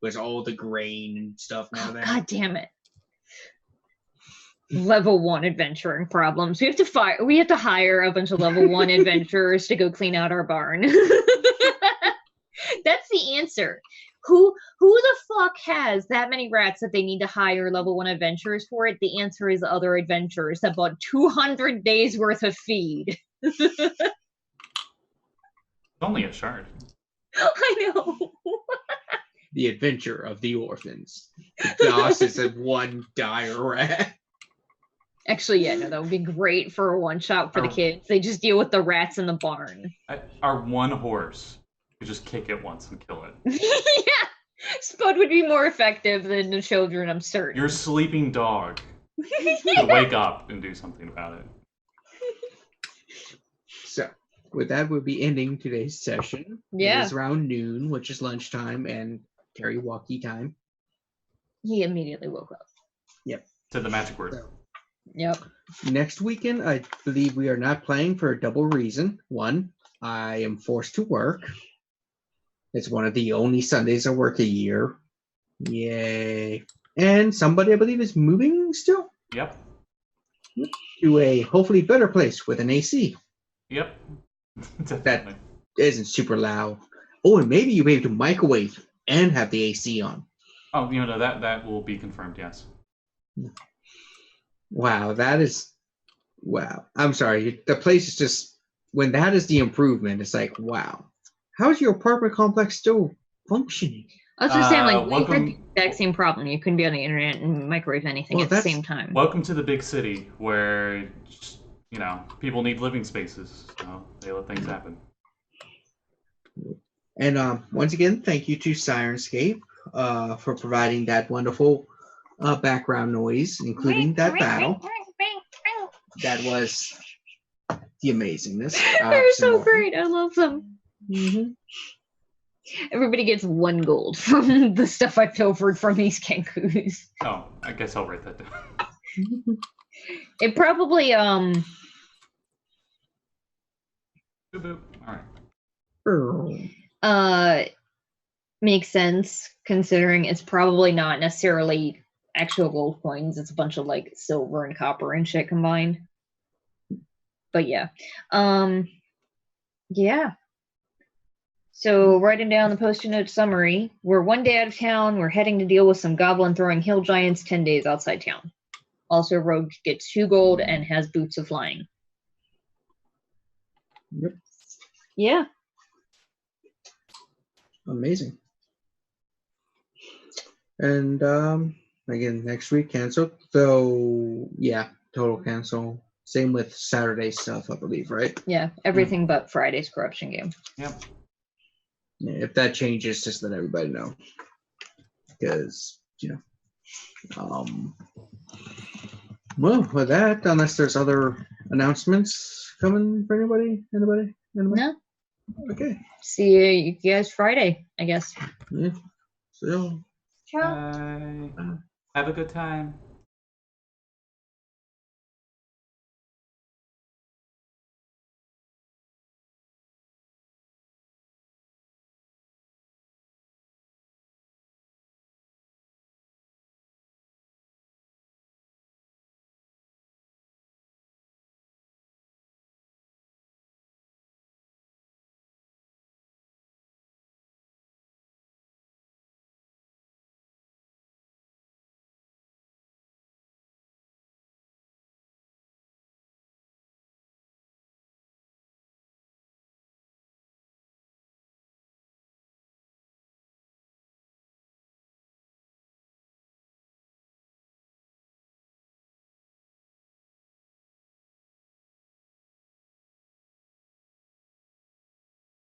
Speaker 2: with all the grain and stuff now
Speaker 3: Oh,
Speaker 2: there.
Speaker 3: God damn it. Level 1 adventuring problems. We have to hire a bunch of level 1 adventurers to go clean out our barn. That's the answer. Who the fuck has that many rats that they need to hire level 1 adventurers for it? The answer is other adventurers that bought 200 days worth of feed.
Speaker 1: It's only a shard.
Speaker 3: I know.
Speaker 2: The Adventure of the Orphans. The boss is a one dire rat.
Speaker 3: Actually, yeah, no, that would be great for a one-shot for the
Speaker 1: Oh.
Speaker 3: kids. They just deal with the rats in the barn.
Speaker 1: Our one horse could just kick it once and kill it.
Speaker 3: Yeah, Spud would be more effective than the children, I'm certain.
Speaker 1: Your sleeping dog could wake up and do something about it.
Speaker 2: So, with that, we'll be ending today's session.
Speaker 3: Yeah.
Speaker 2: It is around noon, which is lunchtime and Terry-walkie time.
Speaker 3: He immediately woke up.
Speaker 1: Said the magic word.
Speaker 2: So,
Speaker 3: Yep.
Speaker 2: next weekend, I believe we are not playing for a double reason. One, I am forced to work. It's one of the only Sundays I work a year. Yay. And somebody, I believe, is moving still
Speaker 1: Yep.
Speaker 2: to a hopefully better place with an AC.
Speaker 1: Yep. Definitely.
Speaker 2: Isn't super loud. Oh, and maybe you'll be able to microwave and have the AC on.
Speaker 1: Oh, that will be confirmed. Yes.
Speaker 2: Wow, wow. I'm sorry. The place is just, when that is the improvement, it's like, wow. How is your apartment complex still functioning?
Speaker 3: I was just saying, like, we had
Speaker 1: welcome-
Speaker 3: the exact same problem. You couldn't be on the internet and microwave anything
Speaker 2: Well,
Speaker 3: at the
Speaker 2: that's-
Speaker 3: same time.
Speaker 1: Welcome to the big city where people need living spaces, so they let things happen.
Speaker 2: And once again, thank you to Sirenscape for providing that wonderful background noise, including that battle. That was the amazingness.
Speaker 3: They're so
Speaker 2: Absolutely.
Speaker 3: great. I love them.
Speaker 2: Mhm.
Speaker 3: Everybody gets 1 gold from the stuff I pilfered from these Kenkus.
Speaker 1: Oh, I guess I'll write that down.
Speaker 3: It probably
Speaker 1: Boop, boop. All right.
Speaker 3: makes sense considering it's probably not necessarily actual gold coins. It's a bunch of like silver and copper and shit combined. But yeah. Yeah. So writing down the post-it note summary, we're 1 day out of town. We're heading to deal with some goblin throwing hill giants 10 days outside town. Also, Rogh gets 2 gold and has boots of flying.
Speaker 2: Yep.
Speaker 3: Yeah.
Speaker 2: Amazing. And again, next week canceled. So yeah, total cancel. Same with Saturday stuff, I believe, right?
Speaker 3: Yeah. Everything but Friday's corruption game.
Speaker 1: Yep.
Speaker 2: Yeah, if that changes, just let everybody know. Because, well, with that, unless there's other announcements coming for anybody?
Speaker 3: No.
Speaker 2: Okay.
Speaker 3: See you guys Friday, I guess.
Speaker 2: Yeah. So
Speaker 1: Bye. Have a good time.